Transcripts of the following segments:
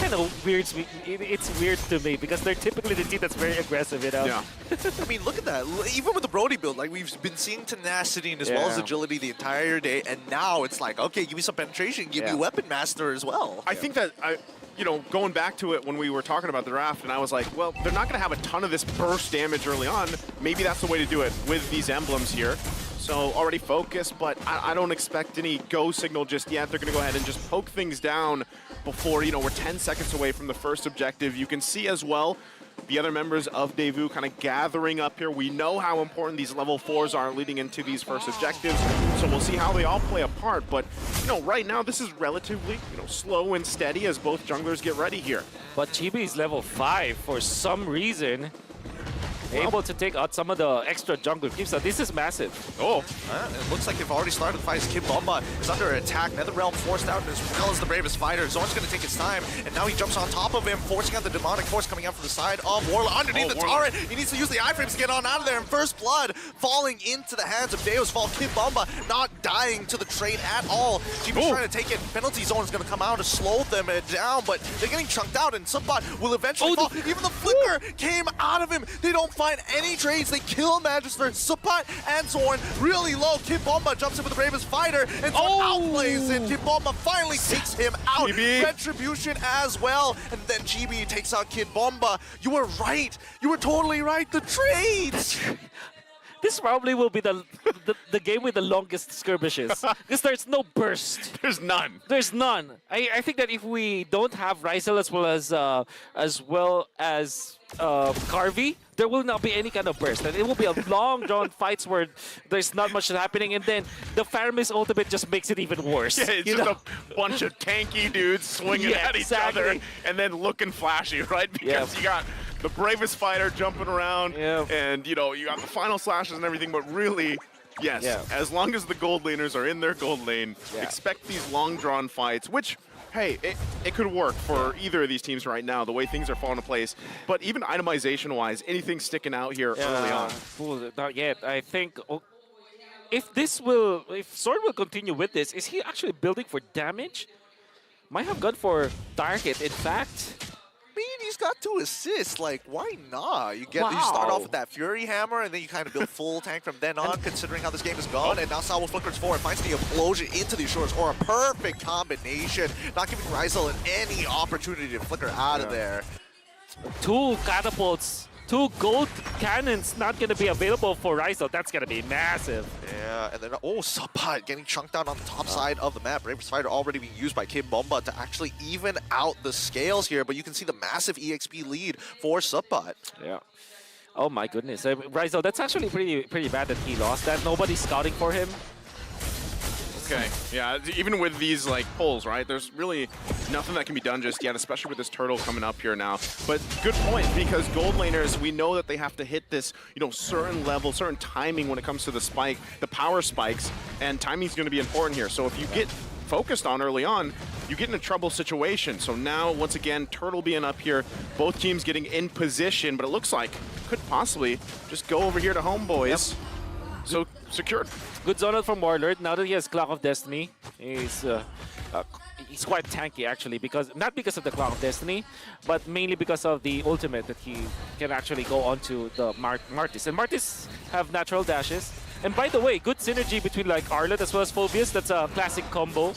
kind of weirds me. It's weird to me because they're typically the team that's very aggressive, you know? Yeah. I mean, look at that. Even with the Brody build, like we've been seeing tenacity and as well as agility the entire day, and now it's like, okay, give me some penetration, give me Weapon Master as well. I think that, going back to it when we were talking about the draft, and I was like, well, they're not going to have a ton of this burst damage early on. Maybe that's the way to do it with these emblems here. So already focused, but I don't expect any go signal just yet. They're going to go ahead and just poke things down before, we're 10 seconds away from the first objective. You can see as well the other members of Deusvult kind of gathering up here. We know how important these level 4s are leading into these first objectives, so we'll see how they all play a part. But, right now this is relatively, slow and steady as both junglers get ready here. But Chibi is level 5 for some reason. Able to take out some of the extra jungle creeps, so this is massive. Oh, it looks like they've already started the fight. Kid Bomba is under attack. NetherRealm forced out as well as the bravest fighter. Zorn's going to take his time, and now he jumps on top of him, forcing out the demonic force coming out from the side of Warlord. Underneath the turret, he needs to use the iframes to get on out of there, and First Blood falling into the hands of Deusvult. Kid Bomba not dying to the trade at all. Chibi's trying to take it. Penalty Zone is going to come out to slow them down, but they're getting chunked out, and Subbot will eventually fall. Even the flicker came out of him. They don't find any trades. They kill Magister, Subbot, and Zorn really low. Kid Bomba jumps in with the bravest fighter, and Zorn outplays it. Kid Bomba finally takes him out. Retribution as well, and then GB takes out Kid Bomba. You were right. You were totally right. The trades. This probably will be the game with the longest skirmishes because there's no burst. There's none. There's none. I think that if we don't have Rysel as well as Carvey, there will not be any kind of burst. And it will be a long drawn fights where there's not much happening, and then the Faramis ultimate just makes it even worse. Yeah, it's just a bunch of tanky dudes swinging at each other and then looking flashy, right? Because you got the bravest fighter jumping around, and you got the final slashes and everything, but really, yes, as long as the gold laners are in their gold lane, expect these long-drawn fights, which, hey, it could work for either of these teams right now, the way things are falling into place. But even itemization-wise, anything sticking out here early on? Not yet. I think if Sword will continue with this, is he actually building for damage? Might have gone for target, in fact. I mean, he's got 2 assists. Like, why not? You start off with that Fury Hammer, and then you kind of build full tank from then on, considering how this game is gone. And now Salvo flickers forward, finds the explosion into the shores, or a perfect combination, not giving Rysel any opportunity to flicker out of there. 2 catapults. 2 gold cannons not going to be available for Rysel. That's going to be massive. Yeah, and then, Subbot getting chunked out on the top side of the map. Bravest Fighter already being used by Kid Bomba to actually even out the scales here, but you can see the massive EXP lead for Subbot. Yeah. Oh my goodness. Rysel, that's actually pretty bad that he lost that. Nobody's scouting for him. Okay, yeah, even with these pulls, right? There's really nothing that can be done just yet, especially with this turtle coming up here now. But good point, because gold laners, we know that they have to hit this, certain level, certain timing when it comes to the spike, the power spikes, and timing's going to be important here. So if you get focused on early on, you get in a trouble situation. So now, once again, turtle being up here, both teams getting in position, but it looks like could possibly just go over here to Homeboys. So secured. Good zone out from Warlord. Now that he has Clock of Destiny, he's quite tanky actually, not because of the Clock of Destiny, but mainly because of the ultimate that he can actually go onto the Martis. And Martis have natural dashes. And by the way, good synergy between Arlet as well as Phobius. That's a classic combo.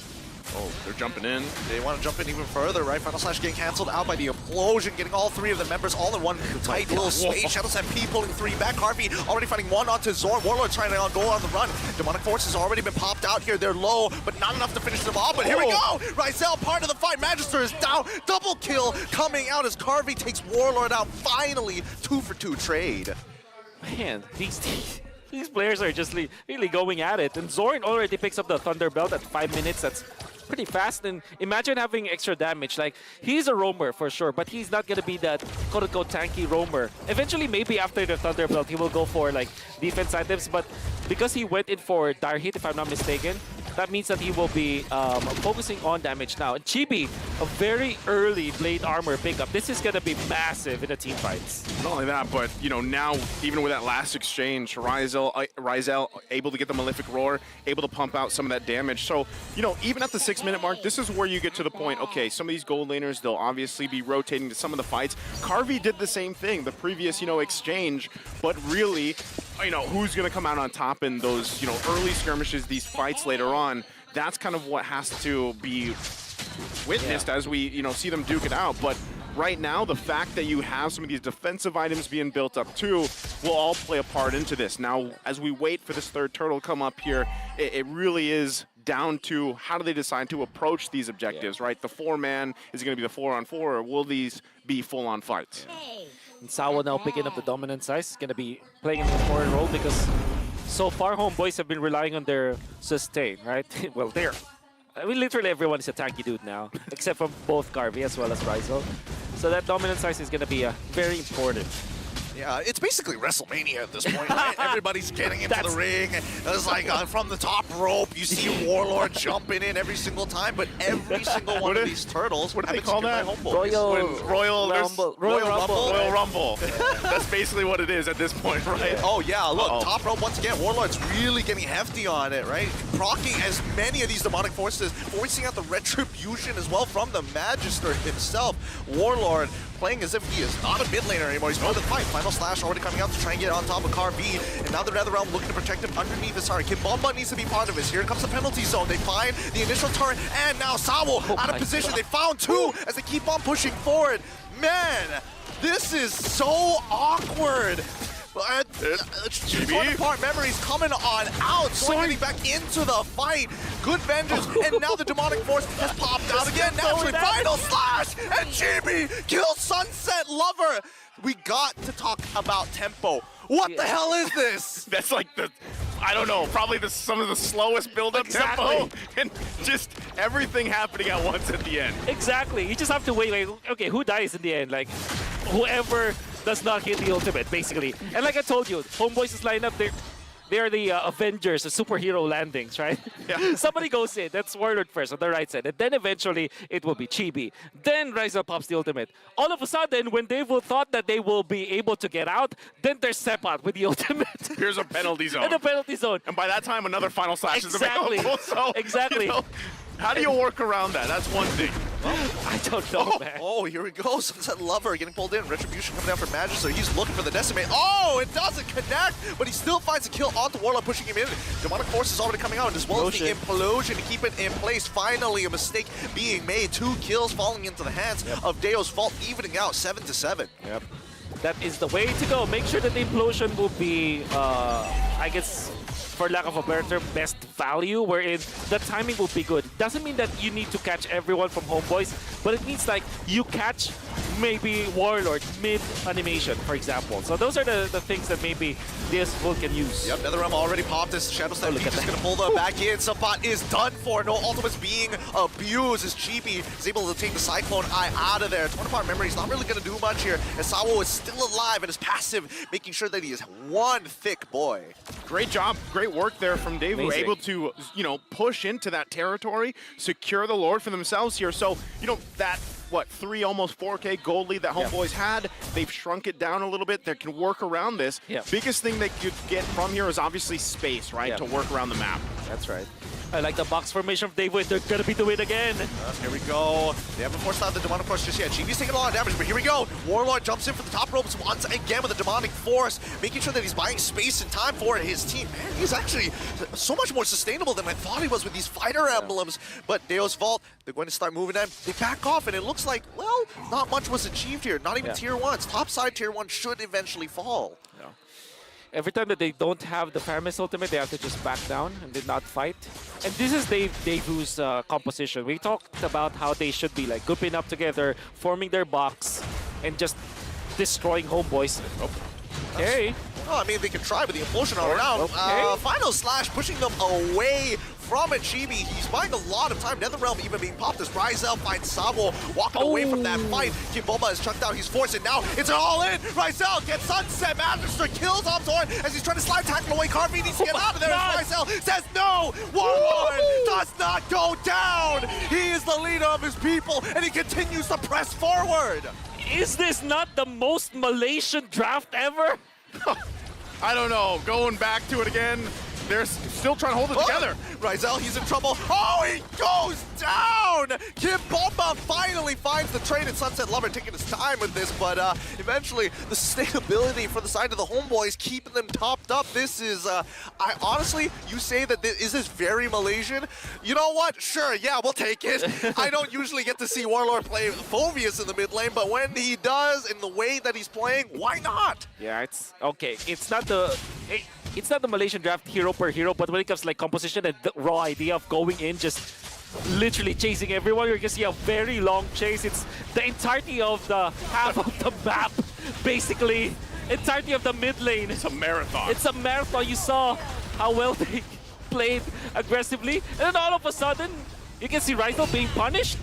Oh, they're jumping in. They want to jump in even further, right? Final Slash getting cancelled out by the implosion, getting all 3 of the members all in one tight little space. Shadow MP pulling 3 back. Harvey already finding 1 onto Zorn. Warlord trying to go on the run. Demonic Force has already been popped out here. They're low, but not enough to finish them off. But here we go! Rysel, part of the fight. Magister is down. Double kill coming out as Carvey takes Warlord out. Finally, 2 for 2 trade. Man, these players are just really going at it. And Zorn already picks up the Thunder Belt at 5 minutes. That's pretty fast, and imagine having extra damage. He's a roamer for sure, but he's not gonna be that quote-unquote tanky roamer. Eventually, maybe after the Thunder Belt, he will go for defense items, but because he went in for Dire Hit, if I'm not mistaken, that means that he will be focusing on damage now. And Chibi, a very early blade armor pickup. This is going to be massive in the team fights. Not only that, but you know, now even with that last exchange, Ryzel able to get the Malefic Roar, able to pump out some of that damage. So, you know, even at the 6-minute mark, this is where you get to the point, okay, some of these gold laners, they'll obviously be rotating to some of the fights. Carvey did the same thing, the previous, you know, exchange, but really, you know, who's going to come out on top in those, you know, early skirmishes, these fights later on, that's kind of what has to be witnessed as we, you know, see them duke it out. But right now, the fact that you have some of these defensive items being built up too will all play a part into this. Now, as we wait for this third turtle to come up here, it really is down to how do they decide to approach these objectives, right? The 4-man, is it going to be the 4-on-4, or will these be full-on fights? And Sawo now picking up the dominant size, going to be playing an important role because so far Homeboys have been relying on their sustain, right? Well, I mean, literally everyone is a tanky dude now, except for both Carvey as well as Ryzel. So that dominant size is going to be very important. Yeah, it's basically WrestleMania at this point, right? Everybody's getting into the ring. It's like from the top rope, you see Warlord jumping in every single time, but every single one of these turtles, what do they call that? Royal Rumble. That's basically what it is at this point, right? Oh yeah, look, top rope once again. Warlord's really getting hefty on it, right? Proccing as many of these demonic forces, forcing out the retribution as well from the Magister himself. Warlord playing as if he is not a mid laner anymore. He's part of the fight. Final slash already coming out to try and get on top of Carvey. And now the NetherRealm looking to protect him underneath his heart. Kimbomba needs to be part of this. Here comes the penalty zone. They find the initial turret, and now Sawo out of position. They found two as they keep on pushing forward. Man, this is so awkward. Torn apart memories coming on out, getting back into the fight. Good vengeance, and now the demonic force has popped out again. Naturally, final slash, and Chibi kills Sunset Lover. We got to talk about tempo. What the hell is this? That's like the, I don't know, probably some of the slowest build-up tempo, and just everything happening at once at the end. Exactly. You just have to wait. Like, okay, who dies in the end? Like, whoever does not hit the ultimate, basically. And like I told you, Homeboys' lineup, they're the Avengers, the superhero landings, right? Yeah. Somebody goes in, that's Warlord first on the right side, and then eventually it will be Chibi. Then Ryzel pops the ultimate. All of a sudden, when they will thought that they will be able to get out, then there's Seppat with the ultimate. Here's a penalty zone. And a penalty zone. And by that time, another final slash is available. So, exactly. You know, how do you work around that? That's one thing. I don't know, man. Oh, here we go. Sunset Lover getting pulled in. Retribution coming down for Magister. He's looking for the Decimate. Oh, it doesn't connect, but he still finds a kill onto Warlock, pushing him in. Demonic Force is already coming out, as well as the Implosion to keep it in place. Finally, a mistake being made. 2 kills falling into the hands of Deusvult, evening out 7-7. Yep. That is the way to go. Make sure that the Implosion will be, I guess, for lack of a better term, best value, wherein the timing will be good. Doesn't mean that you need to catch everyone from Homeboys, but it means like you catch maybe Warlord mid-animation, for example. So those are the things that maybe Deusvult can use. Yep, NetherRealm already popped this Shadow Step. He's just gonna pull the back in. Seppat is done for. No ultimates being abused as Chibi is able to take the Cyclone Eye out of there. Torn apart memory is not really gonna do much here, as Sawo is still alive and is passive, making sure that he is one thick boy. Great job, great work there from Dave, who were able to, you know, push into that territory, secure the Lord for themselves here. So, you know, that, what, 3, almost 4K gold lead that Homeboys had, they've shrunk it down a little bit. They can work around this. Biggest thing they could get from here is obviously space, right, to work around the map. That's right. I like the box formation of David. They're going to be doing it again. Here we go. They haven't forced out the Demonic Force just yet. Chibi's taking a lot of damage, but here we go. Warlord jumps in for the top ropes once again with the Demonic Force, making sure that he's buying space and time for his team. Man, he's actually so much more sustainable than I thought he was with these fighter emblems. But Deusvult, they're going to start moving in. They back off, and it looks like, well, not much was achieved here. Not even tier 1s. Top side tier 1 should eventually fall. Every time that they don't have the Paramis ultimate, they have to just back down and did not fight. And this is Daevu's composition. We talked about how they should be like grouping up together, forming their box, and just destroying Homeboys. Okay. Well, I mean, they can try with the implosion all around. Final slash pushing them away from Chibi. He's buying a lot of time. Netherrealm even being popped as Ryzel finds Sabo walking away from that fight. Kim Bomba is chucked out. He's forced it now. It's an all-in. Ryzel gets Sunset. Magister kills off Zorn as he's trying to slide tackle away. Carvey needs to get out of there. Ryzel says no. Warlord does not go down. He is the leader of his people, and he continues to press forward. Is this not the most Malaysian draft ever? I don't know. Going back to it again, they're still trying to hold it together. Ryzel, he's in trouble. Oh, he goes down! Kim Bomba finally finds the trade, and Sunset Lover taking his time with this, but eventually the sustainability for the side of the Homeboys keeping them topped up. This is, I honestly, you say that is this very Malaysian? You know what? Sure, yeah, we'll take it. I don't usually get to see Warlord play Phobius in the mid lane, but when he does, in the way that he's playing, why not? Yeah, it's okay. It's not the Malaysian draft hero per hero, but when it comes to like composition and the raw idea of going in, just literally chasing everyone, you're gonna see a very long chase. It's the entirety of the half of the map, basically. Entirety of the mid lane. It's a marathon. It's a marathon. You saw how well they played aggressively, and then all of a sudden, you can see Ryzel being punished.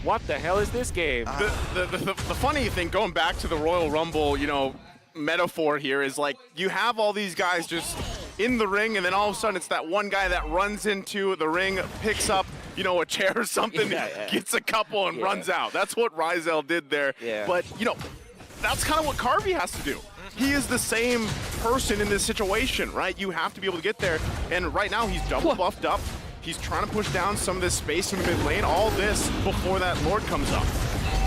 What the hell is this game? The funny thing, going back to the Royal Rumble, you know, metaphor here is like you have all these guys just in the ring, and then all of a sudden it's that one guy that runs into the ring, picks up, you know, a chair or something, gets a couple and runs out. That's what Ryzel did there. But, you know, that's kind of what Carvey has to do. He is the same person in this situation, right? You have to be able to get there. And right now he's double buffed up. He's trying to push down some of this space in mid lane. All this before that Lord comes up.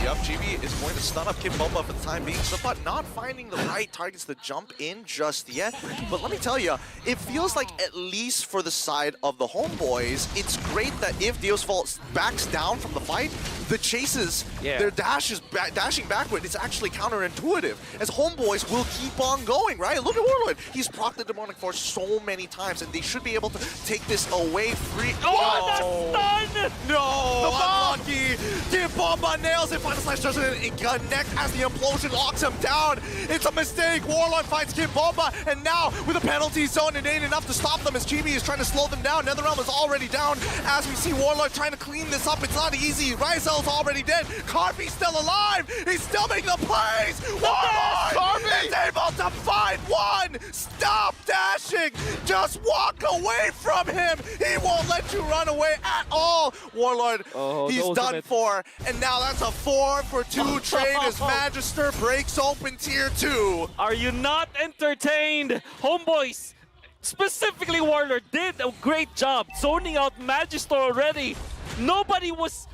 Yep, GB is going to stun up Kim Bomba for the time being, so but not finding the right targets to jump in just yet. But let me tell you, it feels like at least for the side of the Homeboys, it's great that if Deusvult backs down from the fight, the chases, their dashing backward, it's actually counterintuitive, as Homeboys will keep on going, right? Look at Warlord. He's procced the Demonic Force so many times, and they should be able to take this away free. Oh, that's stun! No, unlucky. Kim Bomba nails it. Final Slash doesn't connect as the implosion locks him down. It's a mistake. Warlord finds Kim Bomba, and now with a penalty zone, it ain't enough to stop them as GB is trying to slow them down. Netherrealm is already down as we see Warlord trying to clean this up. It's not easy. Ryzel's already dead. Carvey's still alive. He's still making the plays. Warlord is able to find one. Stop dashing. Just walk away from him. He won't let you run away at all. Warlord, he's done for, and now that's a 4-for-2 trade as Magister breaks open tier 2. Are you not entertained? Homeboys, specifically Warlord, did a great job zoning out Magister already. Nobody was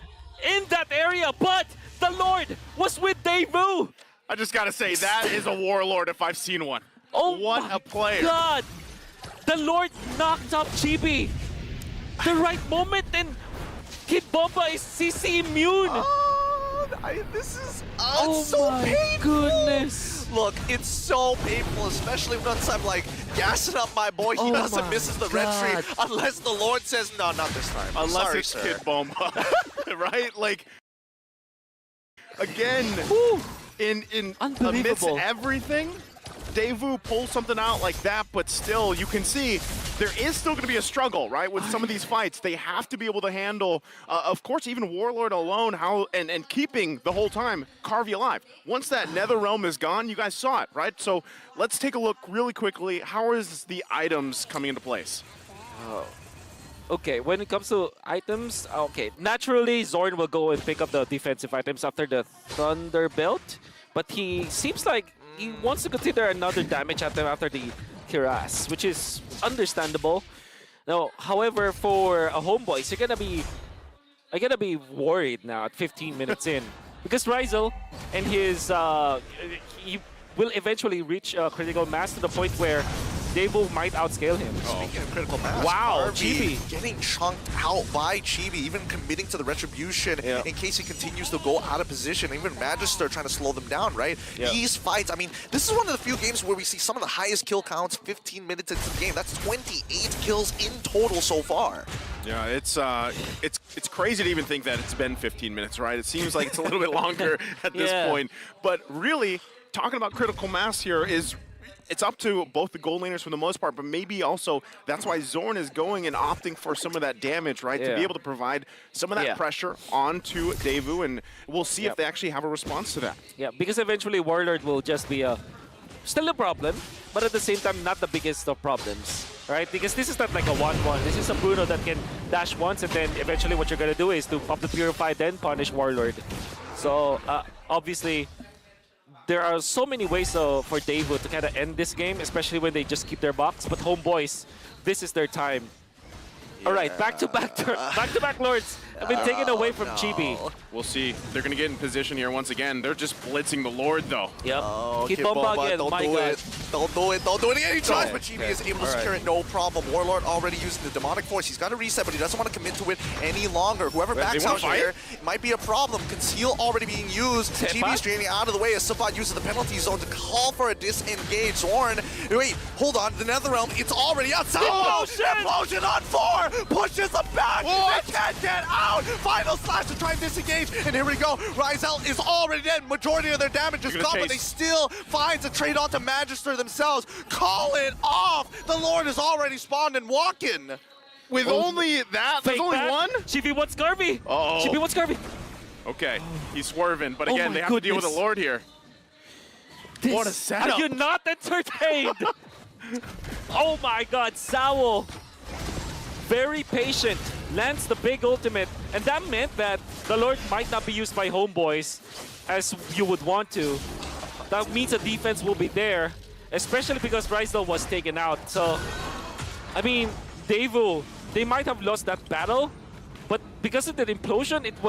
in that area, but the Lord was with Deusvult. I just gotta say, that is a Warlord if I've seen one. Oh, what a player. God. The Lord knocked up Chibi. The right moment, and Kid Bomba is CC immune. This is Oh so my painful. goodness. Look, it's so painful, especially once I'm like gassing up my boy. He doesn't misses the red stream unless the Lord says no, not this time. Unless Sorry, it's sir. Kid Bomba, right? Like, again, amidst Unbelievable. everything, Deusvult pulls something out like that, but still, you can see there is still going to be a struggle, right? With some of these fights, they have to be able to handle, of course, even Warlord alone, and keeping the whole time Carvey alive. Once that Netherrealm is gone, you guys saw it, right? So let's take a look really quickly. How is the items coming into place? Okay, when it comes to items, okay, naturally Zorn will go and pick up the defensive items after the Thunder Belt, but he seems like he wants to consider another damage item after the Kiras, which is understandable. Now, however, for a Homeboys, you're gonna be worried now at 15 minutes in, because Ryzel and his he will eventually reach critical mass to the point where Deusvult might outscale him. Speaking of critical mass, Wow, Carvey Chibi. getting chunked out by Chibi, even committing to the retribution in case he continues to go out of position. Even Magister trying to slow them down, right? These fights, I mean, this is one of the few games where we see some of the highest kill counts 15 minutes into the game. That's 28 kills in total so far. Yeah, it's crazy to even think that it's been 15 minutes, right? It seems like it's a little bit longer at this point. But really, talking about critical mass here is it's up to both the gold laners for the most part, but maybe also that's why Zorn is going and opting for some of that damage, right? To be able to provide some of that pressure onto Devu, and we'll see if they actually have a response to that. Yeah, because eventually Warlord will just be still a problem, but at the same time not the biggest of problems, right? Because this is not like a 1-1. This is a Bruno that can dash once, and then eventually what you're going to do is to pop the Purify, then punish Warlord. So obviously, there are so many ways for Devu to kind of end this game, especially when they just keep their box. But Homeboys, this is their time. All right, back-to-back Lords have been taken away from Chibi. We'll see. They're going to get in position here once again. They're just blitzing the Lord, though. Yep. Oh, Kid Bomba again, don't my do God. it. Don't do it. Don't do it again. He tries, but Chibi is able to secure it, no problem. Warlord already using the Demonic Force. He's got to reset, but he doesn't want to commit to it any longer. Whoever backs out here, it might be a problem. Conceal already being used. Chibi's draining out of the way as Sabat uses the penalty zone to call for a disengage. Zorn, wait, hold on. The Netherrealm, it's already outside. Oh, shit! Implosion on 4! Pushes them back! They can't get out! Final slash to try and disengage, and here we go. Ryzel is already dead. Majority of their damage is gone, but they still finds a trade on to Magister themselves. Call it off! The Lord is already spawned and walking. With only that, there's only one? Chibi wants Garvey. Uh-oh. Chibi wants Garvey. Okay, he's swerving, but again, they have to deal with the Lord here. What a setup. Are you not entertained? Oh my God, Sawo. Very patient, lands the big ultimate, and that meant that the Lord might not be used by Homeboys as you would want to. That means the defense will be there, especially because Ryzel was taken out. So, I mean, Devu, they might have lost that battle, but because of the implosion, it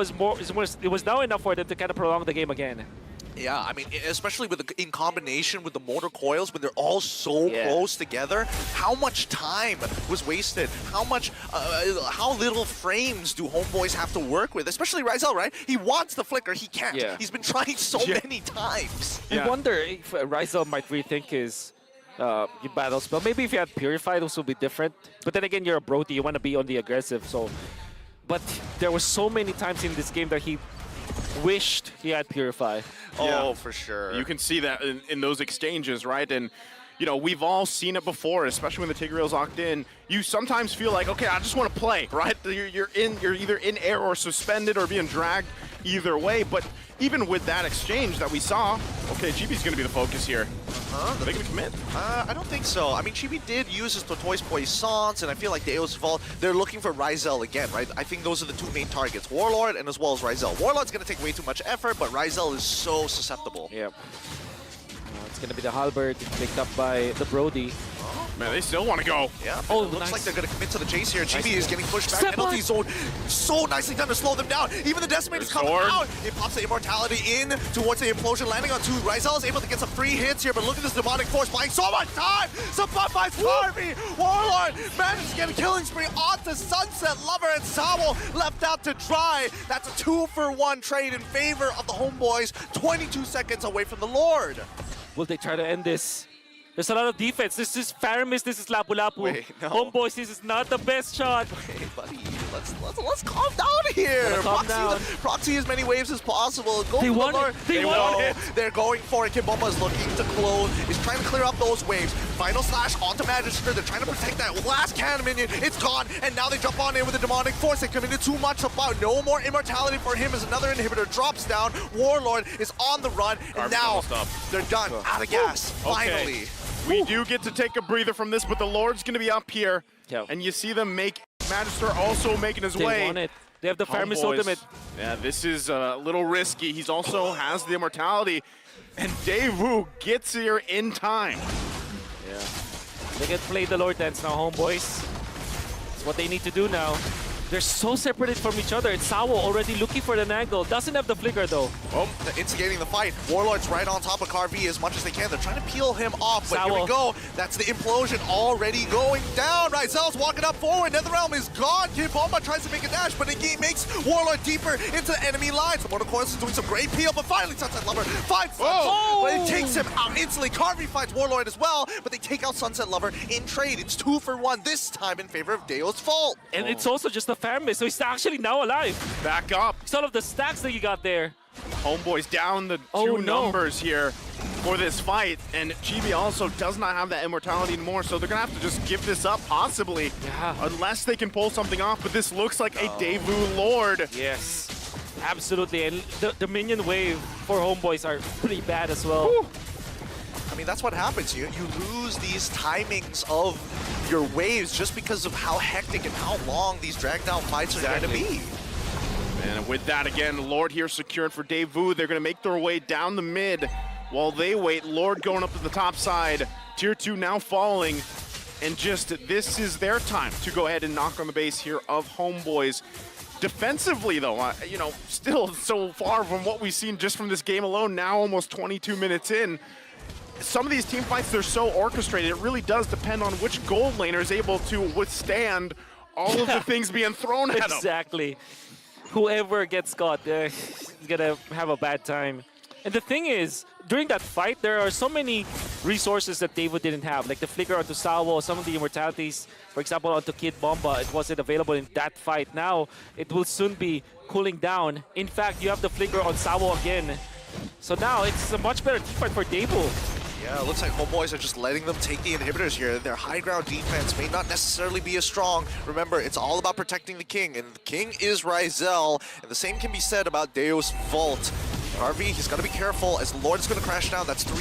was now enough for them to kind of prolong the game again. Yeah, I mean, especially with in combination with the mortar coils, when they're all so close together, how much time was wasted? How much, how little frames do Homeboys have to work with? Especially Ryzel, right? He wants the flicker, he can't. Yeah. He's been trying so many times. I wonder if Ryzel might rethink his battle spell. Maybe if you had Purify, those would be different. But then again, you're a Brody, you want to be on the aggressive. So, but there were so many times in this game that he wished he had Purify. Oh, for sure. You can see that in those exchanges, right? And, you know, we've all seen it before, especially when the Tigreal's locked in. You sometimes feel like, okay, I just want to play, right? You're either in air or suspended or being dragged either way. But even with that exchange that we saw, okay, Chibi's going to be the focus here. Are they going to commit? I don't think so. I mean, Chibi did use his Tortoise Poissons, and I feel like Deusvult, they're looking for Ryzel again, right? I think those are the two main targets, Warlord and as well as Ryzel. Warlord's going to take way too much effort, but Ryzel is so susceptible. Yep. It's going to be the Halberd picked up by the Brody. Man, they still want to go. Yeah, oh, it looks like they're going to commit to the chase here. Chibi is getting pushed back. Step Penalty on. zone. So nicely done to slow them down. Even the Decimator's coming out. It pops the Immortality in towards the Implosion, landing on 2. Ryzel is able to get some free hits here, but look at this Demonic Force buying so much time. Sabat buys Harvey. Warlord manages to get a killing spree onto Sunset Lover, and Sawo left out to dry. That's a 2-for-1 trade in favor of the Homeboys. 22 seconds away from the Lord. Will they try to end this? There's a lot of defense. This is Faramis, this is Lapu-Lapu. Wait, no. Homeboys, this is not the best shot. Hey, buddy, let's calm down here. Calm down. Proxy as many waves as possible. Go They for want the it. Lord. They want it. They're going for it. Kimbomba is looking to close. He's trying to clear up those waves. Final slash onto Magister. They're trying to protect that last cannon minion. It's gone, and now they jump on in with the Demonic Force. They committed too much about no more immortality for him as another inhibitor drops down. Warlord is on the run, and now they're done. Out of gas. Finally. We do get to take a breather from this, but the Lord's going to be up here. And you see them make Magister also making his way. They want it. They have the Faramis ultimate. Yeah, this is a little risky. He's also has the immortality, and Devu gets here in time. Yeah. They can play the Lord dance now, Homeboys. It's what they need to do now. They're so separated from each other. It's Sawo already looking for an angle. Doesn't have the flicker though. Oh, instigating the fight. Warlord's right on top of Carvey as much as they can. They're trying to peel him off, but here we go. That's the implosion already going down. Ryzel's walking up forward. Netherrealm is gone. Kimbomba tries to make a dash, but it makes Warlord deeper into the enemy lines. The Mortal Coils is doing some great peel, but finally Sunset Lover finds but it takes him out instantly. Carvey finds Warlord as well, but they take out Sunset Lover in trade. It's 2-for-1 this time in favor of Deusvult. And it's also just a Faramis, so he's actually now alive. Back up. It's all of the stacks that you got there. Homeboys down the two numbers here. for this fight, and Chibi also does not have that immortality anymore, so they're gonna have to just give this up, possibly, unless they can pull something off. But this looks like a Deusvult Lord. Yes, absolutely. And the minion wave for Homeboys are pretty bad as well. Whew. I mean, that's what happens. You lose these timings of your waves just because of how hectic and how long these drag down fights are going to be. And with that, again, Lord here secured for Deusvult. They're going to make their way down the mid while they wait. Lord going up to the top side. Tier 2 now falling. And just this is their time to go ahead and knock on the base here of Homeboys. Defensively, though, you know, still so far from what we've seen just from this game alone, now almost 22 minutes in. Some of these team fights, they're so orchestrated, it really does depend on which gold laner is able to withstand all of the things being thrown at them. Exactly. Whoever gets caught is gonna have a bad time. And the thing is, during that fight, there are so many resources that David didn't have, like the flicker onto Salvo, some of the immortalities, for example, onto Kid Bomba. It wasn't available in that fight. Now, it will soon be cooling down. In fact, you have the flicker on Salvo again. So now, it's a much better team fight for Deusvult. Yeah, it looks like Homeboys are just letting them take the inhibitors here. Their high ground defense may not necessarily be as strong. Remember, it's all about protecting the king, and the king is Ryzel, and the same can be said about Deusvult. Harvey, he's got to be careful as Lord's going to crash down. That's 2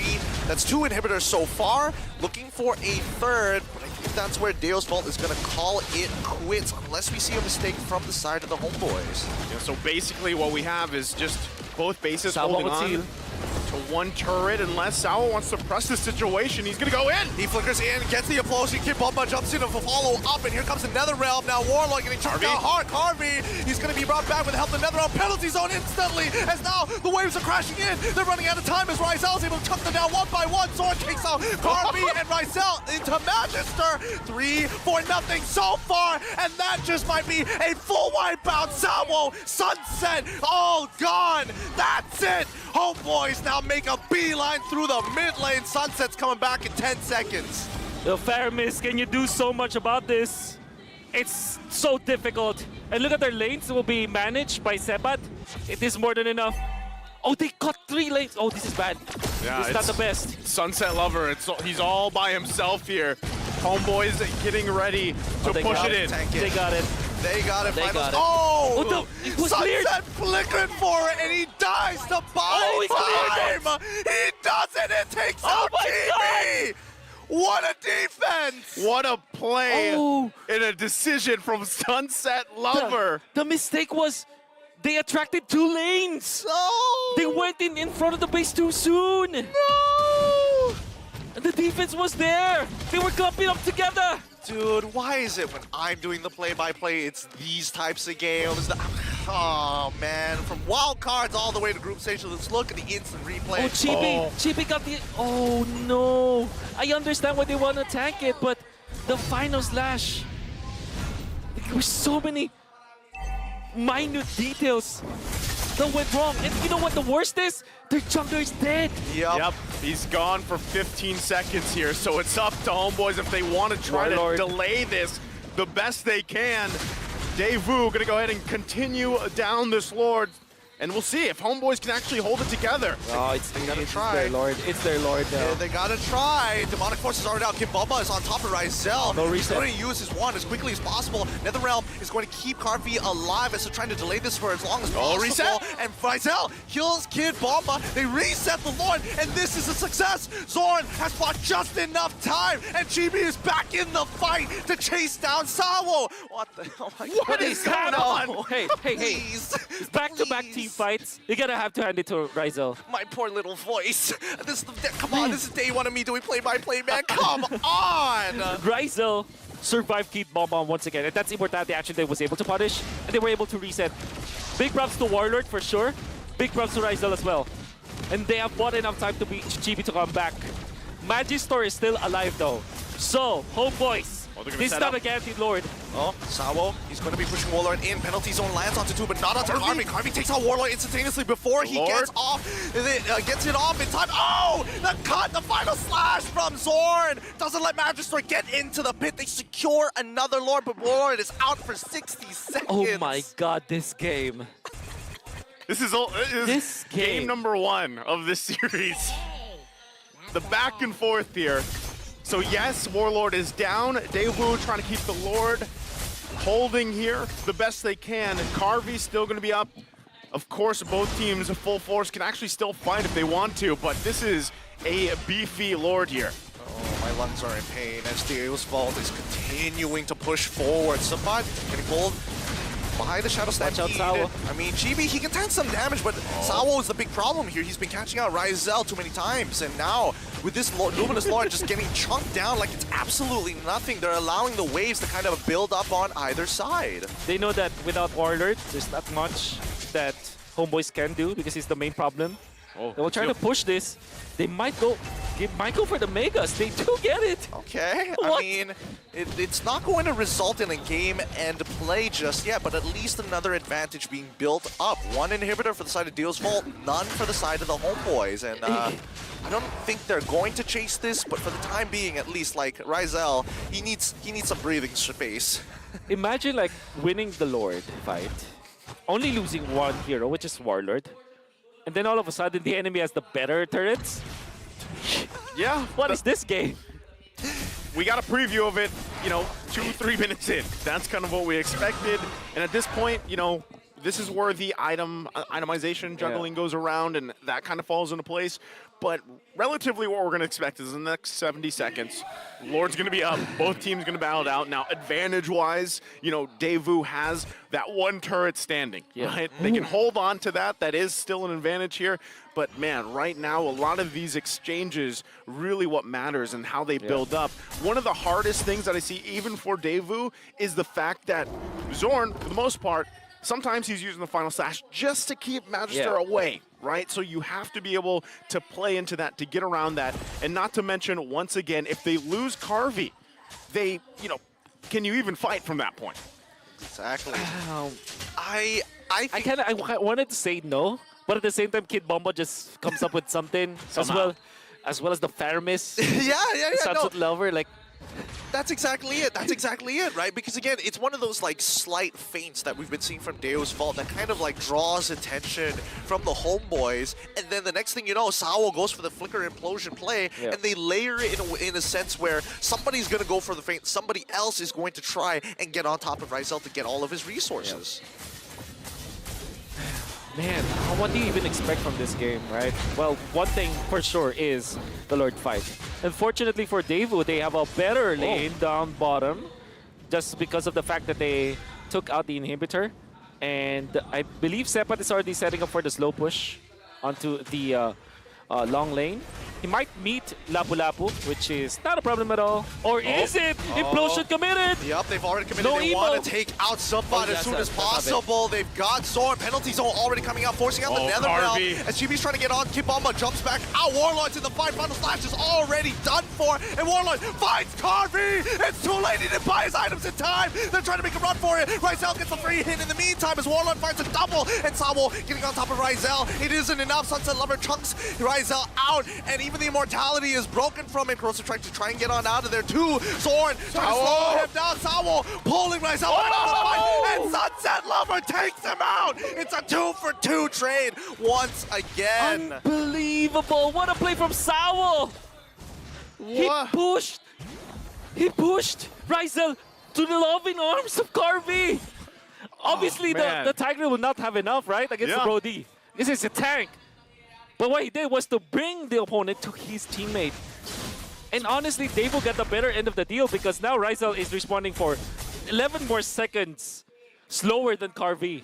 inhibitors so far. Looking for a third, but I think that's where Deusvult is going to call it quits unless we see a mistake from the side of the Homeboys. Yeah, so basically what we have is just both bases holding on to one turret. Unless Sao wants to press the situation, he's gonna go in. He flickers in, gets the implosion. Kid Bomba jumps in to follow up, and here comes the Netherrealm. Now Warlock getting chucked out hard. Harvey, he's gonna be brought back with the help of the Netherrealm. Penalty zone instantly, as now the waves are crashing in. They're running out of time as Ryzel's able to chuck them down one by one. Sword takes out Harvey and Ryzel into Magister. 3-0 so far, and that just might be a full wipeout. Salvo, Sunset, all gone. That's it. Homeboys now make a beeline through the mid lane. Sunset's coming back in 10 seconds. The Faramis, can you do so much about this? It's so difficult. And look at their lanes will be managed by Sebat. It is more than enough. Oh, they cut 3 lanes. Oh, this is bad. Yeah, this is not the best. Sunset Lover, he's all by himself here. Homeboys getting ready to push it in. They got it. They got it. They got it. Oh! It was Sunset flickered for it, and he dies to buy time! He does it! It takes out TV! What a defense! What a play and a decision from Sunset Lover. The mistake was they attracted 2 lanes. No! They went in front of the base too soon. No! And the defense was there. They were clumping up together. Dude, why is it when I'm doing the play-by-play, it's these types of games? Oh, man. From wild cards all the way to group stage, let's look at the instant replay. Oh, Chibi got the... Oh, no. I understand why they want to tank it, but the final slash... There were so many minute details that went wrong. And you know what the worst is? Their jungler is dead. Yep. He's gone for 15 seconds here, so it's up to Homeboys if they want to try to delay this the best they can. Deusvult gonna go ahead and continue down this Lord, and we'll see if Homeboys can actually hold it together. Oh, it's their Lord. It's their Lord now. Yeah, they gotta try. Demonic Force is already out. Kid Bomba is on top of Ryzel. No reset. He's going to use his wand as quickly as possible. Netherrealm is going to keep Harvey alive as they're trying to delay this for as long as possible. Reset. And Ryzel kills Kid Bomba. They reset the Lord, and this is a success. Zorn has bought just enough time, and Chibi is back in the fight to chase down Salvo. What the hell? What is going on? Hey, Please. Back-to-back team fights. You gotta have to hand it to Ryzel. My poor little voice. Come on, this is day 1 of me doing play-by-play, man. Come on! Ryzel survived Kid Bomba once again, and that's immortality action they was able to punish, and they were able to reset. Big props to Warlord for sure. Big props to Ryzel as well. And they have bought enough time to beat Chibi to come back. Magister is still alive though. So, Homeboys. This is not a guaranteed Lord. Oh, Salvo, he's going to be pushing Warlord in. Penalty zone lands onto 2, but not onto Harvey. Harvey takes out Warlord instantaneously before he gets off. Gets it off in time. Oh, the cut, the final slash from Zorn. Doesn't let Magister get into the pit. They secure another Lord, but Warlord is out for 60 seconds. Oh my god, this game. This is game number 1 of this series. the back and forth here. So yes, Warlord is down. Deusvult trying to keep the Lord holding here the best they can. Carvy's still going to be up. Of course, both teams full force can actually still fight if they want to, but this is a beefy Lord here. Oh, my lungs are in pain as Deusvult is continuing to push forward. Sabat getting pulled behind the Shadow Stampede. Watch out, Sawo. I mean, Chibi, he can tank some damage, but Sawo is the big problem here. He's been catching out Ryzel too many times, and now with this Luminous Lord just getting chunked down like it's absolutely nothing, they're allowing the waves to kind of build up on either side. They know that without Warlord, there's not much that Homeboys can do because he's the main problem. They will try to push this. They might go for the Megas. They do get it. Okay, What? I mean, it's not going to result in a game-end play just yet, but at least another advantage being built up. One inhibitor for the side of Deusvult, none for the side of the Homeboys. And I don't think they're going to chase this, but for the time being, at least, like, Ryzel, he needs some breathing space. Imagine like winning the Lord fight, only losing one hero, which is Warlord, and then all of a sudden the enemy has the better turrets. Yeah. What is this game? We got a preview of it, 2-3 minutes in. That's kind of what we expected. And at this point, this is where the itemization juggling goes around, and that kind of falls into place. But relatively what we're going to expect is in the next 70 seconds, Lord's going to be up, both teams going to battle it out. Now, advantage-wise, Deusvult has that one turret standing, right? They can hold on to that. That is still an advantage here. But, man, right now, a lot of these exchanges really what matters and how they build up. One of the hardest things that I see, even for Deusvult, is the fact that Zorn, for the most part, sometimes he's using the final slash just to keep Magister away, right? So you have to be able to play into that, to get around that. And not to mention, once again, if they lose Carvey, they, can you even fight from that point? Exactly. I wanted to say no, but at the same time, Kid Bomba just comes up with something as well as the Faramis. Sunset Lover, like. That's exactly it. That's exactly it, right? Because again, it's one of those like slight feints that we've been seeing from Deusvult that kind of like draws attention from the Homeboys, and then the next thing you know, Sawo goes for the Flicker Implosion play, and they layer it in a sense where somebody's going to go for the feint, somebody else is going to try and get on top of Ryzel to get all of his resources. Man, what do you even expect from this game, right? Well, one thing for sure is the Lord fight. Unfortunately for Deusvult, they have a better lane down bottom just because of the fact that they took out the inhibitor. And I believe Sepat is already setting up for the slow push onto the long lane. He might meet Lapu Lapu, which is not a problem at all. Or is it? Implosion committed! Yep, they've already committed. They want to take out Sabat as soon as possible. They've got Zorn. Penalty zone already coming out, forcing out the Nether Realm. As Chibi's trying to get on, Kibamba jumps back out. Warlord's in the fight. Final Slash is already done for. And Warlord finds Carvey! It's too late. He didn't buy his items in time. They're trying to make a run for it. Ryzel gets the free hit in the meantime as Warlord finds a double. And Sawo getting on top of Ryzel. It isn't enough. Sunset Lover chunks Ryzel out. And even the immortality is broken from him. Crosser trying to try and get on out of there too. Zorn trying to slow him down. Sawo pulling Ryzel out of the fight. And Sunset Lover takes him out. It's a 2-for-2 trade once again. Unbelievable. What a play from Sawo. He pushed Ryzel to the loving arms of Carvey. Obviously, the Tiger will not have enough, right, against the Brody. This is a tank. But what he did was to bring the opponent to his teammate. And honestly, Deusvult got the better end of the deal because now Ryzel is responding for 11 more seconds slower than Carvey.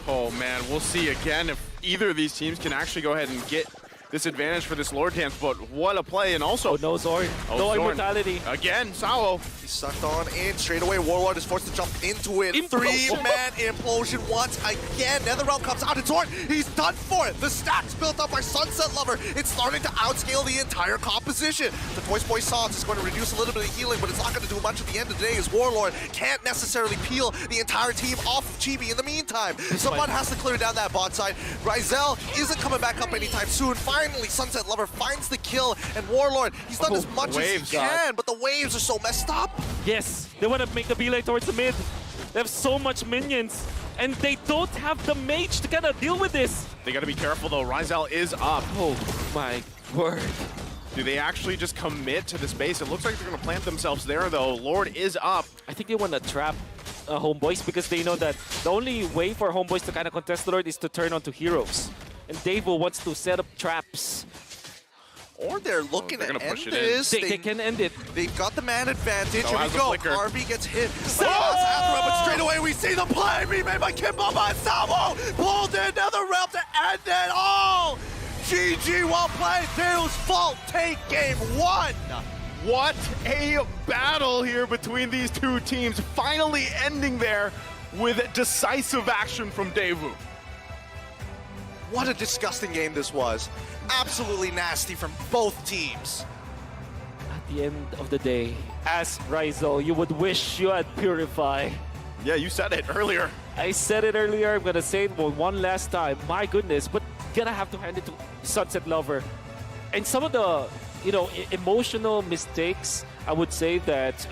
Oh man, we'll see again if either of these teams can actually go ahead and get this advantage for this Lord dance, but what a play, and also... no Zorn, no Zorn. immortality. Again, Sawo. He's sucked on in. Straight away, Warlord is forced to jump into it. Three-man implosion once again. NetherRealm comes out. It's Zorn. He's done for it. The stacks built up by Sunset Lover. It's starting to outscale the entire composition. The Toys Boy Sauce is going to reduce a little bit of healing, but it's not going to do much at the end of the day as Warlord can't necessarily peel the entire team off of Chibi in the meantime. Someone has to clear down that bot side. Ryzel isn't coming back up anytime soon. Finally, Sunset Lover finds the kill, and Warlord, he's done as much as he can, but the waves are so messed up. Yes, they want to make the beeline towards the mid. They have so much minions, and they don't have the mage to kind of deal with this. They got to be careful though. Ryzel is up. Oh my word. Do they actually just commit to the space? It looks like they're going to plant themselves there, though. Lord is up. I think they want to trap Homeboys because they know that the only way for Homeboys to kind of contest the Lord is to turn onto heroes. And Deusvult wants to set up traps. Or they're looking they're to gonna end push it in. this. They can end it. They've got the man advantage. So Here has we a go. flicker. RB gets hit. But straight away we see the play being made by Kimbomba and Salvo. Pulled in another realm to end it all. GG, well played. Deusvult take game 1. What a battle here between these two teams. Finally ending there with decisive action from Deusvult. What a disgusting game this was. Absolutely nasty from both teams. At the end of the day, as Rizal, you would wish you had Purify. Yeah, you said it earlier. I said it earlier, I'm gonna say it one last time. My goodness, but gonna have to hand it to Sunset Lover. And some of the, emotional mistakes, I would say that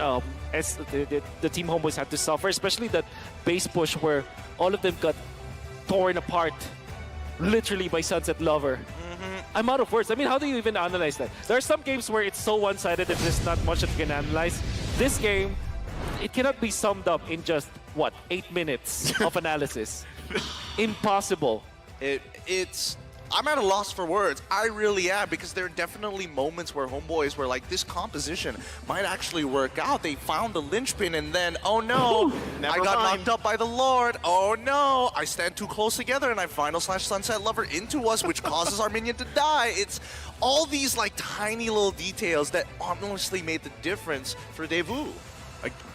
as the Team Homeboys had to suffer, especially that base push where all of them got torn apart, literally by Sunset Lover. I'm out of words. I mean, how do you even analyze that? There are some games where it's so one-sided that there's not much that you can analyze. This game, it cannot be summed up in just, 8 minutes of analysis. Impossible. I'm at a loss for words. I really am, because there are definitely moments where Homeboys were like, this composition might actually work out. They found the linchpin, and then, oh no, I got knocked up by the Lord. Oh no, I stand too close together, and I Sunset Lover into us, which causes our minion to die. It's all these tiny little details that honestly made the difference for Deusvult.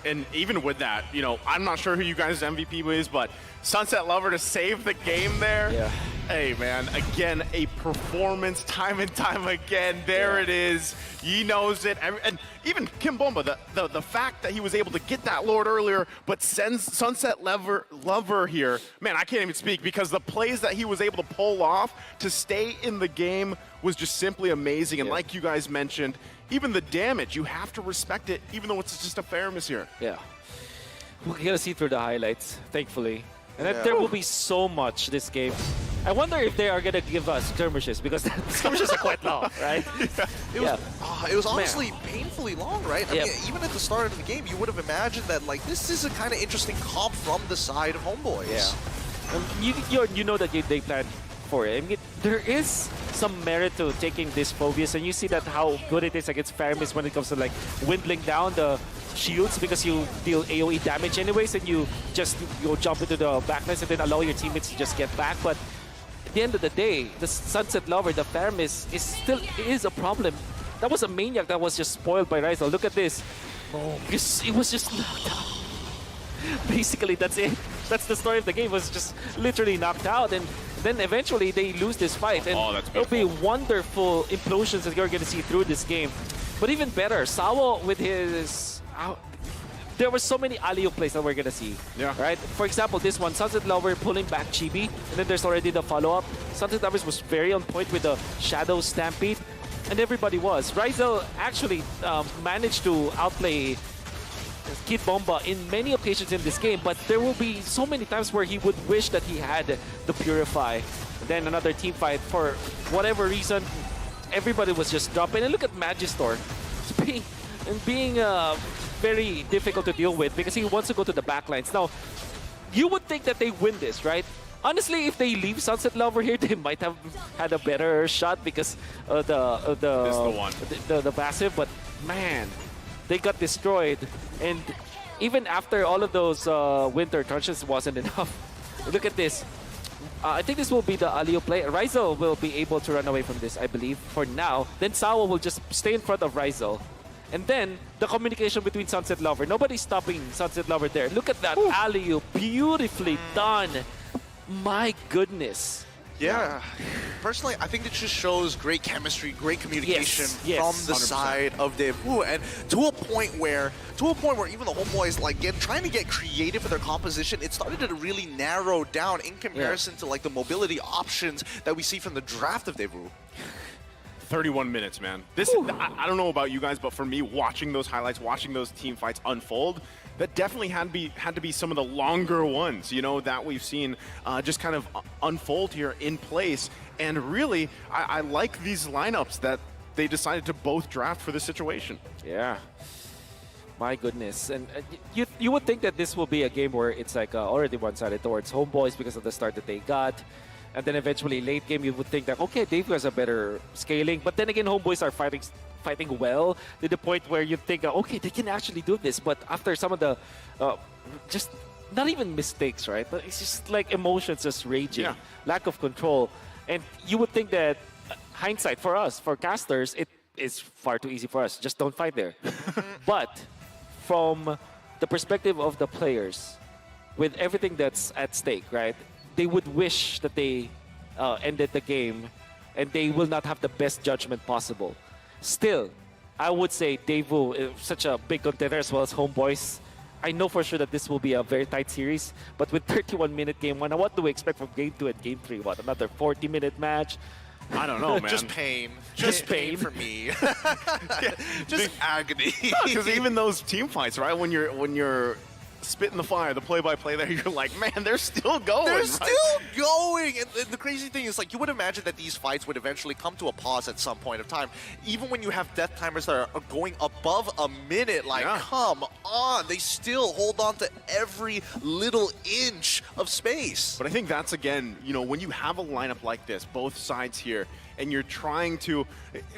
And even with that, I'm not sure who you guys' MVP is, but Sunset Lover to save the game there. Yeah. Hey, man, again, a performance time and time again. There it is. He knows it. And even Kimbomba, the fact that he was able to get that Lord earlier, but sends Sunset Lover here. Man, I can't even speak because the plays that he was able to pull off to stay in the game was just simply amazing. And like you guys mentioned, even the damage, you have to respect it, even though it's just a fair miss here. Yeah. We're going to see through the highlights, thankfully. And then there will be so much this game. I wonder if they are going to give us skirmishes, because skirmishes are quite long, right? It was honestly painfully long, right? I mean, even at the start of the game, you would have imagined that, this is a kind of interesting comp from the side of Homeboys. Yeah. You know that they planned for it. I mean, there is some merit to taking this Phobius, and you see that how good it is against Faramis when it comes to windling down the shields, because you deal AoE damage anyways, and you jump into the backlines and then allow your teammates to just get back. But at the end of the day, the Sunset Lover, the Faramis, is a problem. That was a Maniac that was just spoiled by Rizal. Look at this. It was just knocked out. Basically, that's it. That's the story of the game. It was just literally knocked out, and then eventually they lose this fight. And it'll be wonderful implosions that you're going to see through this game. But even better, Sawo with his... there were so many alley-oop plays that we're going to see. Yeah. Right? For example, this one, Sunset Lover pulling back Chibi, and then there's already the follow-up. Sunset Lover was very on point with the Shadow Stampede, and everybody was. Rizal actually managed to outplay Kid Bomba in many occasions in this game, but there will be so many times where he would wish that he had the Purify. And then another team fight, for whatever reason, everybody was just dropping. And look at Magistor. Being very difficult to deal with because he wants to go to the backlines. Now, you would think that they win this, right? Honestly, if they leave Sunset Lover here, they might have had a better shot because of the passive. But man, they got destroyed. And even after all of those winter trunches wasn't enough. Look at this. I think this will be the alley-oop play. Rizal will be able to run away from this, I believe, for now. Then Sawa will just stay in front of Rizal. And then the communication between Sunset Lover. Nobody's stopping Sunset Lover there. Look at that alley-oop. Beautifully done. My goodness. Yeah. Personally, I think it just shows great chemistry, great communication yes, from the 100%. side of Deusvult, and to a point where even the Homeboys trying to get creative with their composition, it started to really narrow down in comparison to the mobility options that we see from the draft of Deusvult. 31 minutes, man. This I don't know about you guys, but for me, watching those highlights, watching those team fights unfold, that definitely had to be some of the longer ones, that we've seen just kind of unfold here in place. And really, I like these lineups that they decided to both draft for this situation. Yeah. My goodness. And you would think that this will be a game where it's like already one-sided towards Homeboys because of the start that they got. And then eventually late game, you would think that, okay, Dave has a better scaling. But then again, Homeboys are fighting well to the point where you think, okay, they can actually do this. But after some of the just not even mistakes, right? But it's just like emotions just raging, lack of control. And you would think that hindsight for us, for casters, it is far too easy for us. Just don't fight there. But from the perspective of the players, with everything that's at stake, right? They would wish that they ended the game and they will not have the best judgment possible. Still, I would say Daewoo is such a big contender as well as Homeboys. I know for sure that this will be a very tight series, but with 31-minute game 1, what do we expect from game 2 and game 3? What, another 40-minute match? I don't know, man. Just pain. Just pain for me. Just agony. Because even those team fights, right? When you're spitting the fire, the play-by-play there, you're like, man, they're still going. They're right? still going. And the crazy thing is, like, you would imagine that these fights would eventually come to a pause at some point of time. Even when you have death timers that are going above a minute, like, come on. They still hold on to every little inch of space. But I think that's, again, you know, when you have a lineup like this, both sides here, and you're trying to,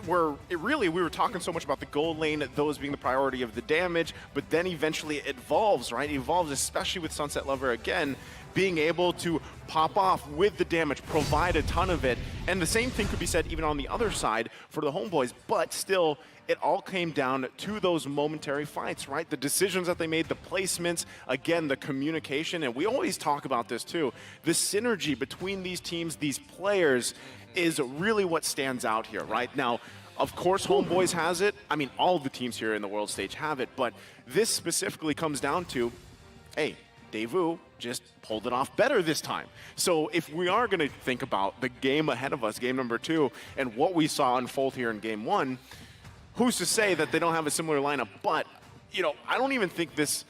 we were talking so much about the gold lane, those being the priority of the damage, but then eventually it evolves, right? It evolves, especially with Sunset Lover again, being able to pop off with the damage, provide a ton of it. And the same thing could be said even on the other side for the Homeboys, but still, it all came down to those momentary fights, right? The decisions that they made, the placements, again, the communication, and we always talk about this too. The synergy between these teams, these players, is really what stands out here, right? Now, of course, Homeboys has it. I mean, all of the teams here in the world stage have it, but this specifically comes down to, hey, Daewoo just pulled it off better this time. So if we are going to think about the game ahead of us, game number 2, and what we saw unfold here in game 1, who's to say that they don't have a similar lineup? But, you know, I don't even think this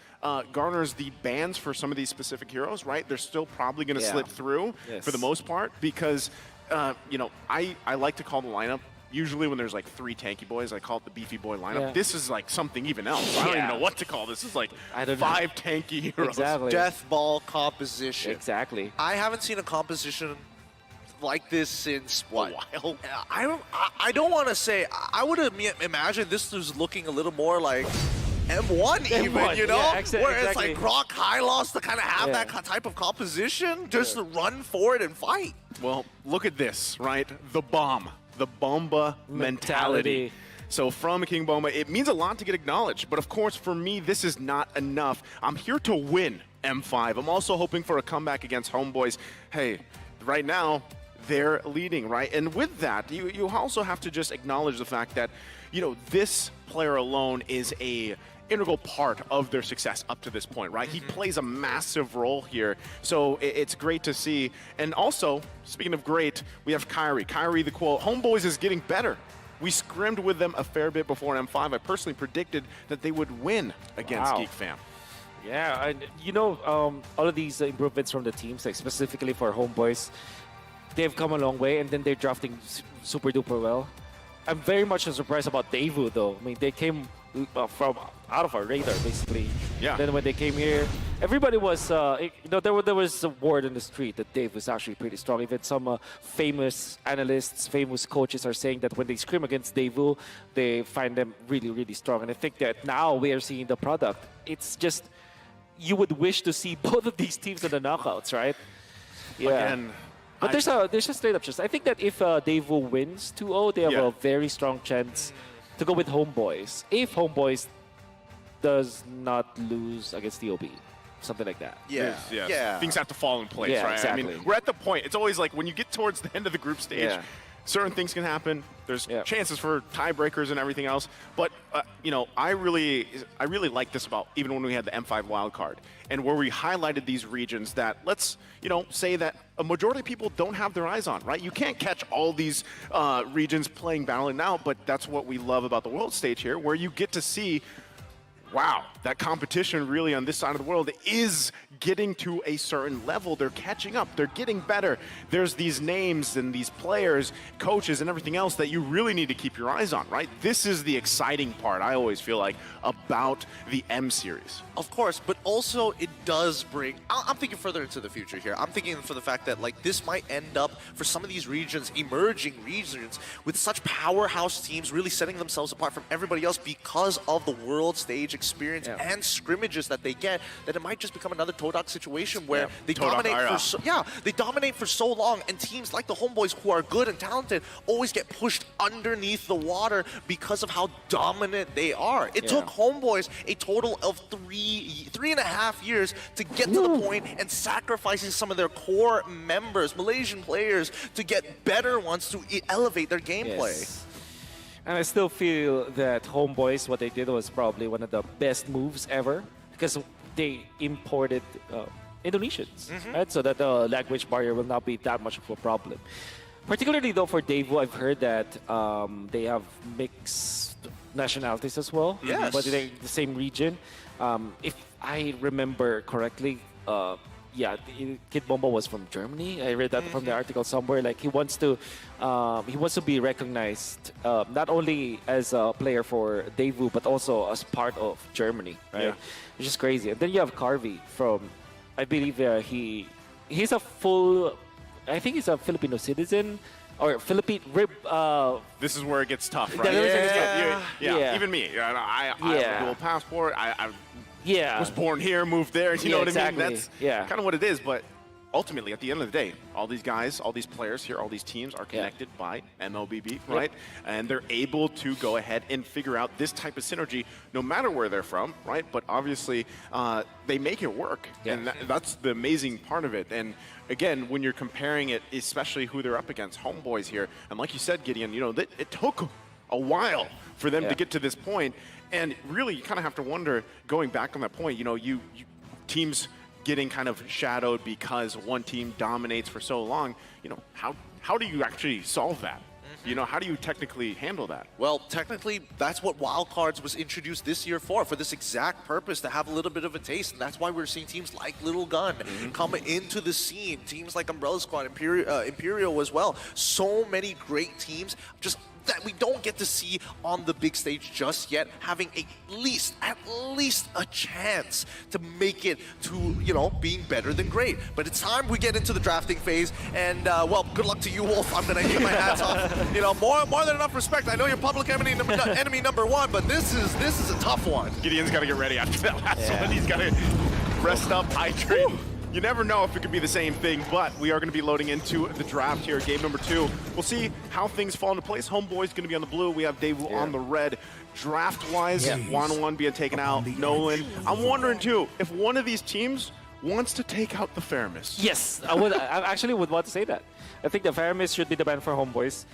garners the bans for some of these specific heroes, right? They're still probably going to slip through for the most part because, you know, I like to call the lineup, usually when there's like 3 tanky boys, I call it the beefy boy lineup. This is like something even else. I don't even know what to call this. This is like 5 tanky heroes. Exactly. Death ball composition. Exactly. I haven't seen a composition like this since what? A while. I don't want to say. I would imagine this was looking a little more like M1 even, you know? Where it's like Rock High Loss to kind of have that type of composition, just to run for it and fight. Well, look at this, right? The bomb. The Bomba mentality. So from King Bomba, it means a lot to get acknowledged. But of course, for me, this is not enough. I'm here to win M5. I'm also hoping for a comeback against Homeboys. Hey, right now, they're leading, right? And with that, you also have to just acknowledge the fact that, you know, this player alone is a integral part of their success up to this point, right? He plays a massive role here, so it's great to see. And also, speaking of great, we have Kyrie. Kyrie, the quote, Homeboys is getting better. We scrimmed with them a fair bit before M5. I personally predicted that they would win against Geek Fam. Yeah, and you know, all of these improvements from the teams, like specifically for Homeboys, they've come a long way, and then they're drafting super duper well. I'm very much surprised about Daewoo, though. I mean, they came from out of our radar, basically. Yeah. Then when they came here, everybody was, you know, there was a word in the street that Dave was actually pretty strong. Even some famous analysts, famous coaches are saying that when they scrim against Daewoo, they find them really, really strong. And I think that now we are seeing the product. It's just, you would wish to see both of these teams in the knockouts, right? Yeah. Again, but there's a straight up chance. I think that if Daewoo wins 2-0, they have a very strong chance to go with Homeboys. If Homeboys does not lose against DOB, something like that. Yeah. Things have to fall in place, right? Exactly. I mean, we're at the point. It's always like when you get towards the end of the group stage, certain things can happen. There's chances for tiebreakers and everything else. But, you know, I really like this about even when we had the M5 wildcard and where we highlighted these regions that, let's, you know, say that a majority of people don't have their eyes on, right? You can't catch all these regions playing Battle now, but that's what we love about the world stage here, where you get to see wow, that competition really on this side of the world is getting to a certain level. They're catching up. They're getting better. There's these names and these players, coaches, and everything else that you really need to keep your eyes on, right? This is the exciting part, I always feel like, about the M series. Of course, but also it does bring, I'm thinking further into the future here. I'm thinking for the fact that like this might end up for some of these regions, emerging regions, with such powerhouse teams really setting themselves apart from everybody else because of the world stage experience and scrimmages that they get, that it might just become another Todak situation where they dominate they dominate for so long, and teams like the Homeboys who are good and talented always get pushed underneath the water because of how dominant they are. It took Homeboys a total of three and a half years to get to the point and sacrificing some of their core members, Malaysian players, to get better ones to elevate their gameplay. Yes. And I still feel that Homeboys, what they did was probably one of the best moves ever, because they imported Indonesians, right? So that the language barrier will not be that much of a problem. Particularly though for Deusvult, I've heard that they have mixed nationalities as well, but they're the same region. If I remember correctly, Kid Bomba was from Germany. I read that from the article somewhere. Like he wants to be recognized not only as a player for Deusvult but also as part of Germany, right? Yeah. Which is crazy. And then you have Carvey from, I believe he's a full, I think he's a Filipino citizen. Or Philippine rib. This is where it gets tough, right? Yeah. Even me. I have a dual passport. I was born here, moved there. You know what I mean? That's kind of what it is. But ultimately, at the end of the day, all these guys, all these players here, all these teams are connected by MLBB, right? And they're able to go ahead and figure out this type of synergy no matter where they're from, right? But obviously, they make it work. And that's the amazing part of it. And again, when you're comparing it, especially who they're up against, Homeboys here, and like you said, Gideon, you know, it took a while for them to get to this point. And really, you kind of have to wonder, going back on that point, you know, you teams getting kind of shadowed because one team dominates for so long, you know, how do you actually solve that? You know, how do you technically handle that? Well, technically, that's what Wildcards was introduced this year for this exact purpose, to have a little bit of a taste. And that's why we're seeing teams like Little Gun come into the scene, teams like Umbrella Squad, Imperial as well. So many great teams just that we don't get to see on the big stage just yet, having at least a chance to make it to, you know, being better than great. But it's time we get into the drafting phase, and well, good luck to you, Wolf. I'm gonna get my hats off. You know, more than enough respect. I know you're public enemy number one, but this is a tough one. Gideon's got to get ready after that last one. He's got to rest up, hydrate. You never know if it could be the same thing, but we are going to be loading into the draft here, game number 2. We'll see how things fall into place. Homeboy's going to be on the blue. We have Deusvult on the red. Draft-wise, 1-1 being taken out. Nolan. I'm wondering, too, if one of these teams wants to take out the Faramis. Yes, I actually would want to say that. I think the Faramis should be the ban for Homeboys.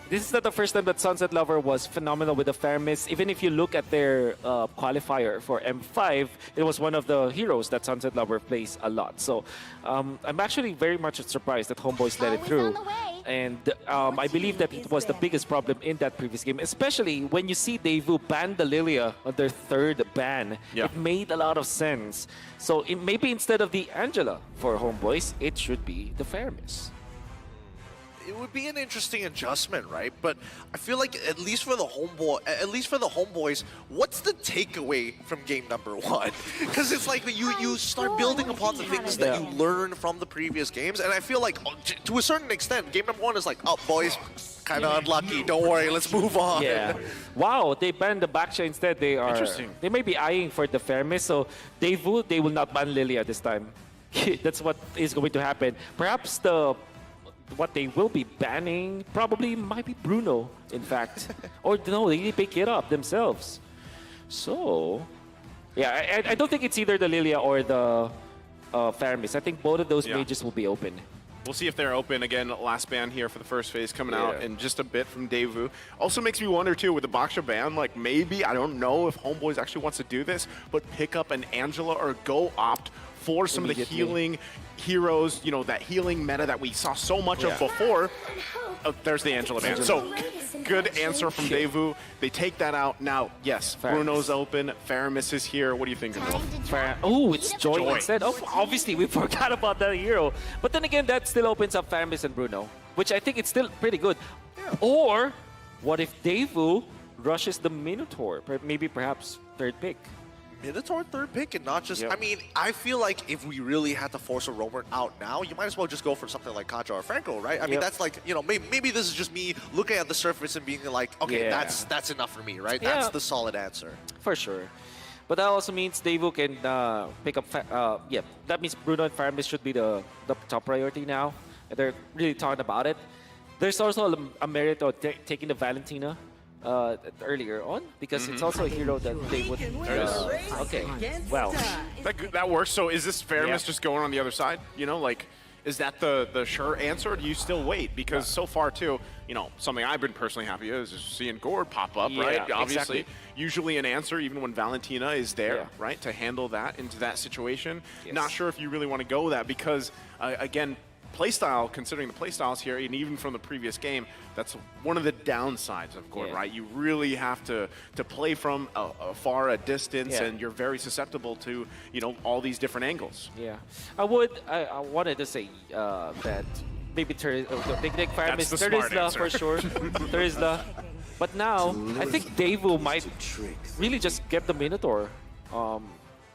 This is not the first time that Sunset Lover was phenomenal with the Faramis. Even if you look at their qualifier for M5, it was one of the heroes that Sunset Lover plays a lot. So I'm actually very much surprised that Homeboys let it through. And I believe that it was the biggest problem in that previous game, especially when you see Deusvult ban the Lilia on their third ban. It made a lot of sense. So maybe instead of the Angela for Homeboys, it should be the Faramis. It would be an interesting adjustment, right? But I feel like at least for the Homeboys, what's the takeaway from game number 1? Because it's like you start building upon the things that you learn from the previous games, and I feel like to a certain extent, game number 1 is like, oh boys, kind of unlucky. Don't worry, let's move on. Yeah. Wow, they banned the Baksha instead. They may be eyeing for the Faramis, so they will not ban Lilia this time. That's what is going to happen. Perhaps what they will be banning probably might be Bruno, in fact. Or no, they pick it up themselves. So, yeah, I don't think it's either the Lilia or the Faramis. I think both of those mages will be open. We'll see if they're open. Again, last ban here for the first phase coming out in just a bit from Deusvult. Also makes me wonder, too, with the Baksha ban, like maybe, I don't know if Homeboys actually wants to do this, but pick up an Angela or go opt force some of the Immediately. healing heroes, you know, that healing meta that we saw so much of before. Oh, there's the Angela ban. So good answer from Deusvult. They take that out. Now, yes, Bruno's open. Faramis is here. What do you think, Wolf? Oh, it's Joy, Joy. instead. Oh, obviously, we forgot about that hero. But then again, that still opens up Faramis and Bruno, which I think it's still pretty good. Or what if Deusvult rushes the Minotaur? Maybe perhaps third pick. Minotaur third pick and not just... Yep. I mean, I feel like if we really had to force a roamer out now, you might as well just go for something like Kaja or Franco, right? I mean, that's like, you know, maybe this is just me looking at the surface and being like, okay, that's enough for me, right? That's the solid answer. For sure. But that also means Deusvult can pick up... that means Bruno and Faramis should be the top priority now. And they're really talking about it. There's also a merit of taking the Valentina earlier on, because it's also a hero that they would... okay, well. That works. So is this Faramis just going on the other side? You know, like, is that the sure answer, or do you still wait? Because so far, too, you know, something I've been personally happy with is seeing Gord pop up, right? Obviously, usually an answer, even when Valentina is there, right, to handle that into that situation. Not sure if you really want to go that, because, again, playstyle, considering the playstyles here, and even from the previous game, that's one of the downsides of Gord, right? You really have to play from a distance, and you're very susceptible to, you know, all these different angles. Yeah, I wanted to say that maybe they take Faramis, Terizla for sure, Terizla. But now, I think Deusvult might really just get the Minotaur.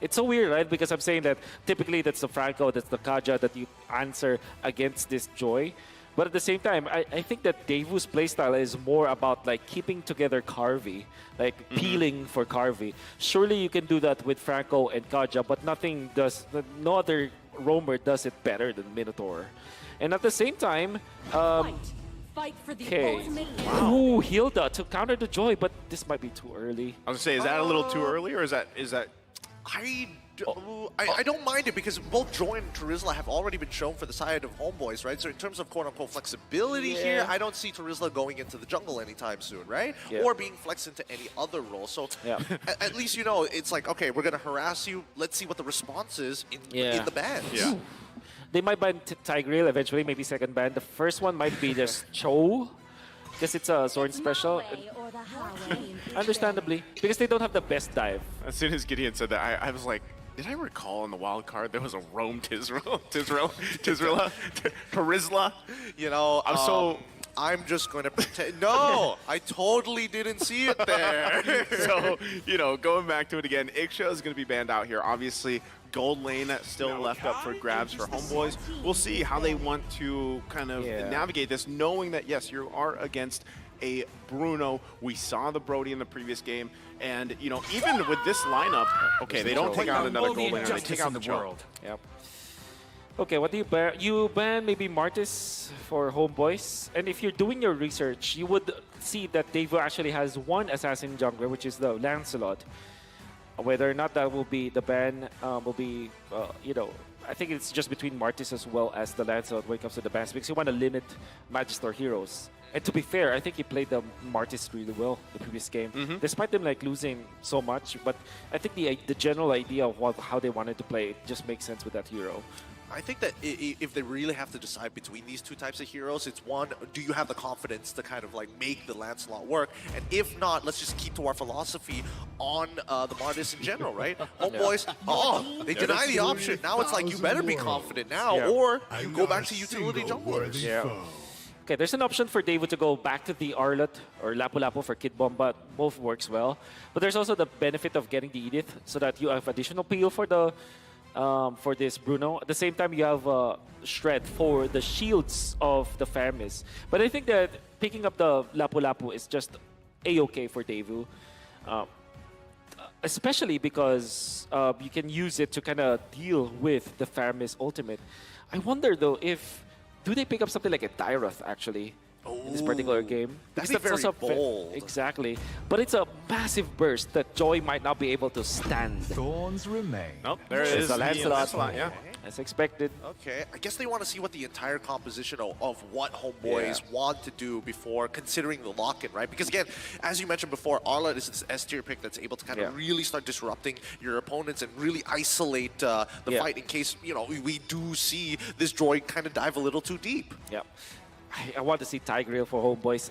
It's so weird, right? Because I'm saying that typically that's the Franco, that's the Kaja that you answer against this Joy. But at the same time, I think that Deusvult's playstyle is more about like keeping together Carvey, like peeling for Carvey. Surely you can do that with Franco and Kaja, but no other roamer does it better than Minotaur. And at the same time, Fight for the ooh, Hilda to counter the Joy, but this might be too early. I was gonna say, is that a little too early, or is that? I don't mind it, because both Joy and Terizla have already been shown for the side of Homeboys, right? So in terms of quote-unquote flexibility here, I don't see Terizla going into the jungle anytime soon, right? Or being flexed into any other role. So at least, you know, it's like, okay, we're going to harass you. Let's see what the response is in the bans. Yeah. They might ban Tigreal eventually, maybe second ban. The first one might be just Cho, because it's a Zorn special. Understandably, because they don't have the best dive. As soon as Gideon said that, I was like, did I recall in the wild card there was a Rome Terizla? You know, I'm just going to pretend. No, I totally didn't see it there. So, you know, going back to it again, Ixia is going to be banned out here. Obviously, gold lane still left up for grabs for Homeboys. We'll see how they want to kind of navigate this, knowing that, yes, you are against a Bruno. We saw the Brody in the previous game, and, you know, even with this lineup, okay, they don't take out another gold laner, they take out the world. Yep. Okay, what do you ban? You ban maybe Martis for Homeboys, and if you're doing your research, you would see that Deusvult actually has one assassin jungler, which is the Lancelot. Whether or not that will be the ban, will be, you know, I think it's just between Martis as well as the Lancelot when it comes to the bans, because you want to limit Magister heroes. And to be fair, I think he played the Martis really well the previous game, despite them like losing so much. But I think the general idea of how they wanted to play it just makes sense with that hero. I think that if they really have to decide between these two types of heroes, it's one, do you have the confidence to kind of like make the Lancelot work? And if not, let's just keep to our philosophy on the Martis in general, right? Homeboys, they deny the option. Now it's like, you better be confident now, or you go back to utility junglers. Okay, there's an option for Deusvult to go back to the Arlot or Lapu-Lapu for Kid Bomba. Both works well. But there's also the benefit of getting the Edith so that you have additional peel for the for this Bruno. At the same time, you have Shred for the shields of the Faramis. But I think that picking up the Lapu-Lapu is just A-okay for Deusvult. Especially because you can use it to kind of deal with the Faramis ultimate. I wonder though if... Do they pick up something like a Tyroth, actually, in this particular game? That's very bold. Exactly. But it's a massive burst that Joy might not be able to stand. Thorns remain. Nope, there is the Lancelot. Yeah. as expected. Okay, I guess they want to see what the entire composition of what Homeboys want to do before considering the lock-in, right? Because again, as you mentioned before, Arla is this S-tier pick that's able to kind of really start disrupting your opponents and really isolate the fight in case, you know, we do see this droid kind of dive a little too deep. Yeah. I want to see Tigreal for Homeboys.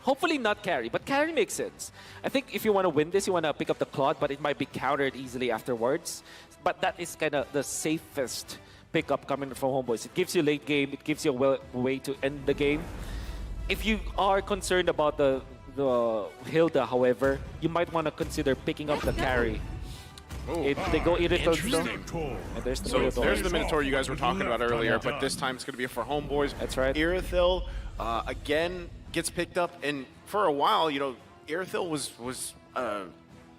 Hopefully not carry, but carry makes sense. I think if you want to win this, you want to pick up the Claude, but it might be countered easily afterwards. But that is kind of the safest pickup coming from Homeboys. It gives you late game. It gives you a way to end the game. If you are concerned about the Hilda, however, you might want to consider picking up the carry. They go Irithel though. And there's the Minotaur. There's the Minotaur you guys were talking about earlier, but this time it's going to be for Homeboys. That's right. Irithel, again, gets picked up, and for a while, you know, Irithel was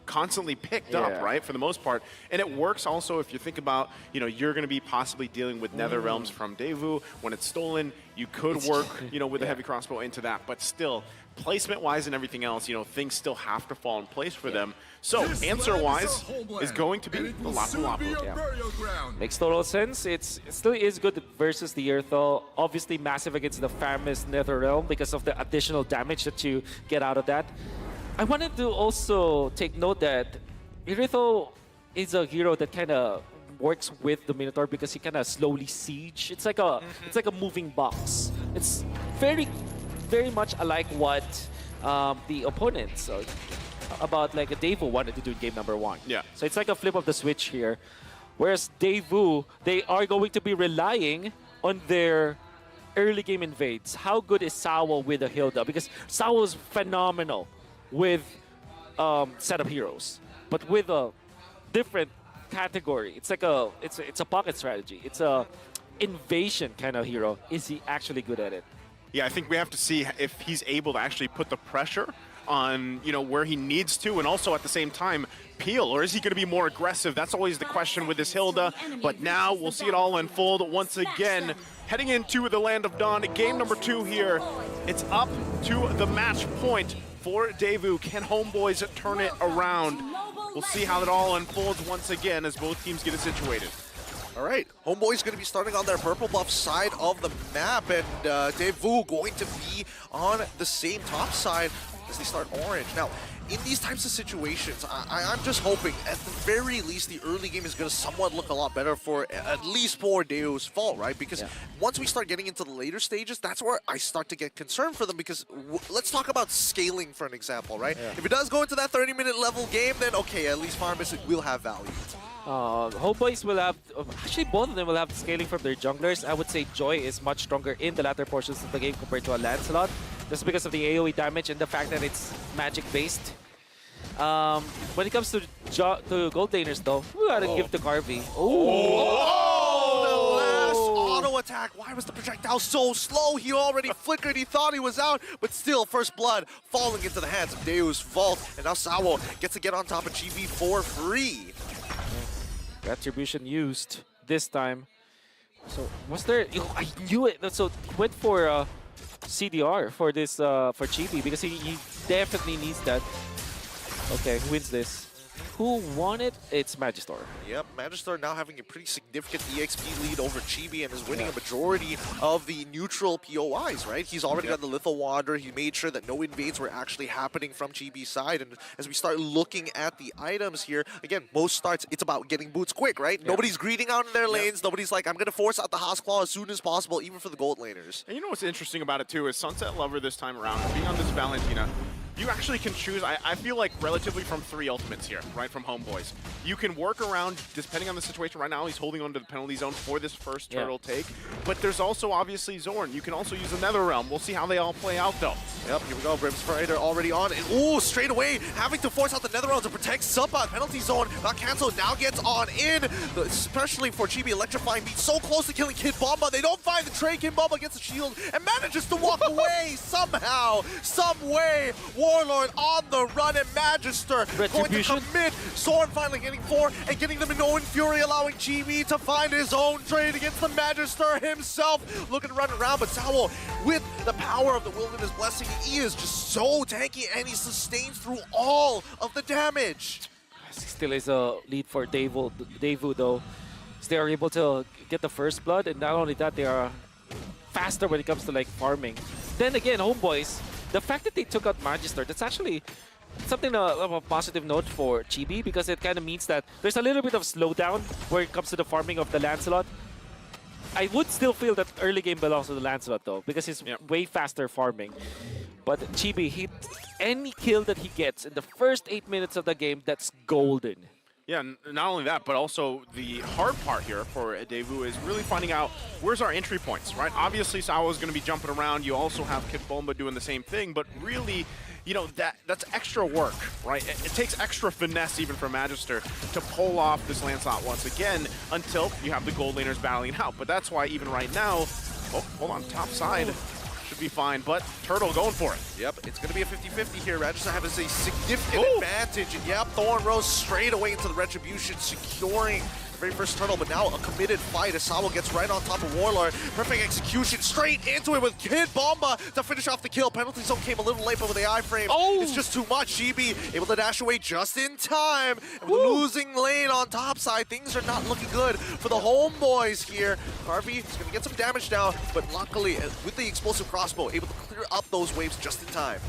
constantly picked up, right, for the most part. And it works also if you think about, you know, you're going to be possibly dealing with Nether Realms from Deusvult. When it's stolen, you could work, you know, with the heavy crossbow into that. But still, placement-wise and everything else, you know, things still have to fall in place for them. So, answer-wise is going to be the Lapu Lapu. Makes total sense. It still is good versus the Irithel. Obviously massive against the Famous Nether Realm because of the additional damage that you get out of that. I wanted to also take note that Irithel is a hero that kind of works with the Minotaur because he kind of slowly siege. It's like a moving box. It's very much alike what the opponents about like a Deusvult wanted to do in game number 1. Yeah. So it's like a flip of the switch here. Whereas Deusvult, they are going to be relying on their early game invades. How good is Sawa with a Hilda? Because Sawa is phenomenal with setup heroes, but with a different category. It's like it's a pocket strategy. It's a invasion kind of hero. Is he actually good at it? Yeah, I think we have to see if he's able to actually put the pressure on, you know, where he needs to, and also at the same time peel, or is he going to be more aggressive? That's always the question with this Hilda. But now we'll see it all unfold once again. Heading into the Land of Dawn, game number 2 here. It's up to the match point for Deusvult. Can Homeboys turn it around? We'll see how it all unfolds once again as both teams get it situated. All right, Homeboys going to be starting on their purple buff side of the map, and Deusvult going to be on the same top side as they start orange. Now, in these types of situations, I'm just hoping, at the very least, the early game is going to somewhat look a lot better for at least for Deusvult, right? Because once we start getting into the later stages, that's where I start to get concerned for them, because let's talk about scaling for an example, right? If it does go into that 30-minute level game, then okay, at least Farmers will have value. Homeboys will have, actually both of them will have scaling from their junglers. I would say Joy is much stronger in the latter portions of the game compared to a Lancelot, just because of the AoE damage and the fact that it's magic-based. When it comes to gold laners though, we gotta give to Carvey. The last auto attack. Why was the projectile so slow? He already flickered. He thought he was out, but still, first blood falling into the hands of Deusvult. And now Sawo gets to get on top of GB for free. Retribution used this time. So was there? I knew it. So he went for CDR for this for Chibi because he definitely needs that. Okay, who wins this? Who won it? It's Magister. Yep, Magister now having a pretty significant EXP lead over Chibi and is winning a majority of the neutral POIs, right? He's already got the Lethal Wander. He made sure that no invades were actually happening from Chibi's side. And as we start looking at the items here, again, most starts, it's about getting boots quick, right? Nobody's greeting out in their lanes. Nobody's like, I'm going to force out the House Claw as soon as possible, even for the gold laners. And you know what's interesting about it, too, is Sunset Lover this time around, being on this Valentina, you actually can choose, I feel like, relatively from 3 ultimates here, right, from Homeboys. You can work around, depending on the situation. Right now, he's holding on to the penalty zone for this first turtle take. But there's also, obviously, Zorn. You can also use the Nether Realm. We'll see how they all play out, though. Yep, here we go. Brimspider already on. And, ooh, straight away, having to force out the Nether Realm to protect Subba. Penalty zone got canceled, now gets on in. Especially for Chibi, electrifying beat so close to killing Kid Bomba. They don't find the trade. Kid Bomba gets the shield and manages to walk away somehow, some way. Warlord on the run, and Magister going to commit. Zorn finally getting 4 and getting them in Owen Fury, allowing Chibi to find his own trade against the Magister himself. Looking to run around, but Sawo, with the power of the Wilderness Blessing, he is just so tanky, and he sustains through all of the damage. Still is a lead for Deusvult though. So they are able to get the first blood, and not only that, they are faster when it comes to like farming. Then again, Homeboys, the fact that they took out Magister, that's actually something of a positive note for Chibi, because it kind of means that there's a little bit of slowdown when it comes to the farming of the Lancelot. I would still feel that early game belongs to the Lancelot though, because he's way faster farming. But Chibi, any kill that he gets in the first 8 minutes of the game, that's golden. Yeah, not only that, but also the hard part here for Deusvult is really finding out where's our entry points, right? Obviously, Sawa is going to be jumping around. You also have Kid Bomba doing the same thing, but really, you know, that's extra work, right? It takes extra finesse even for Magister to pull off this Lancelot once again until you have the gold laners battling out. But that's why even right now, oh, hold on, top side. Should be fine, but Turtle going for it. Yep, it's going to be a 50-50 here. Magister has a significant advantage, and yep, Thorn Rose straight away into the Retribution, securing the very first Turtle, but now a committed fight. Asawa gets right on top of Warlord. Perfect execution, straight into it with Kid Bomba to finish off the kill. Penalty zone came a little late, but with the iframe, it's just too much. Chibi able to dash away just in time. And with the losing lane on top side, things are not looking good for the Homeboys here. Harvey is going to get some damage down, but luckily, with the explosive crossbow, able to clear up those waves just in time.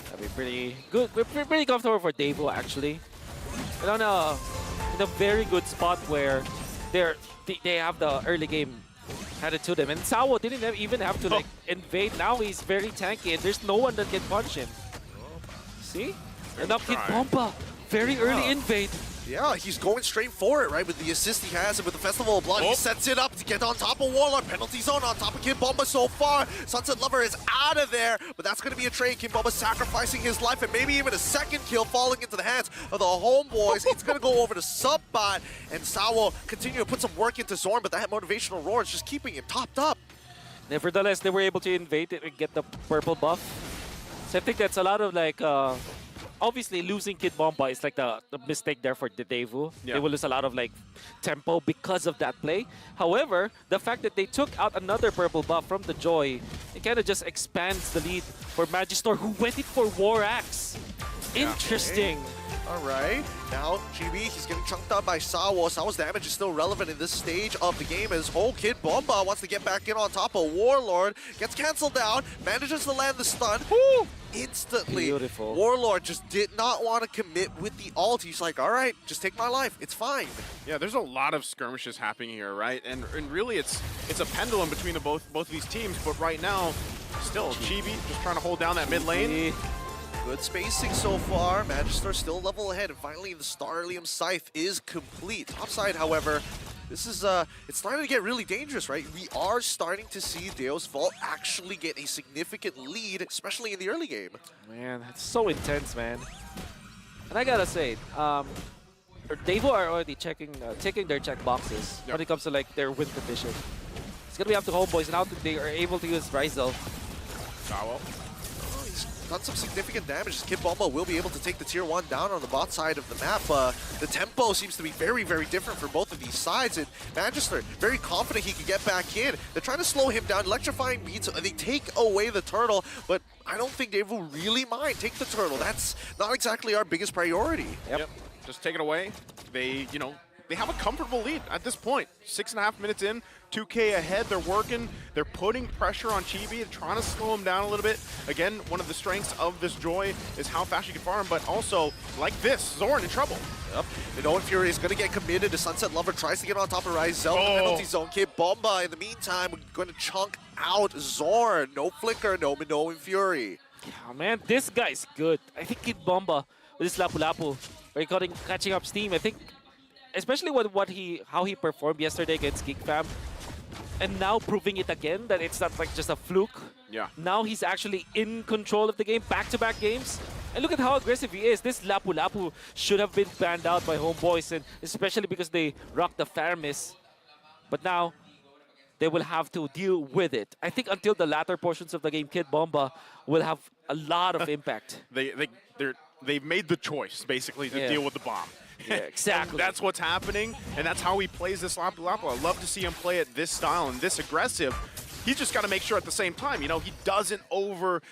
That'd be pretty good. We're pretty comfortable for Deusvult actually. And on in a very good spot where they have the early game headed to them. And Sawa didn't even have to like invade. Now he's very tanky and there's no one that can punch him. See? And now Kid Bomba, very early invade. Yeah, he's going straight for it, right? With the assist he has and with the Festival of Blood, he sets it up to get on top of Warlord. Penalty zone on top of Kid Bomba so far. Sunset Lover is out of there, but that's going to be a trade. Kid Bomba sacrificing his life and maybe even a second kill falling into the hands of the Homeboys. It's going to go over to Subbot, and Sawa continue to put some work into Zorn, but that motivational roar is just keeping him topped up. Nevertheless, they were able to invade it and get the purple buff. So I think that's a lot of like... obviously, losing Kid Bomba is like the mistake there for the Deusvult. Yeah. They will lose a lot of like tempo because of that play. However, the fact that they took out another purple buff from the Joy, it kind of just expands the lead for Magister, who went it for War Axe. Interesting. Okay. All right, now Chibi, he's getting chunked out by Sawa. Sawa's damage is still relevant in this stage of the game as Kid Bomba wants to get back in on top of Warlord. Gets canceled out, manages to land the stun. Instantly. Beautiful. Warlord just did not want to commit with the ult. He's like, all right, just take my life. It's fine. Yeah, there's a lot of skirmishes happening here, right? And really, it's a pendulum between the both of these teams. But right now, still Chibi just trying to hold down that mid lane. Good spacing so far. Magister still level ahead, and finally the Starlium Scythe is complete. Topside, however, this is it's starting to get really dangerous, right? We are starting to see Deusvult actually get a significant lead, especially in the early game. Man, it's so intense, man. And I gotta say, Deusvult are already taking their check boxes when it comes to like their win condition. It's gonna be up to Homeboys and how they are able to use Ryzel. Sawa. Done some significant damage. Kid Bomba will be able to take the tier 1 down on the bot side of the map. The tempo seems to be very, very different for both of these sides, and Magister very confident he can get back in. They're trying to slow him down, electrifying beats, they take away the turtle, but I don't think they will really mind. Take the turtle. That's not exactly our biggest priority. Yep. Just take it away. They, you know, they have a comfortable lead at this point. 6.5 minutes in, 2K ahead, they're working, they're putting pressure on Chibi, they're trying to slow him down a little bit. Again, one of the strengths of this Joy is how fast you can farm, but also, like this, Zorn in trouble. Yep. You know, Fury is going to get committed to Sunset Lover, tries to get on top of Ryzel, the penalty zone. Kid Bomba, in the meantime, going to chunk out Zorn. No flicker, no Minnow and Fury. Oh, man, this guy's good. I think Kid Bomba with this Lapu Lapu, where he catching up steam, I think, especially with how he performed yesterday against Geek Fam, and now proving it again that it's not like just a fluke. Yeah. Now he's actually in control of the game, back-to-back games. And look at how aggressive he is. This Lapu Lapu should have been banned out by Homeboys, and especially because they rocked the Faramis. But now, they will have to deal with it. I think until the latter portions of the game, Kid Bomba will have a lot of impact. They've made the choice, basically, to deal with the bomb. Yeah, exactly. And that's what's happening, and that's how he plays this Lapu Lapu. I love to see him play it this style and this aggressive. he's just got to make sure at the same time, you know, he doesn't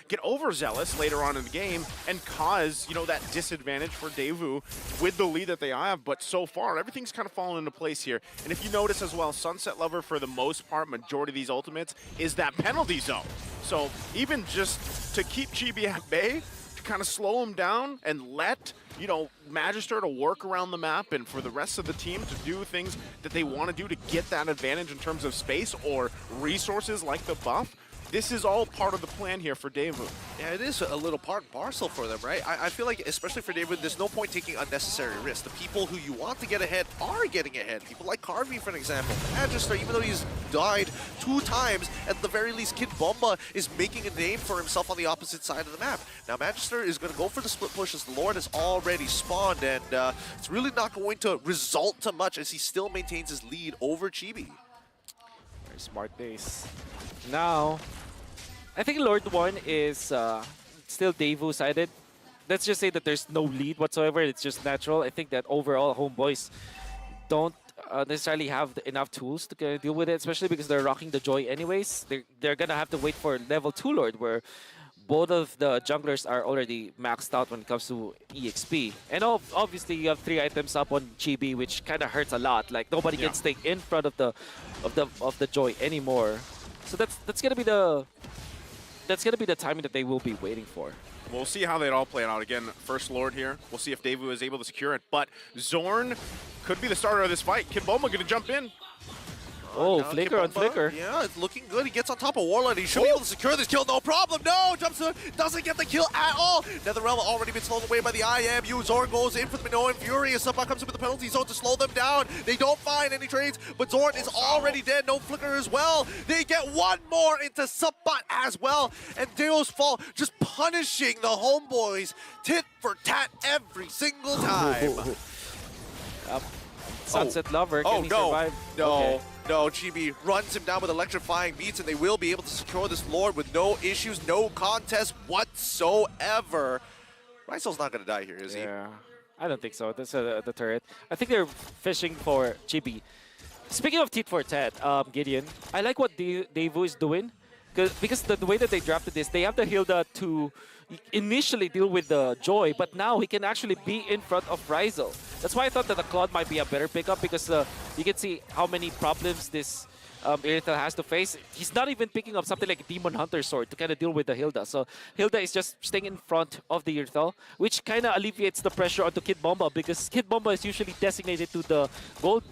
get overzealous later on in the game and cause, you know, that disadvantage for Deusvult with the lead that they have. But so far, everything's kind of fallen into place here. And if you notice as well, Sunset Lover, for the most part, majority of these ultimates, is that penalty zone. So even just to keep Chibi at bay, to kind of slow him down and let, you know, Magister to work around the map and for the rest of the team to do things that they want to do to get that advantage in terms of space or resources like the buff. This is all part of the plan here for Deusvult. Yeah, it is a little part and parcel for them, right? I feel like, especially for David, there's no point taking unnecessary risks. The people who you want to get ahead are getting ahead. People like Carvey, for an example. Magister, even though he's died 2 times, at the very least, Kid Bomba is making a name for himself on the opposite side of the map. Now, Magister is going to go for the split push as the Lord has already spawned, and it's really not going to result to much as he still maintains his lead over Chibi. Very smart base. Now, I think Lord 1 is still Deusvult sided. Let's just say that there's no lead whatsoever. It's just natural. I think that overall, Homeboys don't necessarily have enough tools to deal with it, especially because they're rocking the Joy anyways. They're going to have to wait for level 2 Lord, where both of the junglers are already maxed out when it comes to EXP. And obviously, you have 3 items up on Chibi, which kind of hurts a lot. Like, nobody can stay in front of the Joy anymore. So that's gonna be the timing that they will be waiting for. We'll see how they all play out. Again, first Lord here. We'll see if Deusvult is able to secure it. But Zorn could be the starter of this fight. Kid Bomba going to jump in. Oh, Flicker on Flicker. Yeah, it's looking good. He gets on top of Warlord. He should be able to secure this kill, no problem. No, jumps in, doesn't get the kill at all. NetherRealm already been slowed away by the IMU. Zorn goes in for the Minoan Fury. As Subba comes in with the penalty zone to slow them down. They don't find any trades, but Zorn is already dead. No Flicker as well. They get one more into Subba as well. And Deusvult just punishing the Homeboys tit for tat every single time. Sunset Lover, can he survive? No. Okay. No, Chibi runs him down with electrifying beats, and they will be able to secure this Lord with no issues, no contest whatsoever. Rysel's not going to die here, is he? Yeah, I don't think so. That's the turret. I think they're fishing for Chibi. Speaking of tit for tat, Gideon, I like what Deusvult is doing. Because the way that they drafted this, they have the Hilda to initially deal with the Joy, but now he can actually be in front of Rysel. That's why I thought that the Claude might be a better pickup, because you can see how many problems this Irithel has to face. He's not even picking up something like Demon Hunter Sword to kind of deal with the Hilda. So Hilda is just staying in front of the Irithel, which kind of alleviates the pressure onto Kid Bomba, because Kid Bomba is usually designated to the gold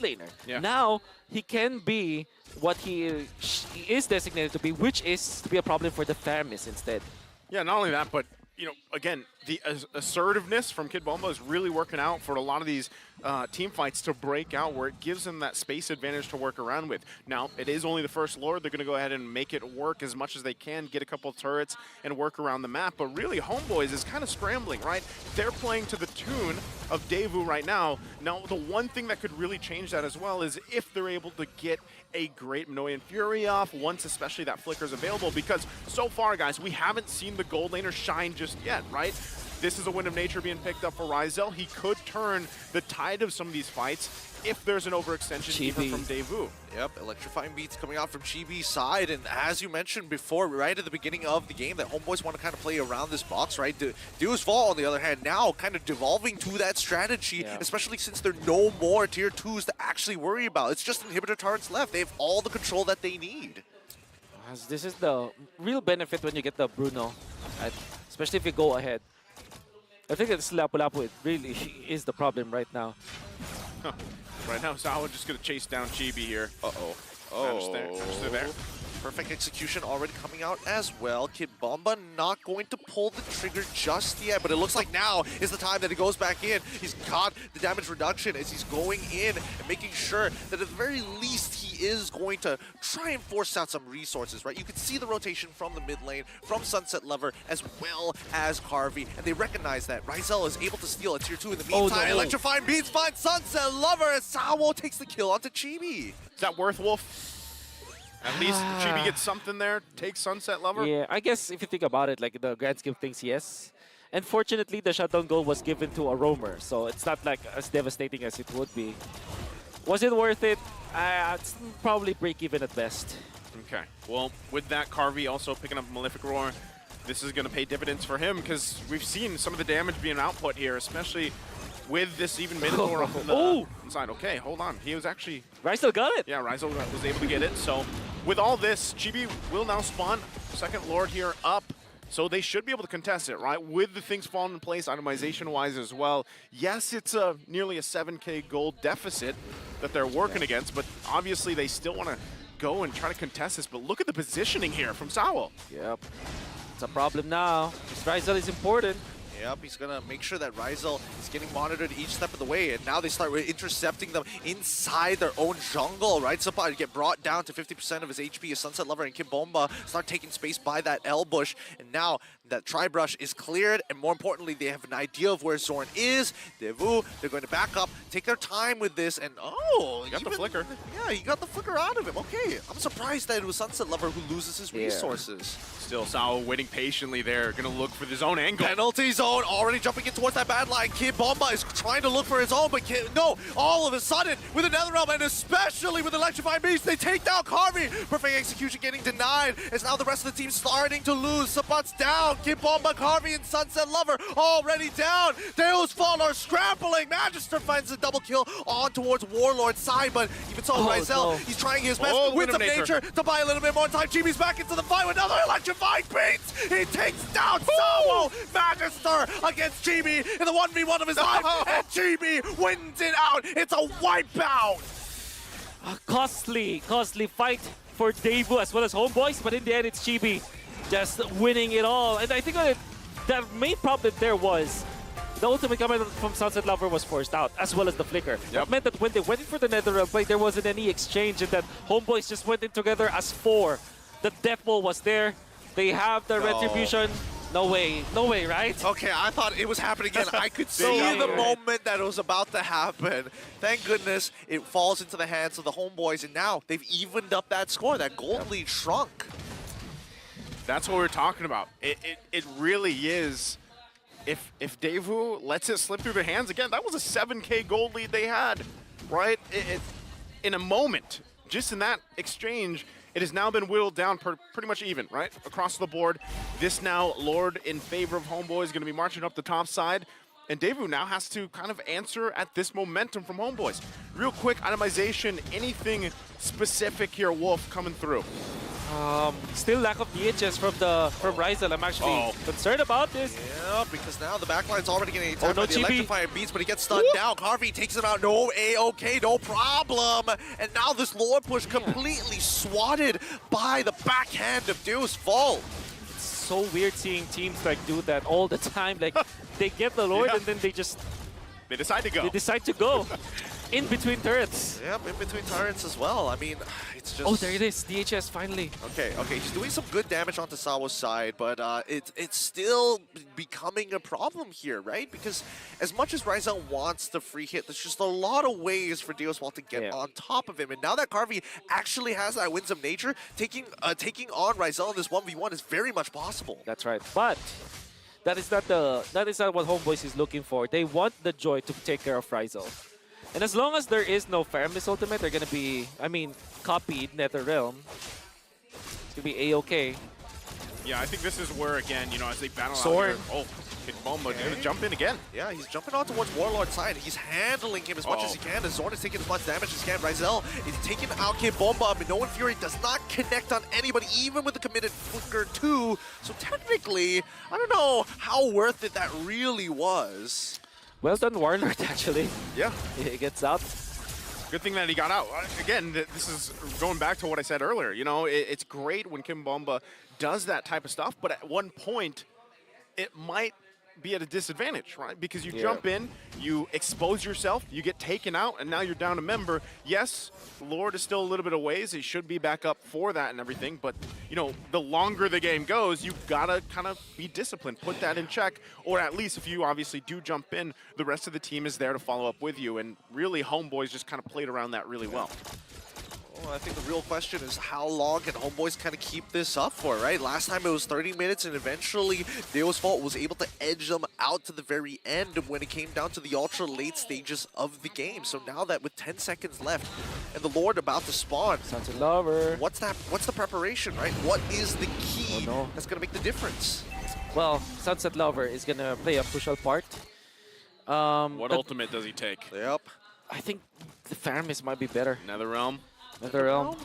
laner. Yeah. Now, he can be what he is designated to be, which is to be a problem for the Faramis instead. Yeah, not only that, but, you know, again, the assertiveness from Kid Bomba is really working out for a lot of these team fights to break out, where it gives them that space advantage to work around with. Now, it is only the first Lord. They're going to go ahead and make it work as much as they can, get a couple of turrets, and work around the map. But really, Homeboys is kind of scrambling, right? They're playing to the tune of Deusvult right now. Now, the one thing that could really change that as well is if they're able to get a great Minoan Fury off, once especially that Flicker is available, because so far, guys, we haven't seen the gold laner shine just yet, right? This is a Wind of Nature being picked up for Rysel. He could turn the tide of some of these fights if there's an overextension even from Deusvult. Yep, electrifying beats coming out from Chibi's side, and as you mentioned before, right at the beginning of the game, that Homeboys want to kind of play around this box, right? Deusvult, on the other hand, now kind of devolving to that strategy, especially since there are no more tier 2s to actually worry about. It's just inhibitor turrets left. They have all the control that they need. This is the real benefit when you get the Bruno, especially if you go ahead. I think that Lapu-Lapu really is the problem right now. Right now, Zawa just going to chase down Chibi here. Uh-oh. Magister there. Perfect execution already coming out as well. Kid Bomba not going to pull the trigger just yet, but it looks like now is the time that he goes back in. He's got the damage reduction as he's going in and making sure that at the very least he is going to try and force out some resources, right? You can see the rotation from the mid lane, from Sunset Lover, as well as Carvey, and they recognize that Rysel is able to steal a tier 2 in the meantime. Electrifying beats finds Sunset Lover as Sawo takes the kill onto Chibi. Is that worth Wolf? At least Chibi gets something there, takes Sunset Lover. Yeah, I guess if you think about it, like the grand scheme of things, yes. And fortunately, the shutdown goal was given to a roamer, so it's not like as devastating as it would be. Was it worth it? It's probably break even at best. Okay, well, with that, Carvey also picking up Malefic Roar. This is going to pay dividends for him because we've seen some of the damage being output here, especially with this even Minotaur up in the inside. Okay, hold on. He was actually... Ryzel got it. Yeah, Ryzel was able to get it. So with all this, Chibi will now spawn second Lord here up. So they should be able to contest it, right? With the things falling in place, itemization-wise as well. Yes, it's nearly a 7K gold deficit that they're working against, but obviously they still want to go and try to contest this. But look at the positioning here from Sawo. Yep. It's a problem now. This Ryzel is important. Yep, he's going to make sure that Ryzel is getting monitored each step of the way, and now they start intercepting them inside their own jungle, right? Supply get brought down to 50% of his HP as Sunset Lover and Kimbomba start taking space by that L-Bush, and now that Tri-Brush is cleared, and more importantly, they have an idea of where Zorn is. Deusvult, they're going to back up, take their time with this, and He got the flicker. Yeah, he got the flicker out of him. Okay, I'm surprised that it was Sunset Lover who loses his resources. Still, Sawo waiting patiently there, going to look for his own angle. Penalty zone, already jumping in towards that bad line. Kimbomba is trying to look for his own, but no, all of a sudden, with another realm, and especially with Electrifying Beast, they take down Carvey. Perfect execution getting denied, as now the rest of the team starting to lose. Sabat's down, Kimbomba, Carvey, and Sunset Lover already down. Deusvult are scrambling. Magister finds a double kill on towards Warlord's side, but even so, Ryzel, he's trying his best with some nature to buy a little bit more time. Chibi's back into the fight with another Electrifying Beast. He takes down Sawo. Magister against Chibi in the 1v1 of his life, and Chibi wins it out. It's a wipeout. A costly fight for Deusvult as well as Homeboys, but in the end, it's Chibi just winning it all. And I think the main problem there was the ultimate coming from Sunset Lover was forced out, as well as the flicker. That meant that when they went in for the Netherrealm play, there wasn't any exchange, and that Homeboys just went in together as 4. The Death Ball was there. They have the Retribution. No way, right? Okay, I thought it was happening again. I could see the moment that it was about to happen. Thank goodness it falls into the hands of the Homeboys, and now they've evened up that score. That gold lead shrunk. That's what we're talking about. It really is. If Deusvult lets it slip through their hands again, that was a 7K gold lead they had, right? In a moment, just in that exchange, it has now been whittled down pretty much even, right? Across the board. This now, Lord in favor of Homeboy is going to be marching up the top side. And Deusvult now has to kind of answer at this momentum from Homeboys. Real quick, itemization, anything specific here, Wolf, coming through? Still lack of DHS from Ryzel. I'm actually concerned about this. Yeah, because now the backline's already getting attacked by the Chibi. Electrifying Beats, but he gets stunned down. Carvey takes him out. No A-OK, no problem. And now this Lord push completely swatted by the backhand of Deusvult. It's so weird seeing teams like do that all the time. Like they get the Lord and then they decide to go. They decide to go. In between turrets. Yep, in between turrets as well. I mean, it's just... Oh, there it is. DHS, finally. Okay, he's doing some good damage onto Sawo's side, but it's still becoming a problem here, right? Because as much as Ryzel wants the free hit, there's just a lot of ways for Deusvult to get on top of him. And now that Carvey actually has that Winds of Nature, taking on Ryzel in this 1v1 is very much possible. That's right. But that is not what Homeboys is looking for. They want the Joy to take care of Ryzel. And as long as there is no Firemist ultimate, they're gonna be, copied Netherrealm. It's gonna be A-OK. Yeah, I think this is where, again, as they battle Sword. out here. Kimbomba gonna jump in again. Yeah, he's jumping on towards Warlord's side. He's handling him as much as he can. The Zorn is taking as much damage as he can. Ryzel is taking out Kimbomba, but No Fury does not connect on anybody, even with the committed flicker too. So technically, I don't know how worth it that really was. Well done, Warlord, actually. Yeah. He gets out. Good thing that he got out. Again, this is going back to what I said earlier. It's great when Kimbomba does that type of stuff, but at one point, it might be at a disadvantage, right? Because you jump in, you expose yourself, you get taken out, and now you're down a member. Yes, Lord is still a little bit of ways. He should be back up for that and everything, but, the longer the game goes, you've got to kind of be disciplined, put that in check, or at least if you obviously do jump in, the rest of the team is there to follow up with you, and really Homeboys just kind of played around that really well. Well, I think the real question is how long can Homeboys kind of keep this up for, right? Last time it was 30 minutes, and eventually Deusvult was able to edge them out to the very end when it came down to the ultra late stages of the game. So now that with 10 seconds left and the Lord about to spawn, Sunset Lover. what's the preparation, right? What is the key that's going to make the difference? Well, Sunset Lover is going to play a crucial part. What ultimate does he take? Yep. I think the Faramis might be better. Netherrealm. Netherrealm.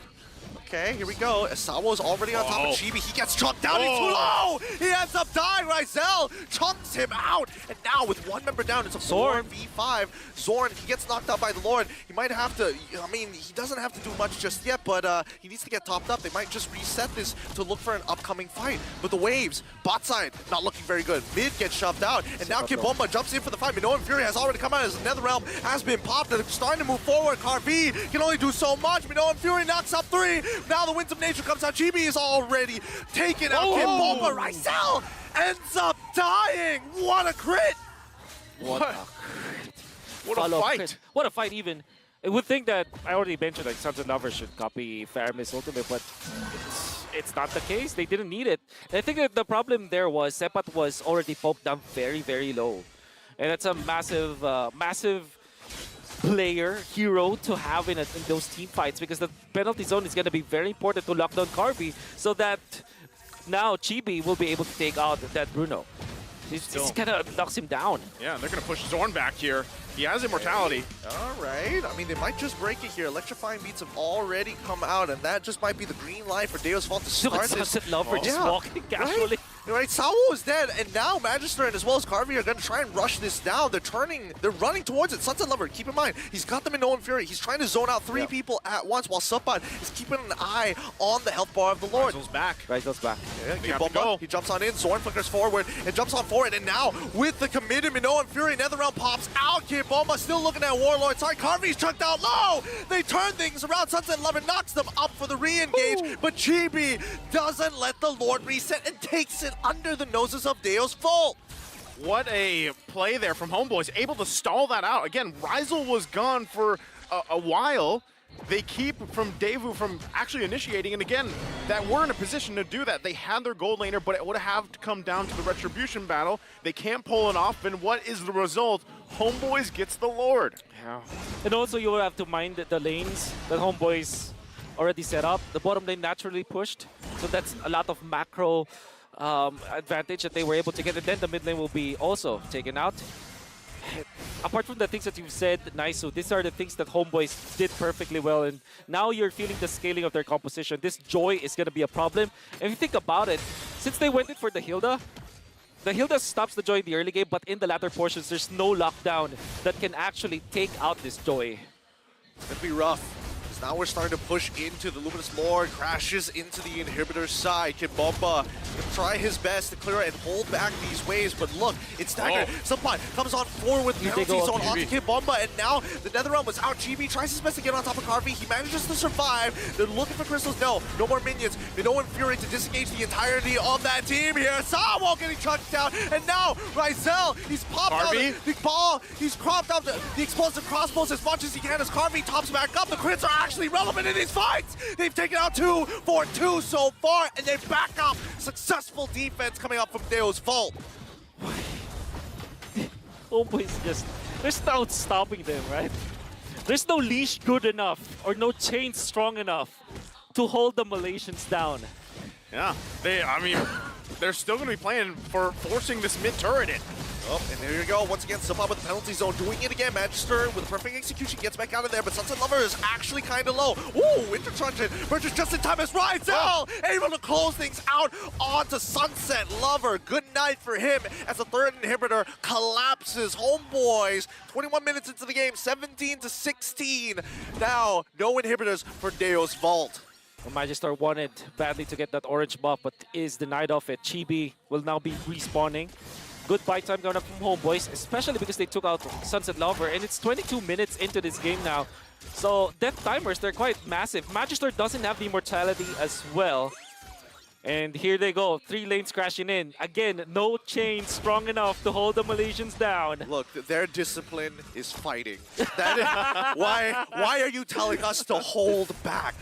Okay, here we go. Sawo's already on top of Chibi. He gets chunked down. He's too Oh. low. He ends up dying. Ryzel chunks him out. And now with one member down, it's a Zorn. 4v5. Zorn, he gets knocked out by the Lord. He might have to, I mean, he doesn't have to do much just yet, but he needs to get topped up. They might just reset this to look for an upcoming fight. But the waves, bot side, not looking very good. Mid gets shoved out. And now Kid Bomba jumps in for the fight. Minoan Fury has already come out as Netherrealm has been popped. They're starting to move forward. Carv can only do so much. Minoan Fury knocks up 3. Now the Winds of Nature comes out. Chibi is already taken out. Kid Bomba. Ryzel ends up dying. What a crit. What a Follow fight. crit. What a fight even. I would think that, I already mentioned like Sunset Lover should copy Faramis Ultimate, but it's not the case. They didn't need it. And I think that the problem there was Sepat was already poked down very, very low. And that's a massive, massive player, hero to have in those team fights, because the penalty zone is going to be very important to lock down Carby so that now Chibi will be able to take out that Bruno. This kind of knocks him down. Yeah, they're going to push Zorn back here. He has immortality. All right. I mean, they might just break it here. Electrifying beats have already come out, and that just might be the green light for Deusvult to start this. Sunset Lover just walking casually. Right, Sawo is dead, and now Magister and as well as Carvey are going to try and rush this down. They're running towards it. Sunset Lover, keep in mind, he's got them in Minoan Fury. He's trying to zone out 3 people at once, while Subpod is keeping an eye on the health bar of the Lord. Ryzel's back. Ryzel's back. Yeah, Bomba, he jumps on in, Zorn flickers forward, and jumps on forward, and now with the committed Minoan Fury, Netherrealm pops out. Kid Bomba still looking at Warlord. Sorry, Carvey's chucked out low. They turn things around. Sunset Lover knocks them up for the re-engage, but Chibi doesn't let the Lord reset and takes it under the noses of Deusvult. What a play there from Homeboys, able to stall that out. Again, Ryzel was gone for a while. They keep from Devu from actually initiating, and again, that we're in a position to do that. They had their gold laner, but it would have to come down to the retribution battle. They can't pull it off, and what is the result? Homeboys gets the Lord. Yeah. And also you will have to mind the lanes that Homeboys already set up. The bottom lane naturally pushed, so that's a lot of macro advantage that they were able to get, and then the mid lane will be also taken out. Apart from the things that you've said, Naisu, these are the things that Homeboys did perfectly well, and now you're feeling the scaling of their composition. This Joy is going to be a problem. And if you think about it, since they went in for the Hilda stops the Joy in the early game, but in the latter portions, there's no lockdown that can actually take out this Joy. It's going to be rough. Now we're starting to push into the Luminous Lord, crashes into the inhibitor side. Kid Bomba gonna try his best to clear it and hold back these waves, but look, it's staggered. Subpod comes on forward with penalty zone onto Kid Bomba, and now the Netherrealm was out. Chibi tries his best to get on top of Carvey. He manages to survive. They're looking for crystals. No more minions. Minoan Fury to disengage the entirety of that team here. Sawo getting chucked down, and now Ryzel, he's popped out the ball. He's cropped out the explosive crossbows as much as he can as Carvey tops back up. The crits are actually relevant in these fights. They've taken out 2 for 2 so far, and they back up. Successful defense coming up from Deusvult. Homeboys just, there's no stopping them, right? There's no leash good enough or no chain strong enough to hold the Malaysians down. Yeah, they're still going to be playing for forcing this mid turret in. Oh, and there you go. Once again, Subpod with the penalty zone, doing it again. Magister with a perfect execution gets back out of there, but Sunset Lover is actually kind of low. Ooh, Intertruncheon purchased just in time as Ryzel able to close things out onto Sunset Lover. Good night for him as the third inhibitor collapses. Homeboys, 21 minutes into the game, 17-16. Now, no inhibitors for Deusvult. Magister wanted badly to get that orange buff, but is denied of it. Chibi will now be respawning. Good fight time going up from Homeboys, especially because they took out Sunset Lover, and it's 22 minutes into this game now. So death timers, they're quite massive. Magister doesn't have the immortality as well. And here they go, 3 lanes crashing in. Again, no chain strong enough to hold the Malaysians down. Look, their discipline is fighting. That is, why are you telling us to hold back?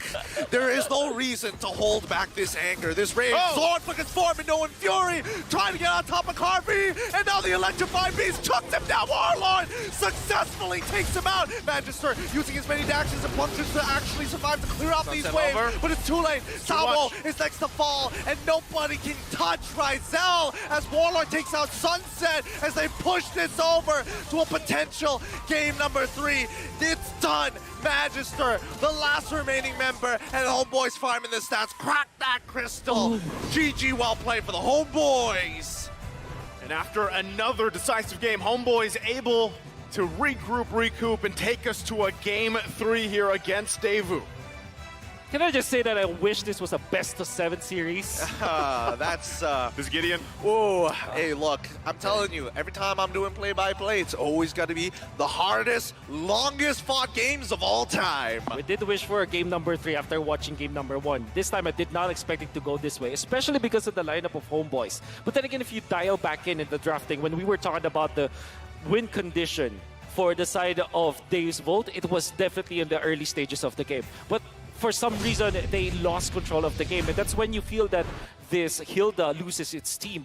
There is no reason to hold back this anger, this rage. Zorn took his form and knowing Fury, trying to get on top of Carby, and now the Electrified Beast chucks him down. Warlord successfully takes him out. Magister using as many dashes and punctures to actually survive to clear out these waves, but it's too late. Salvo is next to fall, and nobody can touch Rizel as Warlord takes out Sunset as they push this over to a potential game number 3. It's done. Magister, the last remaining member, and Homeboys farming the stats. Crack that crystal. GG, well played for the Homeboys. And after another decisive game, Homeboys able to regroup, recoup, and take us to a game 3 here against Deusvult. Can I just say that I wish this was a best-of-7 series? That's This is Gideon. oh, hey, look, I'm telling you, every time I'm doing play-by-play, it's always got to be the hardest, longest fought games of all time. We did wish for a game number 3 after watching game number 1. This time I did not expect it to go this way, especially because of the lineup of Homeboys. But then again, if you dial back in the drafting, when we were talking about the win condition for the side of Deusvult, it was definitely in the early stages of the game. But for some reason, they lost control of the game. And that's when you feel that this Hilda loses its team.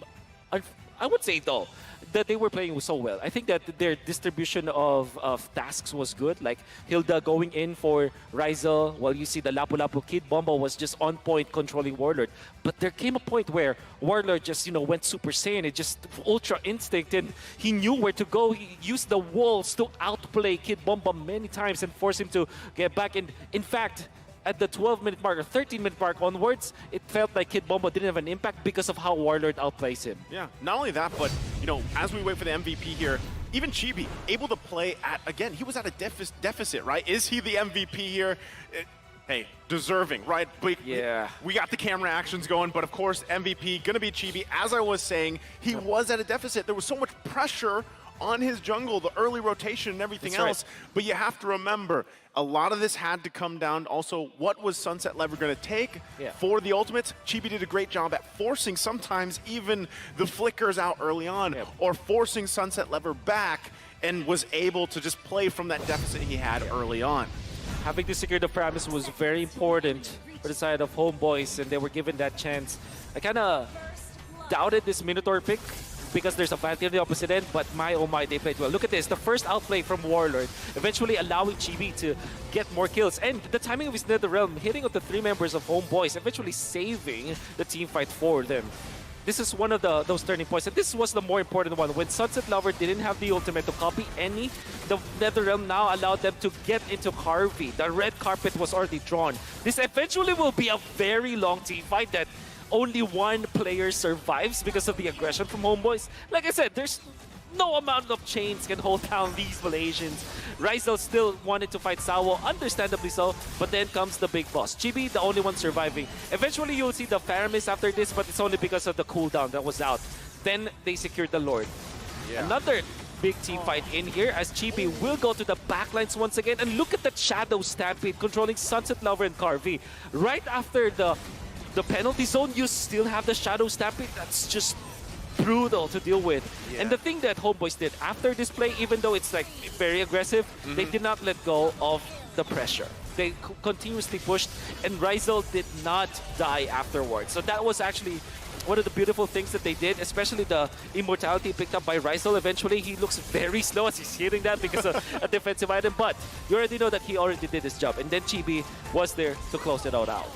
I would say, though, that they were playing so well. I think that their distribution of tasks was good. Like Hilda going in for Rizel, while you see the Lapu-Lapu Kid Bomba was just on point controlling Warlord. But there came a point where Warlord just, went Super Saiyan. It just Ultra Instinct, and he knew where to go. He used the walls to outplay Kid Bomba many times and force him to get back. And in fact, at the 12-minute mark or 13-minute mark onwards, it felt like Kid Bomba didn't have an impact because of how Warlord outplays him. Yeah, not only that, but, as we wait for the MVP here, even Chibi able to play at, again, he was at a deficit, right? Is he the MVP here? Hey, deserving, right? We got the camera actions going, but of course, MVP gonna be Chibi. As I was saying, he was at a deficit. There was so much pressure on his jungle, the early rotation and everything else. But you have to remember, a lot of this had to come down also what was Sunset Lever going to take for the ultimates. Chibi did a great job at forcing sometimes even the flickers out early on or forcing Sunset Lever back, and was able to just play from that deficit he had early on. Having to secure the premise was very important for the side of Homeboys, and they were given that chance. I kind of doubted this Minotaur pick because there's a Vanity on the opposite end, but my oh my, they played well. Look at this, the first outplay from Warlord, eventually allowing Chibi to get more kills. And the timing of his Netherrealm, hitting up the 3 members of Homeboys, eventually saving the team fight for them. This is one of those turning points, and this was the more important one. When Sunset Lover didn't have the ultimate to copy any, the Netherrealm now allowed them to get into Harvey. The red carpet was already drawn. This eventually will be a very long team fight that only one player survives because of the aggression from Homeboys. Like I said, there's no amount of chains can hold down these Malaysians. Rizel still wanted to fight Sawo, understandably so, but then comes the big boss. Chibi, the only one surviving. Eventually, you'll see the Faramis after this, but it's only because of the cooldown that was out. Then they secured the Lord. Another big team fight in here as Chibi will go to the backlines once again. And look at that Shadow Stampede controlling Sunset Lover and Carvey. Right after the penalty zone, you still have the Shadow Stampede. That's just brutal to deal with. And the thing that Homeboys did after this play, even though it's like very aggressive, they did not let go of the pressure. They continuously pushed, and Rizel did not die afterwards. So that was actually one of the beautiful things that they did, especially the immortality picked up by Rizel. Eventually, he looks very slow as he's hitting that because of a defensive item, but you already know that he already did his job. And then Chibi was there to close it all out.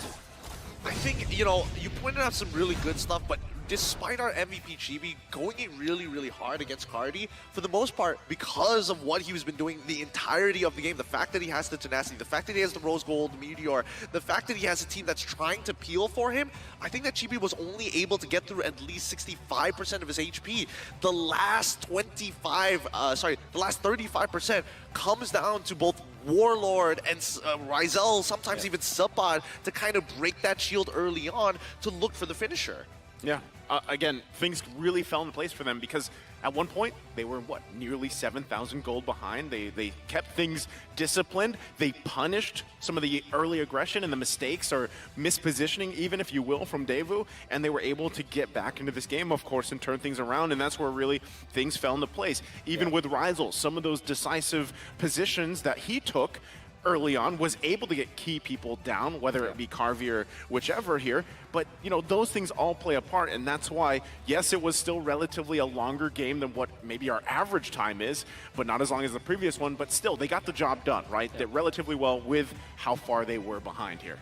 I think, you pointed out some really good stuff, but despite our MVP Chibi going in really, really hard against Cardi, for the most part, because of what he's been doing the entirety of the game, the fact that he has the tenacity, the fact that he has the Rose Gold Meteor, the fact that he has a team that's trying to peel for him, I think that Chibi was only able to get through at least 65% of his HP. The last 35% comes down to both Warlord and Rizel, sometimes even Subpod, to kind of break that shield early on to look for the finisher. Yeah. Again, things really fell into place for them because at one point they were nearly 7,000 gold behind. They kept things disciplined. They punished some of the early aggression and the mistakes or mispositioning, even if you will, from Deusvult, and they were able to get back into this game, of course, and turn things around. And that's where really things fell into place. Even with Rysel, some of those decisive positions that he took early on was able to get key people down, whether it be Carvey or whichever here. But, you know, those things all play a part, and that's why, yes, it was still relatively a longer game than what maybe our average time is, but not as long as the previous one, but still, they got the job done, right? Did relatively well with how far they were behind here.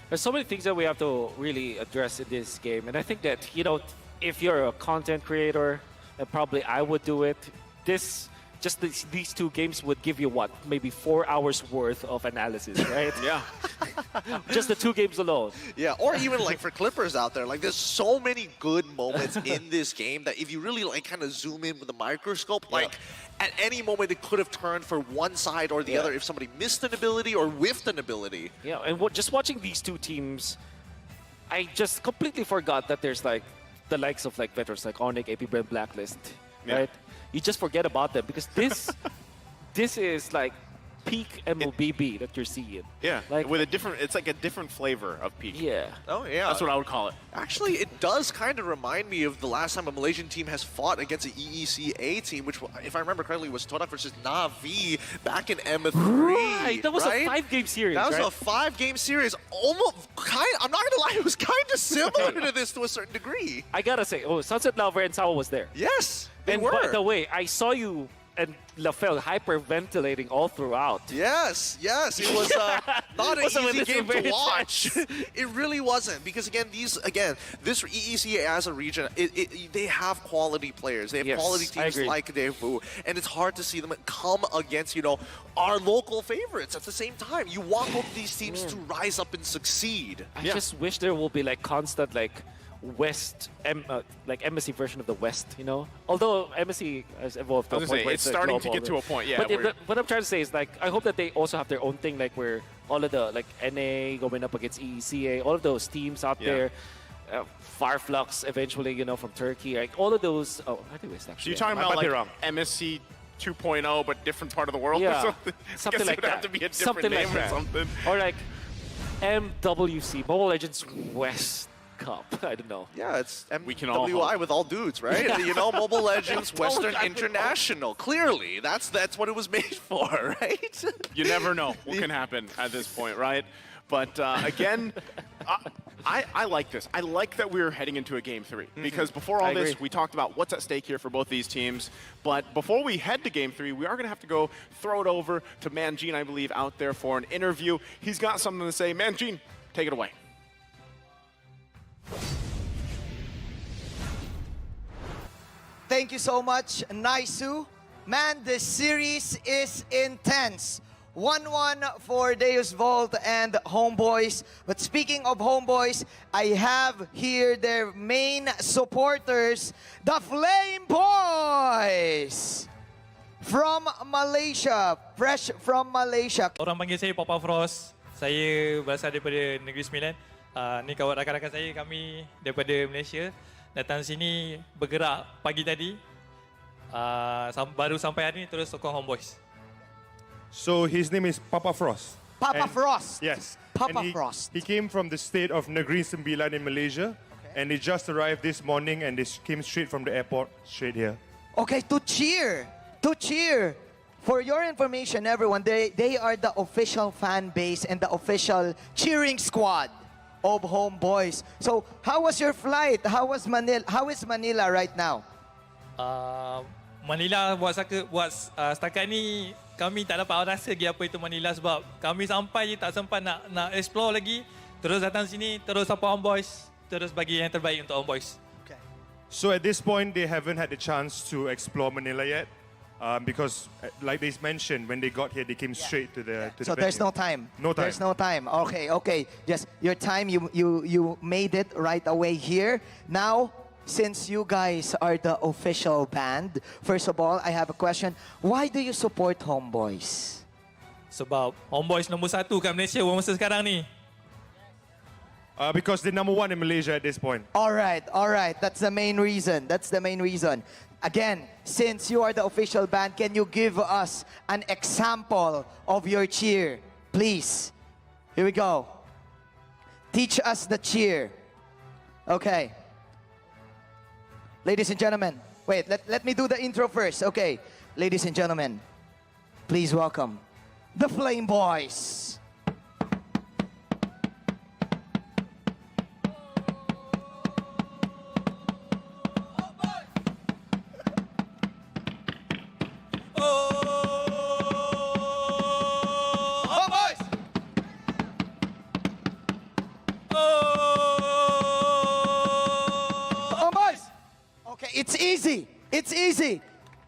There's so many things that we have to really address in this game, and I think that, you know, if you're a content creator, and probably I would do it, just these two games would give you what, maybe 4 hours worth of analysis, right? Yeah. Just the two games alone. Yeah, or even like for Clippers out there, like there's so many good moments in this game that if you really like kind of zoom in with a microscope, like at any moment it could have turned for one side or the other if somebody missed an ability or whiffed an ability. Yeah, and just watching these two teams, I just completely forgot that there's like the likes of like veterans like Onyx, AP Brand, Blacklist, right? You just forget about them because this is like peak MLBB that you're seeing. Yeah, like with a different, it's like a different flavor of peak. Yeah. Oh yeah, That's what I would call it. Actually, it does kind of remind me of the last time a Malaysian team has fought against an EECA team, which, if I remember correctly, was Todak versus Na'Vi back in M3. Right, that was a 5-game series. That was right? a 5-game series. Almost kind. I'm not gonna lie, it was kind of similar to this to a certain degree. I gotta say, Sunset Lover and Sawa was there. Yes, they And were. by the way, I saw you and LaFell hyperventilating all throughout. Yes, it was not an easy game to watch. It really wasn't, because this EECA as a region, they have quality players. They have quality teams like Deusvult, and it's hard to see them come against, you know, our local favorites at the same time. You want both of these teams to rise up and succeed. I just wish there will be like constant like West, like MSC version of the West, you know? Although MSC has evolved to a point where it's starting to get to a point, yeah. But what I'm trying to say is, like, I hope that they also have their own thing, like where all of the, like, NA going up against EECA, all of those teams out there, Farflux eventually, you know, from Turkey, like all of those. Oh, I think it's actually. So you're talking about like MSC 2.0, but different part of the world yeah, or something? Something like that. Have to be a different name or something. Or like MWC, Mobile Legends West Cup. I don't know. Yeah, it's we can all MWI with all dudes, right? You know, Mobile Legends Western International. Clearly, that's what it was made for, right? You never know what can happen at this point, right? But again, I like this. I like that we're heading into a Game 3 because before all this, we talked about what's at stake here for both these teams. But before we head to Game 3, we are going to have to go throw it over to Manjin, I believe, out there for an interview. He's got something to say. Manjin, take it away. Thank you so much, Naisu. Man, this series is intense. 1-1 for Deusvult and Homebois. But speaking of Homebois, I have here their main supporters, the Flame Boys! From Malaysia, fresh from Malaysia. Orang panggil saya Papa Frost. Saya berasal daripada Negeri Sembilan. Ni kawan rakan-rakan saya, kami daripada Malaysia. Datang sini bergerak pagi tadi. Baru sampai hari ni terus sokong Homebois. So his name is Papa Frost. Papa Frost. Yes. Papa And Frost. He came from the state of Negeri Sembilan in Malaysia. And they just arrived this morning and they came straight from the airport, straight here. Okay, to cheer. For your information, everyone, they are the official fan base and the official cheering squad of Homebois. So, how was your flight? How is Manila right now? Manila setakat ni kami tak dapat rasa lagi apa itu Manila sebab kami sampai je tak sempat nak explore lagi. Terus datang sini, terus support Homebois, terus bagi yang terbaik untuk Homebois. Okay. So at this point, they haven't had the chance to explore Manila yet. Because, like they mentioned, when they got here, they came straight to the So there's no time. No time. There's no time. Okay. Just your time. You made it right away here. Now, since you guys are the official band, first of all, I have a question. Why do you support Homebois? Sebab Homebois nombor 1 kat Malaysia masa sekarang ni. Because they're #1 in Malaysia at this point. All right. That's the main reason. Again, since you are the official band, can you give us an example of your cheer, please? Here we go. Teach us the cheer. Okay. Ladies and gentlemen, wait, let me do the intro first. Okay. Ladies and gentlemen, please welcome the Flame Boys. It's easy.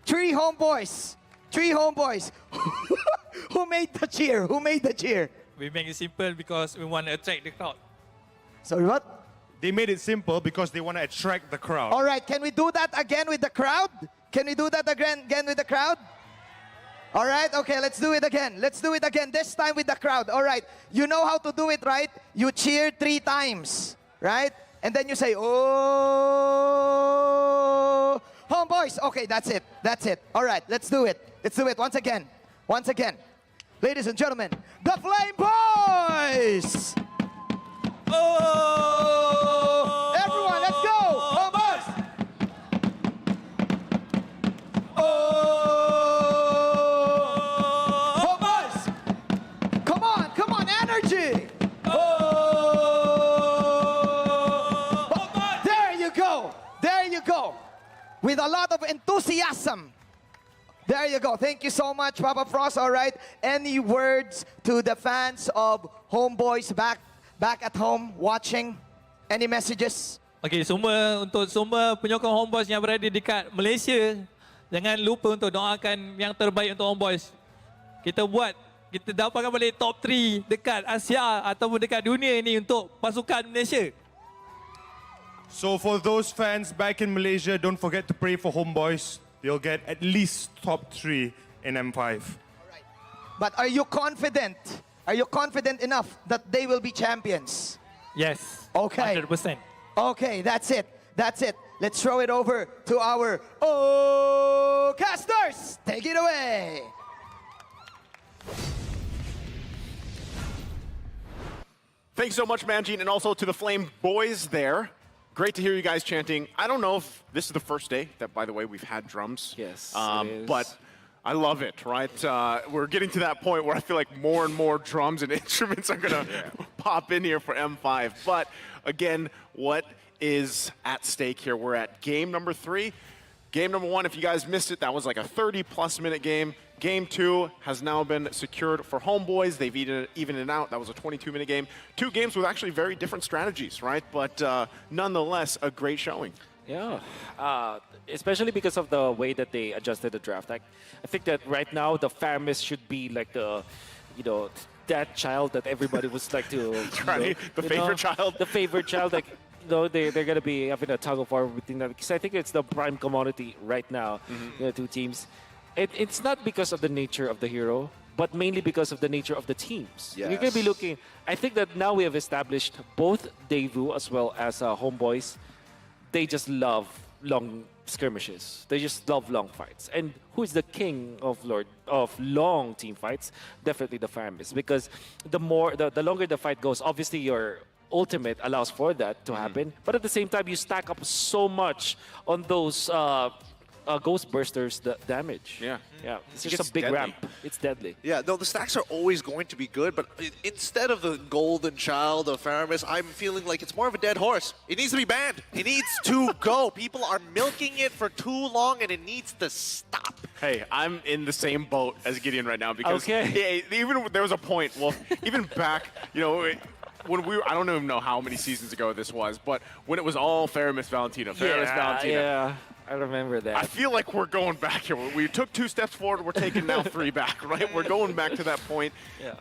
Three homeboys. Who made the cheer? We make it simple because we want to attract the crowd. Sorry, what? They made it simple because they want to attract the crowd. All right, can we do that again with the crowd? All right, okay, let's do it again. This time with the crowd. All right, you know how to do it, right? You cheer 3 times, right? And then you say, oh, homeboys. Okay, that's it. All right, let's do it once again. Ladies and gentlemen, the Flame Boys! Oh! Everyone, let's go! Homeboys! Oh! Homeboys! Come on, energy! There you go. With a lot of enthusiasm. There you go. Thank you so much, Papa Frost. All right. Any words to the fans of Homeboys back at home watching? Any messages? Okey, untuk semua penyokong Homeboys yang berada dekat Malaysia, jangan lupa untuk doakan yang terbaik untuk Homeboys. Kita dapatkan balik top 3 dekat Asia ataupun dekat dunia ini untuk pasukan Malaysia. So for those fans back in Malaysia, don't forget to pray for Homeboys. They'll get at least top 3 in M5. But are you confident? Are you confident enough that they will be champions? Yes. Okay. 100%. Okay, that's it. Let's throw it over to our casters. Take it away. Thanks so much, Manjeet, and also to the Flame Boys there. Great to hear you guys chanting. I don't know if this is the first day that, by the way, we've had drums. Yes, it is. But I love it, right? We're getting to that point where I feel like more and more drums and instruments are going to pop in here for M5. But again, what is at stake here? We're at game number 3. Game number 1, if you guys missed it, that was like a 30-plus minute game. Game 2 has now been secured for Homeboys. They've evened it out. That was a 22-minute game. 2 games with actually very different strategies, right? But nonetheless, a great showing. Yeah, especially because of the way that they adjusted the draft. I think that right now the Faramis should be like the, that child that everybody was like to. Right, the favorite child. The favorite child, like. They're going to be having a tug of war between them because I think it's the prime commodity right now, the 2 teams. It's not because of the nature of the hero, but mainly because of the nature of the teams. Yes. You're going to be looking, I think that now we have established both Deusvult as well as Homeboys, they just love long skirmishes. They just love long fights. And who is the king of long team fights? Definitely the Faramis, because the longer the fight goes, obviously your ultimate allows for that to happen, but at the same time you stack up so much on those Ghost Bursters damage. Yeah, it's just a big deadly. ramp. It's deadly. Yeah, no, the stacks are always going to be good, but instead of the golden child of Faramis, I'm feeling like it's more of a dead horse. It needs to be banned. It needs to go. People are milking it for too long, and it needs to stop. Hey, I'm in the same boat as Gideon right now because even there was a point, well, even back, when I don't even know how many seasons ago this was, but when it was all Faramis Valentina. Yeah, I remember that. I feel like we're going back here. We took 2 steps forward, we're taking now 3 back, right? We're going back to that point. Yeah.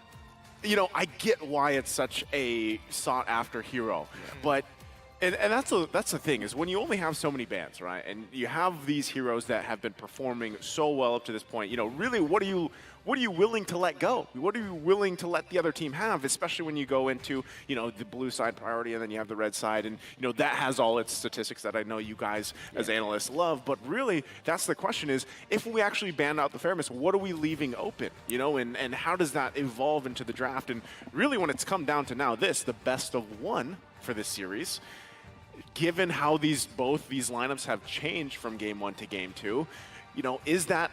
I get why it's such a sought-after hero, but And that's the thing is when you only have so many bans, right? And you have these heroes that have been performing so well up to this point. You know, really, what are you willing to let go? What are you willing to let the other team have? Especially when you go into the blue side priority and then you have the red side, and that has all its statistics that I know you guys as analysts love. But really, that's the question: is if we actually ban out the fairness, what are we leaving open? And how does that evolve into the draft? And really, when it's come down to now, the best of one for this series. Given how both these lineups have changed from game 1 to game 2, is that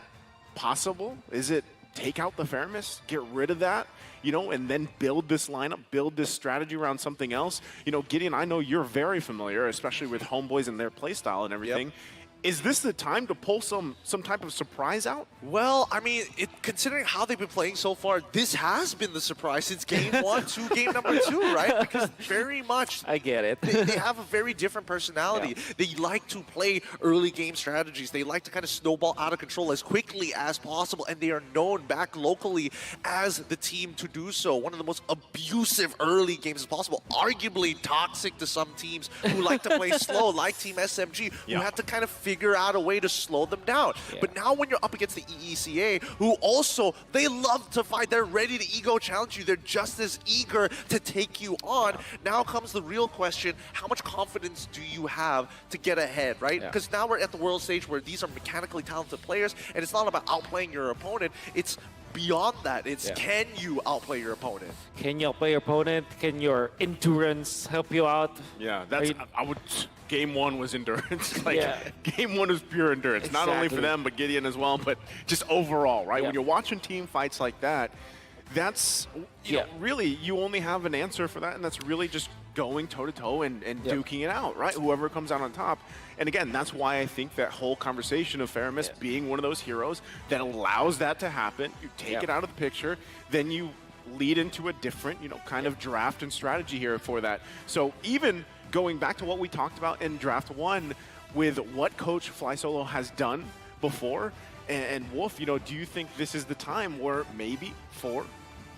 possible? Is it take out the fairness, get rid of that, and then build this lineup, build this strategy around something else? Gideon, I know you're very familiar, especially with Homeboys and their playstyle and everything. Yep. Is this the time to pull some type of surprise out? Well, I mean, considering how they've been playing so far, this has been the surprise since game 1 to game number 2, right? Because very much... I get it. they have a very different personality. Yeah. They like to play early game strategies. They like to kind of snowball out of control as quickly as possible, and they are known back locally as the team to do so. One of the most abusive early games as possible, arguably toxic to some teams who like to play slow, like Team SMG, who have to kind of figure out a way to slow them down. Yeah. But now when you're up against the EECA, who also, they love to fight. They're ready to ego challenge you. They're just as eager to take you on. Now comes the real question, how much confidence do you have to get ahead, right? Because now we're at the world stage where these are mechanically talented players, and it's not about outplaying your opponent. It's beyond that. It's can you outplay your opponent? Can you outplay your opponent? Can your endurance help you out? Yeah, I would... Game 1 was endurance. Game 1 was pure endurance. Exactly. Not only for them, but Gideon as well, but just overall, right? When you're watching team fights like that, that's, you know, really, you only have an answer for that, and that's really just going toe-to-toe and duking it out, right? Whoever comes out on top. And again, that's why I think that whole conversation of Faramis being one of those heroes that allows that to happen, you take it out of the picture, then you lead into a different, kind of draft and strategy here for that. So even going back to what we talked about in Draft 1 with what Coach Fly Solo has done before, and Wolf, do you think this is the time where maybe for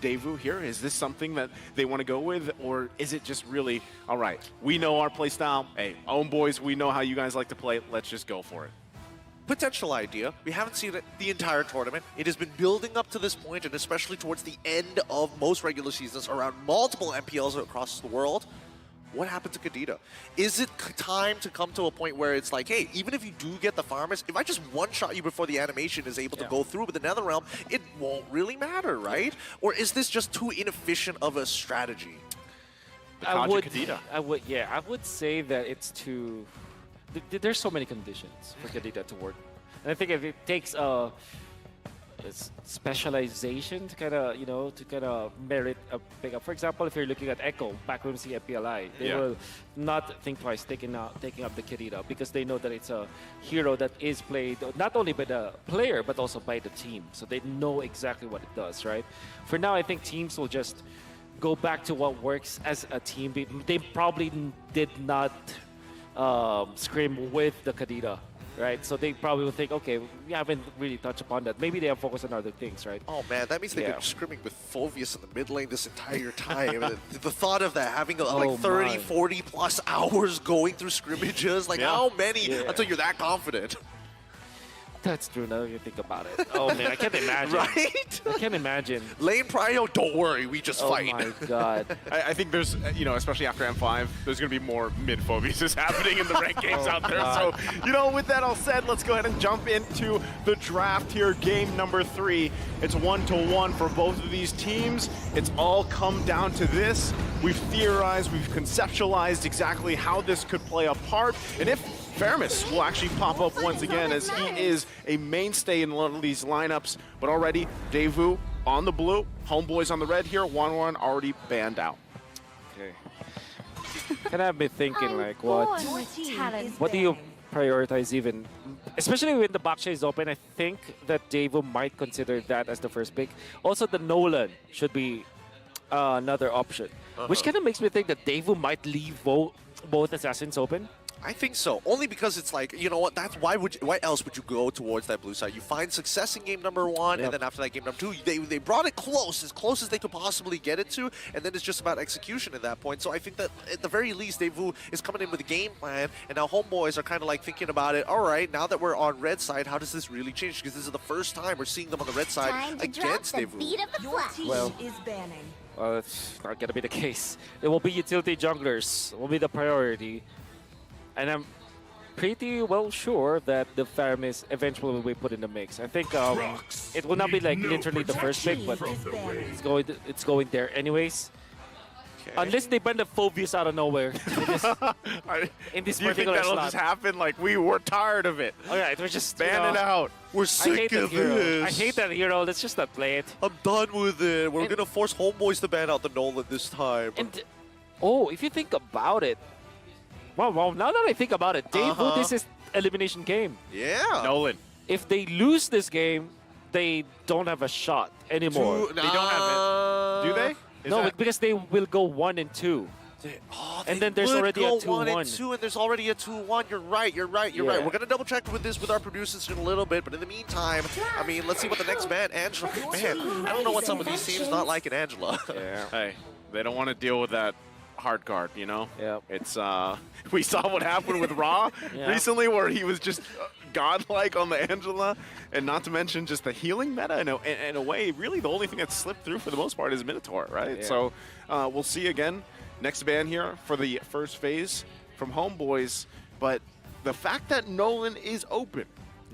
Deusvult here, is this something that they want to go with, or is it just really, all right, we know our play style, hey, Homeboys, we know how you guys like to play, let's just go for it? Potential idea. We haven't seen it the entire tournament. It has been building up to this point, and especially towards the end of most regular seasons around multiple MPLs across the world. What happened to Kadita? Is it time to come to a point where it's like, hey, even if you do get the farmers, if I just one-shot you before the animation is able to go through with the Netherrealm, it won't really matter, right? Or is this just too inefficient of a strategy? I would say that it's too... There's so many conditions for Kadita to work. And I think if it takes a specialization to kind of merit a pickup. For example, if you're looking at Echo, Backroom C PLI, they will not think twice taking up the Kirita because they know that it's a hero that is played not only by the player but also by the team. So they know exactly what it does, right? For now, I think teams will just go back to what works as a team. They probably did not scrim with the Kadita. Right, so they probably will think, okay, we haven't really touched upon that. Maybe they have focused on other things, right? Oh man, that means they've been scrimming with Phoveus in the mid lane this entire time. the thought of that, having like 30, 40 plus hours going through scrimmages, like how many until you're that confident? That's true now you think about it. Oh man, I can't imagine. Right? I can't imagine. Lane Prio, don't worry, we just fight. Oh my god. I think there's, especially after M5, there's going to be more mid-Phobies happening in the ranked games out there. God. So, with that all said, let's go ahead and jump into the draft here. Game number 3. It's 1-1 for both of these teams. It's all come down to this. We've theorized, we've conceptualized exactly how this could play a part. And if Faramis will actually pop up once again as he is a mainstay in one of these lineups. But already, Deusvult on the blue, Homeboys on the red here, 1-1 already banned out. Okay. Can I have me thinking, like, what do you prioritize even? Especially when the backside is open, I think that Deusvult might consider that as the first pick. Also, the Nolan should be another option, which kind of makes me think that Deusvult might leave both assassins open. I think so. Only because it's like, you know what, that's why else would you go towards that blue side? You find success in game number 1, and then after that game number 2, they brought it close as they could possibly get it to, and then it's just about execution at that point. So I think that at the very least, Deusvult is coming in with a game plan, and now Homeboys are kind of like thinking about it, all right, now that we're on red side, how does this really change? Because this is the first time we're seeing them on the red side against Deusvult. Your team Well, is banning. It's not gonna be the case. It will be utility junglers, will be the priority. And I'm pretty well sure that the Faramis eventually will be put in the mix. I think it will not be like literally the first pick, but it's going there anyways. Okay. Unless they ban the Phobius out of nowhere in this Do you think particular that'll slot. just happen? Like, we're tired of it. All right, we're just Ban it out. We're I sick hate that of hero. this. I hate that hero. Let's just not play it. I'm done with it. We're And- gonna force Homeboys to ban out the Nolan this time. And oh, if you think about it, well, now that I think about it, Deusvult, this is elimination game. Yeah. Nolan. If they lose this game, they don't have a shot anymore. They don't have it. Do they? Is No, that- because they will go 1 and 2. Oh, And they then there's would already a go 2-1. 1 and 2, and there's already a 2-1. You're right. Yeah. We're gonna double check with our producers in a little bit, but in the meantime, I mean, let's see what the next man, Angela. Man, I don't know what some of these teams not like in Angela. Yeah. Hey, they don't want to deal with that hard card, you know? Yeah. It's, we saw what happened with Ra Yeah. recently, where he was just godlike on the Angela, and not to mention just the healing meta. In a way, really the only thing that's slipped through for the most part is Minotaur, right? Yeah. So we'll see again. Next ban here for the first phase from Homeboys, but the fact that Nolan is open,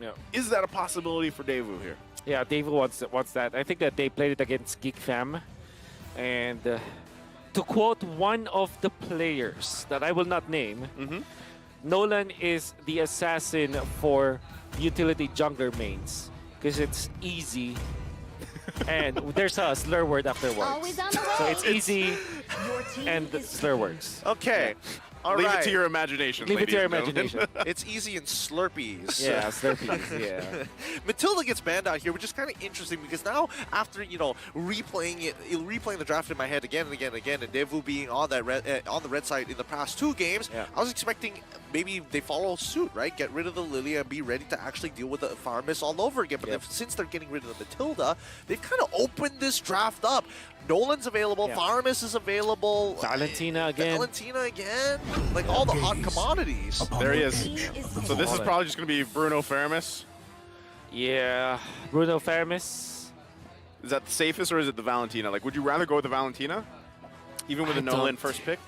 Yeah. is that a possibility for Deusvult here? Yeah, David wants that. I think that they played it against Geek Fam. And to quote one of the players that I will not name, Nolan is the assassin for utility jungler mains because it's easy. And there's a slur word afterwards. Always on the way. So it's easy Your team and the is slur words. Okay. All Leave right. it to your imagination. Leave it to your ladies and gentlemen. imagination. It's easy and Slurpees. Yeah, slurpees, yeah. Matilda gets banned out here, which is kind of interesting because now, after replaying the draft in my head again and again and again, and Deusvult being on that on the red side in the past 2 games, Yeah. I was expecting maybe they follow suit, right? Get rid of the Lilia and be ready to actually deal with the Farmis all over again. But since they're getting rid of the Matilda, they've kind of opened this draft up. Nolan's available, Yeah. Farmis is available, Valentina again. Valentina again, like all the hot commodities. There he is. team is So this is Solid. probably just going to be Bruno Faramis. Yeah, Bruno Faramis. Is that the safest, or is it the Valentina? Like, would you rather go with the Valentina, even with I a Nolan don't. first pick?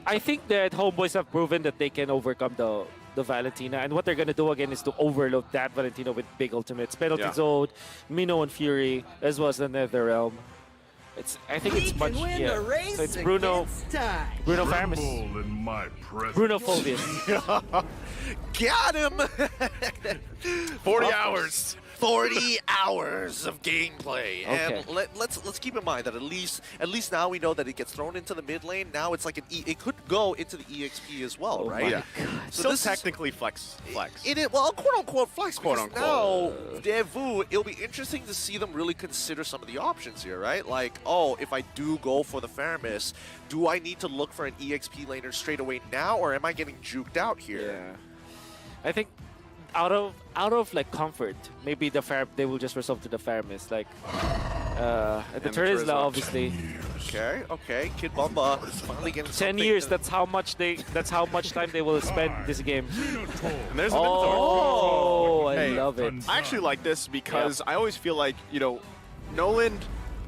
I think that Homeboys have proven that they can overcome the Valentina, and what they're gonna do again is to overload that Valentina with big ultimates, penalty Yeah. zone, Minnow and Fury, as well as the NetherRealm. I think it's much. Yeah. So it's Bruno Faramis, in my presence. Bruno Phobius. Got him! 40 hours. 40 hours of gameplay, and Okay. let's keep in mind that at least now we know that it gets thrown into the mid lane. Now it's like it could go into the EXP as well, Oh right? my Yeah. So Still this is- technically flex. It is, well, quote unquote flex. Quote Because unquote. now, Deusvult, it'll be interesting to see them really consider some of the options here, right? Like, oh, if I do go for the Faramis, do I need to look for an EXP laner straight away now, or am I getting juked out here? Yeah. I think out of like comfort, maybe they will just resort to the Faramis. Like the the Terizla, Terizla. obviously. Okay. Kid Bumba is finally getting 10 something years. to- That's how much time they will spend this game. And there's the Minotaur. Oh, I Hey, love it. I actually like this because I always feel like, Nolan,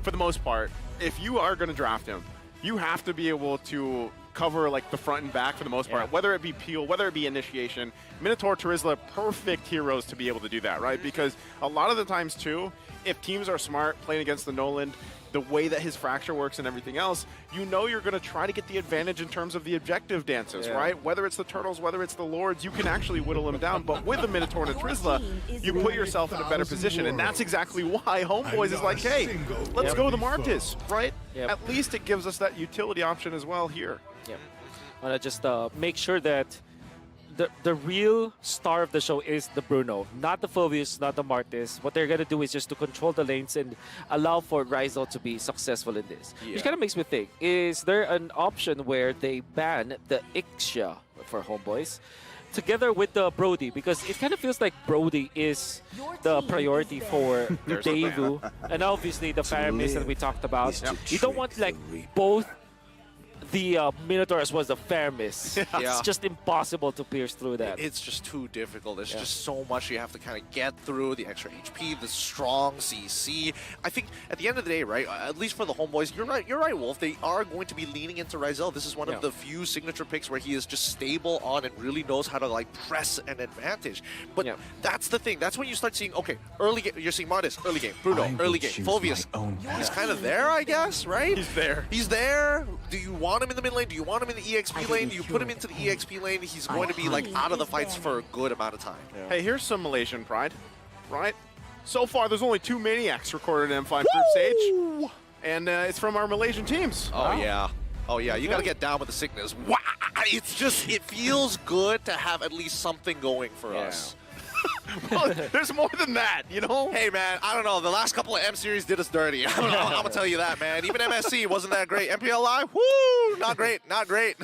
for the most part, if you are going to draft him, you have to be able to cover like the front and back for the most part, Yeah. whether it be peel, whether it be initiation. Minotaur, Terizla, perfect heroes to be able to do that, right? Because a lot of the times too, if teams are smart playing against the Nolan, the way that his fracture works and everything else, you're going to try to get the advantage in terms of the objective dances, Yeah. right? Whether it's the turtles, whether it's the lords, you can actually whittle them down. But with the Minotaur and a Terizla, you put yourself in a better position, and that's exactly why Homeboys is like, hey, let's go the Marcus, right? Yep. At least it gives us that utility option as well here. Yeah. I want to just make sure that the real star of the show is the Bruno, not the Phobius, not the Martis. What they're going to do is just to control the lanes and allow for Rizal to be successful in this. Yeah. Which kind of makes me think, is there an option where they ban the Ixia for Homeboys, together with the Brody, because it kind of feels like Brody is the priority for Deusvult, and obviously the Faramis that we talked about. You don't want like both the Minotaur as well as the Faramis. Yeah. It's just impossible to pierce through that. It's just too difficult. There's just so much you have to kind of get through. The extra HP, the strong CC. I think at the end of the day, right, at least for the Homeboys, you're right, Wolf. They are going to be leaning into Ryzel. This is one of the few signature picks where he is just stable on and really knows how to like press an advantage. But that's the thing. That's when you start seeing, okay, early game, you're seeing Modest, early game, Bruno, early game, Fulvius. He's kind of there, I guess, right? He's there. He's there. Do you want him in the mid lane? Do you want him in the EXP lane? Do you put him into the EXP lane? He's going to be like out of the fights for a good amount of time. Hey, here's some Malaysian pride, right? So far, there's only 2 Maniacs recorded in M5 group stage, and it's from our Malaysian teams. Oh yeah. Oh yeah, you gotta get down with the sickness. Wow, it's just, it feels good to have at least something going for us. Well, there's more than that, you know? Hey man, I don't know, the last couple of M series did us dirty. I'm gonna tell you that, man. Even MSC wasn't that great. MPLI, woo, not great, not great.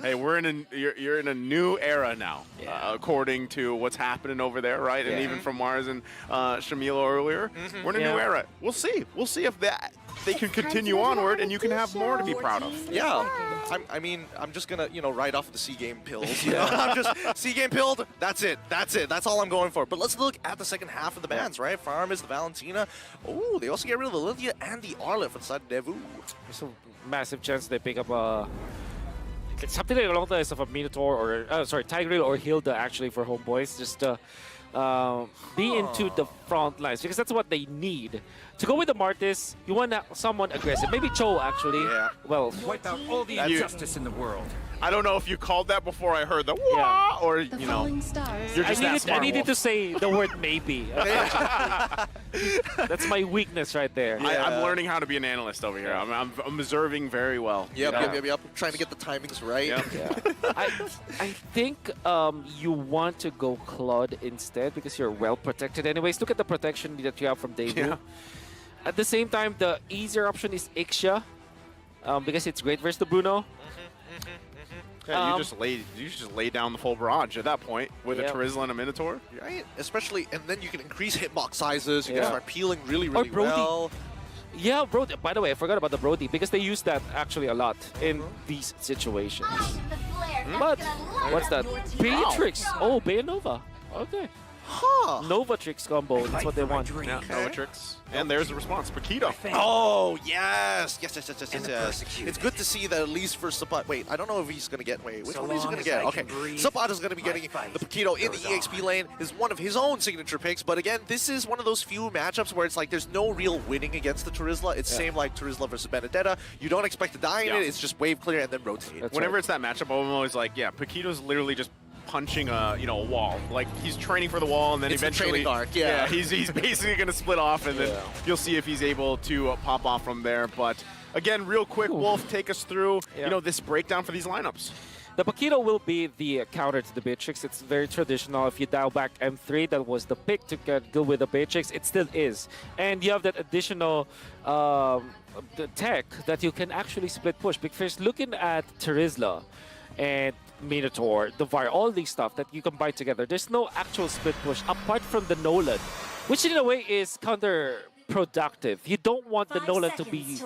Hey, you're in a new era now, according to what's happening over there, right? And even from Mars and Shamilo earlier, we're in a new era. We'll see if they can continue onward, and you can have more to be proud of. Yeah, I mean, I'm just gonna, write off the C game pills. You know? I'm just C game pilled. That's it. That's all I'm going for. But let's look at the second half of the bans, right? Farm is the Valentina. Oh, they also get rid of the Lithia and the Arlet for the side of Devu. There's a massive chance they pick up a something like along the lines of a Minotaur or Tigreal or Hilda actually for Homeboys. Just be into the front lines because that's what they need. To go with the Martis, you want someone aggressive. Maybe Cho actually. Yeah. Well, Wipe out all the injustice in the world. I don't know if you called that before I heard the wah, or you're just that smart, I needed Wolf. to say the word maybe. That's my weakness right there. I'm learning how to be an analyst over here. I'm observing very well. Yep. Trying to get the timings right. Yep. I think you want to go Claude instead because you're well protected anyways. Look at the protection that you have from Deusvult. Yeah. At the same time, the easier option is Ixia because it's great versus the Bruno. Yeah, you just lay down the full barrage at that point with a Terizla and a Minotaur. Right? Especially, and then you can increase hitbox sizes. You can start peeling really Brody. well. Yeah, Brody. By the way, I forgot about the Brody because they use that actually a lot in these situations. But what's that? Beatrix. Oh, Bayanova. Okay. Huh. Nova Trix combo. That's what they want. Yeah, Novatrix. And there's the response, Paquito. Oh, yes. Yes. It's good to see that at least for Sapat. Wait, I don't know if he's going to get. Wait, which one is he going to get? Okay. Sapat is going to be getting the Paquito in the EXP lane. Is one of his own signature picks. But again, this is one of those few matchups where it's like there's no real winning against the Terizla. It's same like Terizla versus Benedetta. You don't expect to die in it. It's just wave clear and then rotate. Whenever it's that matchup, I'm always like, yeah, Paquito's literally just punching a wall. Like he's training for the wall, and then It's the eventually, training arc, yeah. he's basically gonna split off, and then you'll see if he's able to pop off from there. But again, real quick, Wolf, take us through this breakdown for these lineups. The Paquito will be the counter to the Beatrix. It's very traditional. If you dial back M3, that was the pick to deal with the Beatrix. It still is. And you have that additional the tech that you can actually split push. Because looking at Terizla and Minotaur, the Var, all these stuff that you combine together, there's no actual split push apart from the Nolan, which in a way is counterproductive. You don't want the Nolan to be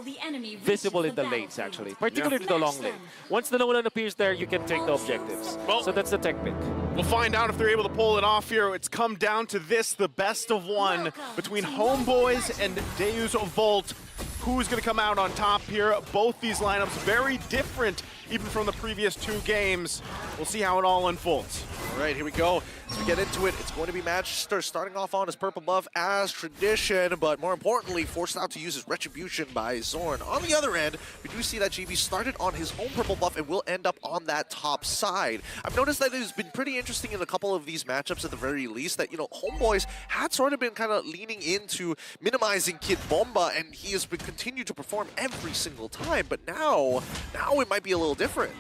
visible in the lanes, actually, particularly the long lane. Once the Nolan appears there, you can take the objectives. Well, so that's the tech pick. We'll find out if they're able to pull it off here. It's come down to this, the best of one between Homeboys and Deusvult. Who's going to come out on top here? Both these lineups very different, even from the previous 2 games. We'll see how it all unfolds. All right, here we go. As we get into it, it's going to be Magister starting off on his purple buff as tradition, but more importantly, forced out to use his Retribution by Zorn. On the other end, we do see that GB started on his own purple buff and will end up on that top side. I've noticed that it has been pretty interesting in a couple of these matchups at the very least that, Homeboys had sort of been kind of leaning into minimizing Kid Bomba, and he has been continued to perform every single time, but now it might be a little different.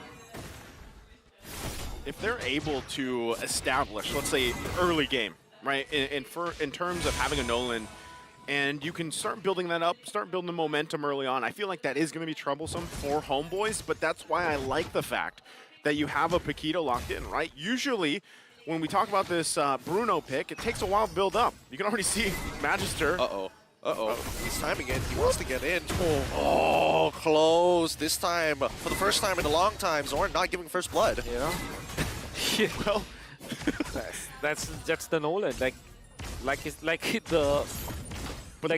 If they're able to establish, let's say, early game, right, in terms of having a Nolan, and you can start building that up, start building the momentum early on, I feel like that is going to be troublesome for Homeboys, but that's why I like the fact that you have a Paquito locked in, right? Usually, when we talk about this Bruno pick, it takes a while to build up. You can already see Magister. He's timing it. He wants to get in. Oh, close. This time, for the first time in a long time, Zorn not giving first blood. Yeah. Well, that's the Nolan. Like the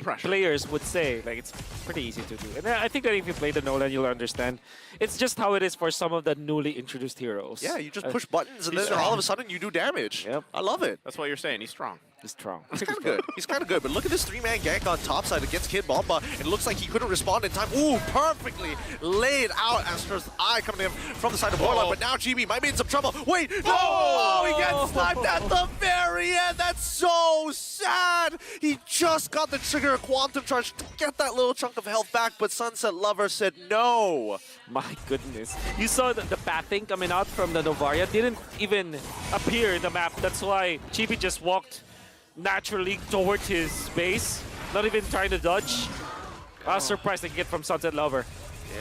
pressure. players would say, like it's pretty easy to do. And I think that if you play the Nolan, you'll understand. It's just how it is for some of the newly introduced heroes. Yeah, you just push buttons and he's then all strong. of a sudden you do damage. Yep. I love it. That's what you're saying. He's strong. He's strong. He's kind of good. He's kind of good. But look at this three-man gank on top side against Kid Bomba. It looks like he couldn't respond in time. Ooh, perfectly laid out Astra's eye coming in from the side of Warlord. But now GB might be in some trouble. Wait, no! Oh, he gets sniped at the very end. That's so sad. He just got the trigger Quantum Charge to get that little chunk of health back, but Sunset Lover said no. My goodness. You saw the pathing coming out from the Novaria didn't even appear in the map. That's why Chibi just walked naturally towards his base, not even trying to dodge. I was surprised they get from Sunset Lover.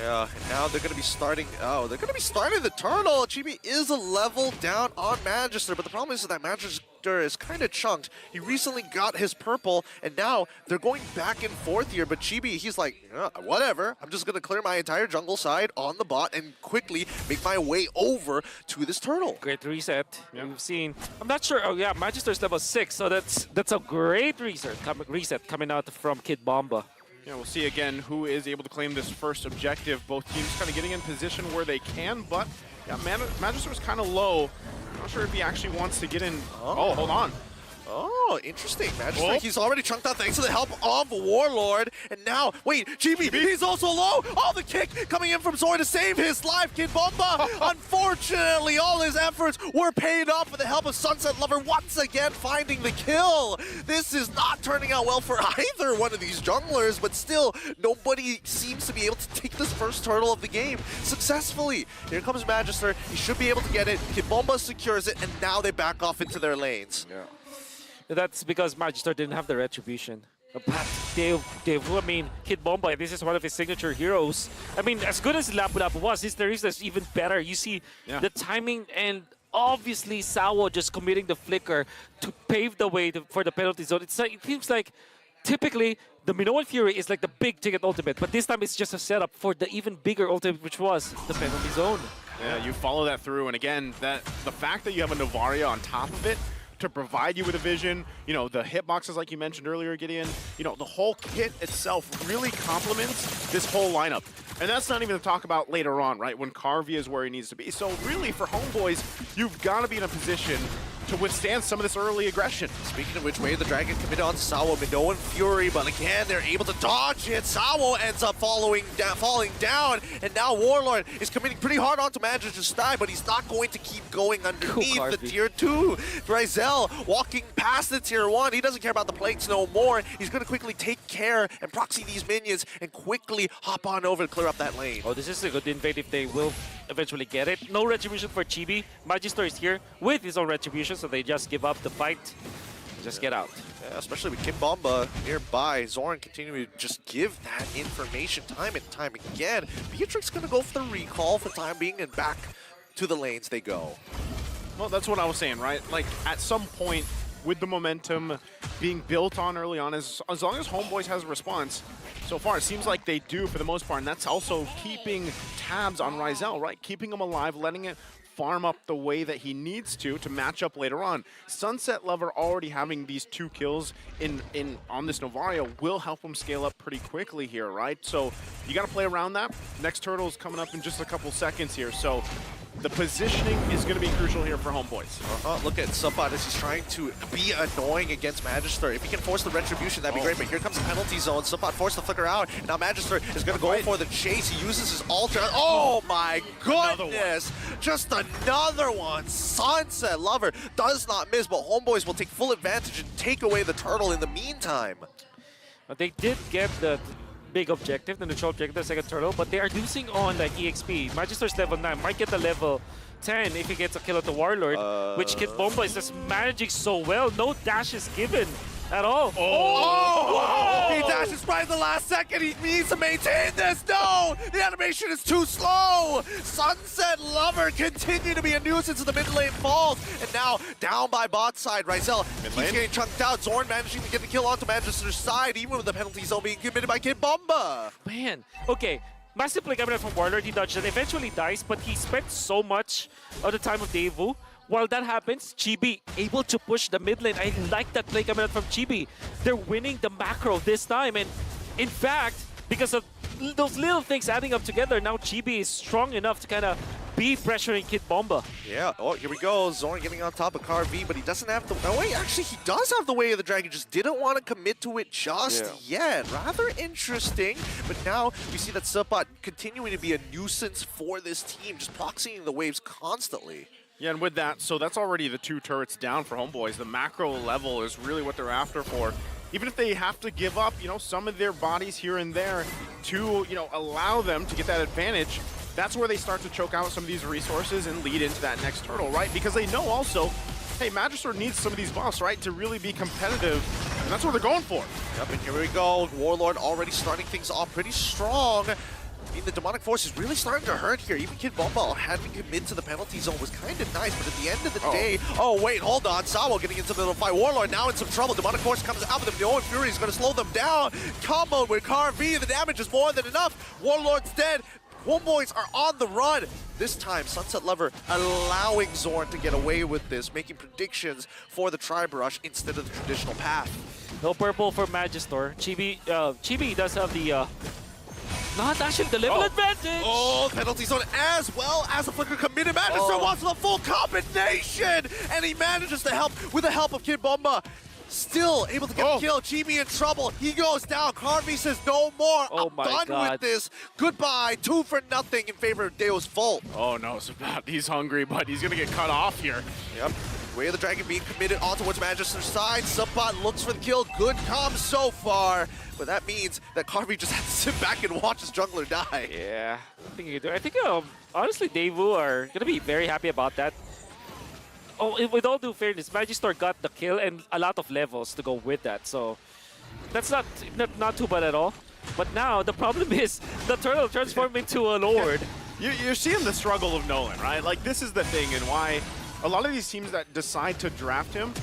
Yeah, and now they're going to be starting... Oh, they're going to be starting the Turtle. Chibi is a level down on Magister, but the problem is that Magister is kind of chunked. He recently got his purple, and now they're going back and forth here, but Chibi, he's like, whatever. I'm just going to clear my entire jungle side on the bot and quickly make my way over to this Turtle. Great reset. We've seen... I'm not sure... Oh, yeah, Magister's level 6, so that's a great reset coming out from Kid Bomba. Yeah, we'll see again who is able to claim this first objective. Both teams kind of getting in position where they can, but yeah, Magister was kind of low. Not sure if he actually wants to get in. Oh, hold on. Oh, interesting. Magister, he's already chunked out thanks to the help of Warlord. And now, wait, GB, he's also low. Oh, the kick coming in from Zorn to save his life. Kid Bomba, unfortunately, all his efforts were paid off with the help of Sunset Lover once again finding the kill. This is not turning out well for either one of these junglers, but still, nobody seems to be able to take this first turtle of the game successfully. Here comes Magister. He should be able to get it. Kid Bomba secures it, and now they back off into their lanes. Yeah. That's because Magister didn't have the retribution. But I mean, Kid Bomba, this is one of his signature heroes. I mean, as good as Lapu Lapu was, his Teresa is even better. You see the timing and obviously Sawo just committing the flicker to pave the way for the penalty zone. It seems like typically the Minoan Fury is like the big ticket ultimate, but this time it's just a setup for the even bigger ultimate, which was the penalty zone. Yeah, you follow that through, and again, the fact that you have a Novaria on top of it to provide you with a vision, you know, the hitboxes like you mentioned earlier, Gideon, you know, the whole kit itself really complements this whole lineup. And that's not even to talk about later on, right, when Carvey is where he needs to be. So really, for Homeboys, you've got to be in a position to withstand some of this early aggression. Speaking of which, way the Dragon committed on Sawo, Minoan Fury, but again, they're able to dodge it. Sawo ends up falling down, and now Warlord is committing pretty hard onto Magister's thigh, but he's not going to keep going underneath the tier 2. Dryzel walking past the tier 1. He doesn't care about the plates no more. He's going to quickly take care and proxy these minions and quickly hop on over to clear up that lane. Oh, this is a good invade if they will eventually get it. No retribution for Chibi. Magister is here with his own retribution, so they just give up the fight. Just get out. Yeah, especially with Kid Bomba nearby. Zorn continuing to just give that information time and time again. Beatrix going to go for the recall for the time being, and back to the lanes they go. Well, that's what I was saying, right? Like, at some point, with the momentum being built on early on, as long as Homeboys has a response, so far it seems like they do for the most part, and that's also keeping tabs on Ryzel, right? Keeping him alive, letting it farm up the way that he needs to match up later on. Sunset Lover already having these 2 kills on this Novaria will help him scale up pretty quickly here, right? So you got to play around that. Next Turtle's coming up in just a couple seconds here, so the positioning is going to be crucial here for Homeboys. Look at Subbot as he's trying to be annoying against Magister. If he can force the retribution, that'd be great, but here comes the penalty zone. Subbot forced the flicker out, and now Magister is going to go for the chase. He uses his ultra. Oh my goodness! Just another one. Sunset Lover does not miss, but Homeboys will take full advantage and take away the turtle in the meantime. They did get the big objective, the neutral objective, the second turtle, but they are losing on like EXP. Magister's level 9, might get the level 10 if he gets a kill at the Warlord, which Kid Bomba is just managing so well. No dash is given at all. He dashed flashes right in the last second. He needs to maintain this. No, the animation is too slow. Sunset Lover continue to be a nuisance in the mid lane falls. And now down by bot side, Ryzel keeps getting chunked out. Zorn managing to get the kill onto Manchester's side, even with the penalty zone being committed by Kid Bomba. Man, okay. Massive play coming out from Warlord, he dodged and eventually dies, but he spent so much of the time of Devu. While that happens, Chibi able to push the mid lane. I like that play coming out from Chibi. They're winning the macro this time, and in fact, because of those little things adding up together, now Chibi is strong enough to kind of be pressuring Kid Bomba. Yeah, oh, here we go. Zorn getting on top of Carv, but he doesn't have the... Oh, wait, actually, he does have the Way of the Dragon, just didn't want to commit to it just yet. Rather interesting, but now we see that Subbot continuing to be a nuisance for this team, just proxying the waves constantly. Yeah, and with that, so that's already the 2 turrets down for Homeboys. The macro level is really what they're after for. Even if they have to give up, some of their bodies here and there to, allow them to get that advantage, that's where they start to choke out some of these resources and lead into that next turtle, right? Because they know also, hey, Magister needs some of these buffs, right, to really be competitive, and that's what they're going for. Yep, and here we go. Warlord already starting things off pretty strong. I mean, the Demonic Force is really starting to hurt here. Even Kid Bomba having to commit to the penalty zone was kind of nice, but at the end of the day... Oh, wait, hold on. Sawo getting into the little fight. Warlord now in some trouble. Demonic Force comes out with him. The Owen Fury is going to slow them down. Combo with Carv. The damage is more than enough. Warlord's dead. Homeboys are on the run. This time, Sunset Lover allowing Zorn to get away with this, making predictions for the Tribe Rush instead of the traditional path. No purple for Magister. Chibi does have the... not actually the level advantage! Oh, penalty zone as well as a flicker committed. Magister wants the full combination! And he manages to help with the help of Kid Bomba. Still able to get the kill. Chibi in trouble. He goes down. Carvey says no more. I'm done with this. Goodbye. 2 for nothing in favor of Deusvult. Oh no, Sabat, he's hungry, but he's gonna get cut off here. Yep. Way of the Dragon being committed on towards Magister's side. Subbot looks for the kill. Good comms so far. But that means that Carvey just has to sit back and watch his jungler die. Yeah, I think honestly, Devu are gonna be very happy about that. Oh, with all due fairness, Magister got the kill and a lot of levels to go with that, so that's not too bad at all. But now the problem is the turtle transformed into a lord. You're seeing the struggle of Nolan, right? Like, this is the thing, and why a lot of these teams that decide to draft him,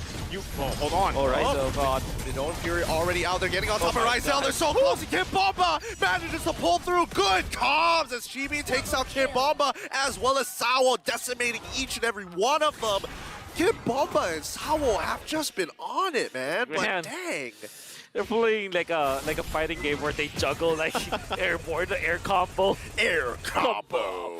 hold on. All right, so God. The Owen Fury already out there, getting on top of Ryzel. They're so close. Kid Bomba manages to pull through. Good comms as Chibi takes out Kid Bomba, as well as Sawo, decimating each and every one of them. Kid Bomba and Sawo have just been on it, man. But dang. They're playing like a fighting game where they juggle like airborne, the air combo. Air combo.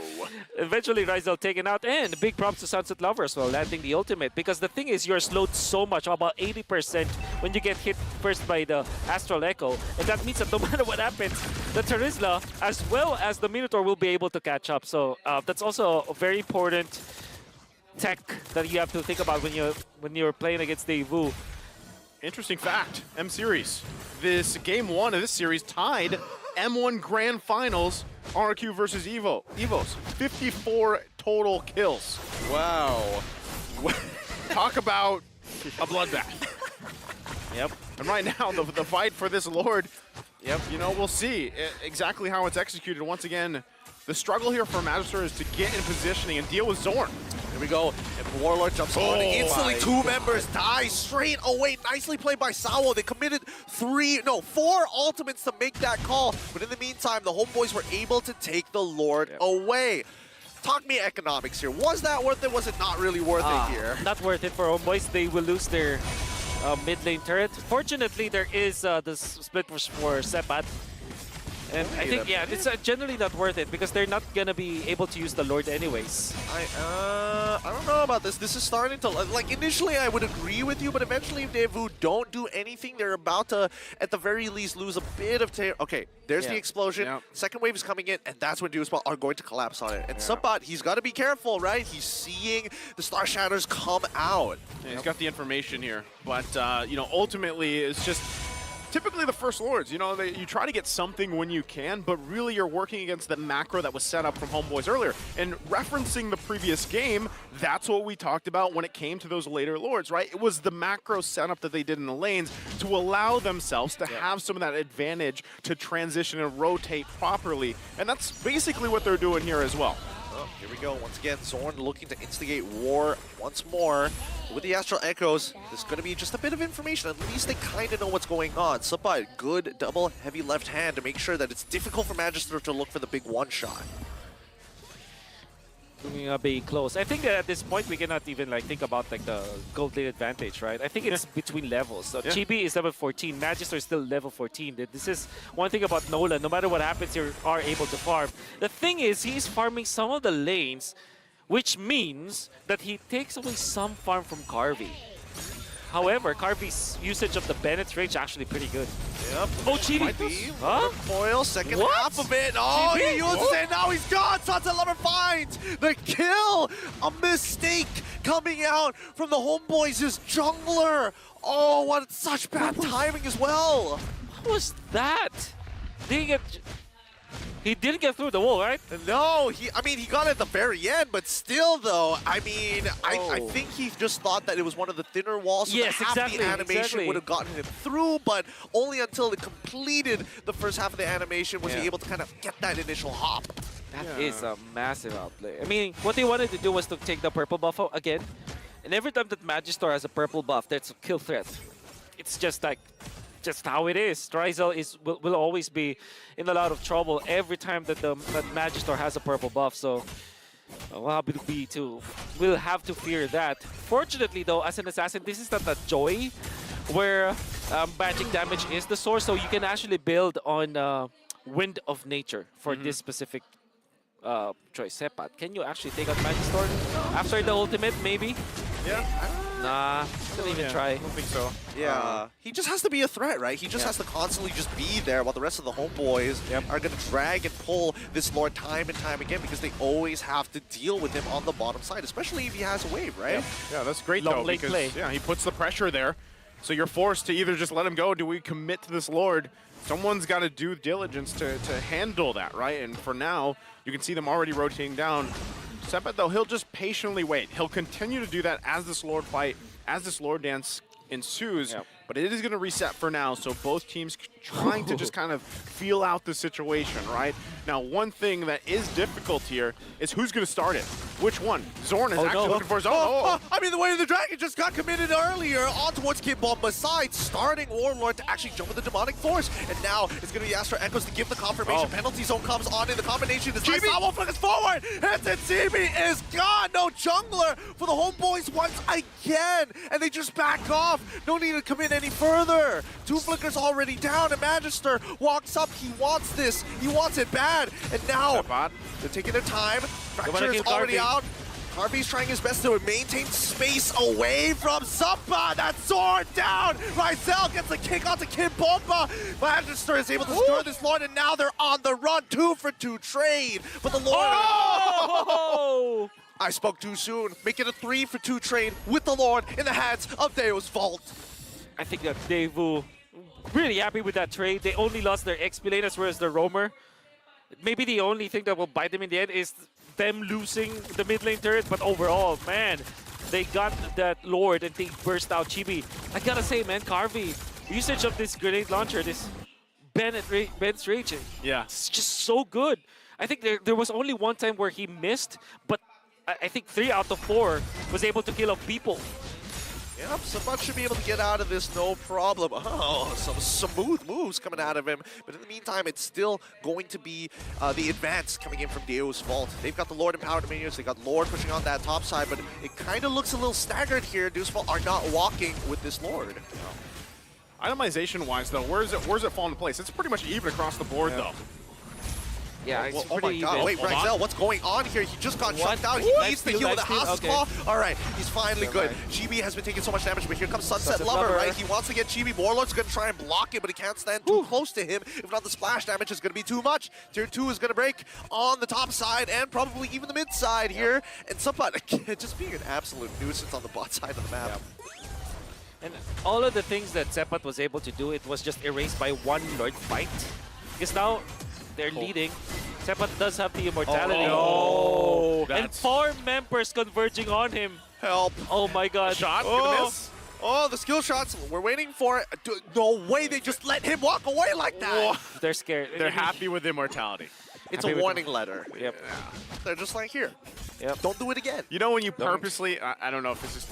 Eventually, Ryzel taken out, and big props to Sunset Lover as well, landing the ultimate. Because the thing is, you're slowed so much, about 80% when you get hit first by the Astral Echo. And that means that no matter what happens, the Terizla, as well as the Minotaur, will be able to catch up. So that's also a very important tech that you have to think about when you're playing against Devu. Interesting fact, M-Series. This game 1 of this series tied M1 Grand Finals, RQ versus Evos. 54 total kills. Wow. Talk about a bloodbath. Yep. And right now, the fight for this Lord, we'll see exactly how it's executed. Once again, the struggle here for Magister is to get in positioning and deal with Zorn. Here we go, and Warlord jumps on. Instantly, 2 members die straight away. Nicely played by Sawo. They committed 4 ultimates to make that call. But in the meantime, the Homeboys were able to take the Lord away. Talk me economics here. Was that worth it? Was it not really worth it here? Not worth it for Homeboys. They will lose their mid lane turret. Fortunately, there is the split for Sepat. And I think, it's generally not worth it because they're not going to be able to use the Lord anyways. I don't know about this. This is starting to... Like, initially I would agree with you, but eventually if Devu don't do anything, they're about to, at the very least, lose a bit of... Okay, there's the explosion. Second wave is coming in, and that's when Deusvult are going to collapse on it. And Subbot, he's got to be careful, right? He's seeing the Star Shatters come out. Yeah, he's got the information here. But, ultimately, it's just... typically the First Lords, you know, you try to get something when you can, but really you're working against the macro that was set up from Homeboys earlier. And referencing the previous game, that's what we talked about when it came to those later Lords, right? It was the macro setup that they did in the lanes to allow themselves to have some of that advantage to transition and rotate properly. And that's basically what they're doing here as well. Oh, here we go. Once again, Zorn looking to instigate war once more. With the Astral Echoes, there's going to be just a bit of information. At least they kind of know what's going on. Subba, good double heavy left hand to make sure that it's difficult for Magister to look for the big one-shot. We're gonna be close. I think that at this point we cannot even like think about like the gold lead advantage, right? I think it's between levels. So Chibi is level 14, Magister is still level 14. This is one thing about Nolan. No matter what happens, you are able to farm. The thing is, he's farming some of the lanes, which means that he takes away some farm from Carvey. However, Carvey's usage of the Bennett's range is actually pretty good. Yep. Oh, Chibi! Might be. Huh? Coil, second What? half of it. Oh, GB? he uses it. Now he's gone. Sunset Lover finds the kill. A mistake coming out from the Homeboys' jungler. Oh, what such bad timing as well. What was that? He didn't get through the wall, right? No, I mean, he got it at the very end, but still, though, I mean, I think he just thought that it was one of the thinner walls, so Yes, that half exactly, the animation would have gotten him through, but only until it completed the first half of the animation was he able to kind of get that initial hop. That is a massive outplay. I mean, what they wanted to do was to take the purple buff out again, and every time that Magister has a purple buff, that's a kill threat. It's just like, just how it is. Trizel will always be in a lot of trouble every time that that Magister has a purple buff. So we'll have to fear that. Fortunately, though, as an assassin, this is not a joy where magic damage is the source. So you can actually build on Wind of Nature for this specific choice. Sepat, can you actually take out Magister after the ultimate? Maybe. Yeah. Nah, didn't even try. I don't think so. Yeah, he just has to be a threat, right? He just has to constantly just be there while the rest of the Homeboys are going to drag and pull this Lord time and time again because they always have to deal with him on the bottom side, especially if he has a wave, right? Yeah, that's great Long though lane because play. he puts the pressure there. So you're forced to either just let him go, do we commit to this Lord? Someone's got to do diligence to handle that, right? And for now, you can see them already rotating down. Sepat, though, he'll just patiently wait. He'll continue to do that as this Lord fight, as this Lord dance ensues. But it is going to reset for now, so both teams trying to just kind of feel out the situation, right? Now, one thing that is difficult here is who's going to start it. Which one? Zorn is actually looking for his own. I mean, the Way of the Dragon just got committed earlier on towards Kid Bomba side, starting Warlord to actually jump with the Demonic Force. And now it's going to be Astro Echoes to give the confirmation. Penalty zone comes on in the combination. This nice Sawa focus forward. And then CB is gone. No jungler for the Homeboys once again. And they just back off. No need to commit any further. Two Flickers already down. And Magister walks up. He wants this. He wants it bad. And now they're taking their time. Fracture is already out. Harvey's trying his best to maintain space away from Subba. That sword down. Ryzel gets a kick onto Kid Bomba. Magister is able to score this Lord, and now they're on the run. 2-for-2 trade. But the Lord... Oh! I spoke too soon. Make it a 3-for-2 trade with the Lord in the hands of Deusvult. I think that Daewoo really happy with that trade. They only lost their XP laners, whereas the roamer, maybe the only thing that will bite them in the end is them losing the mid lane turret, but overall, man, they got that Lord and they burst out Chibi. I gotta say, man, Carvey, usage of this grenade launcher, this Ben's raging. Yeah. It's just so good. I think there was only one time where he missed, but I think 3 out of 4 was able to kill off people. Yep, Subba should be able to get out of this, no problem. Oh, some smooth moves coming out of him. But in the meantime, it's still going to be the advance coming in from Deusvult. They've got the Lord empowered minions. They got Lord pushing on that top side, but it kind of looks a little staggered here. Deusvult are not walking with this Lord. Itemization-wise, though, where's it fall into place? It's pretty much even across the board, though. Yeah, it's oh my pretty god, even. wait, Ryzel, what's going on here? He just got shut down. He needs the heal with a Haas Claw. All right, he's finally good. GB has been taking so much damage, but here comes Sunset Lover, right? He wants to get GB. Warlord's going to try and block it, but he can't stand too close to him. If not, the splash damage is going to be too much. Tier 2 is going to break on the top side and probably even the mid side here. And Subba just being an absolute nuisance on the bot side of the map. And all of the things that Zepat was able to do, it was just erased by one Lord fight. Because now they're leading. Zepat does have the immortality. Oh, no. And 4 members converging on him. Help. Oh my god. Shot, gonna miss. Oh, the skill shots. We're waiting for it. No way they just let him walk away like that. They're scared. They're happy with immortality. It's Happy a with warning letter. Yep. They're just like, here, Yep. don't do it again. You know when you purposely, I don't know if this is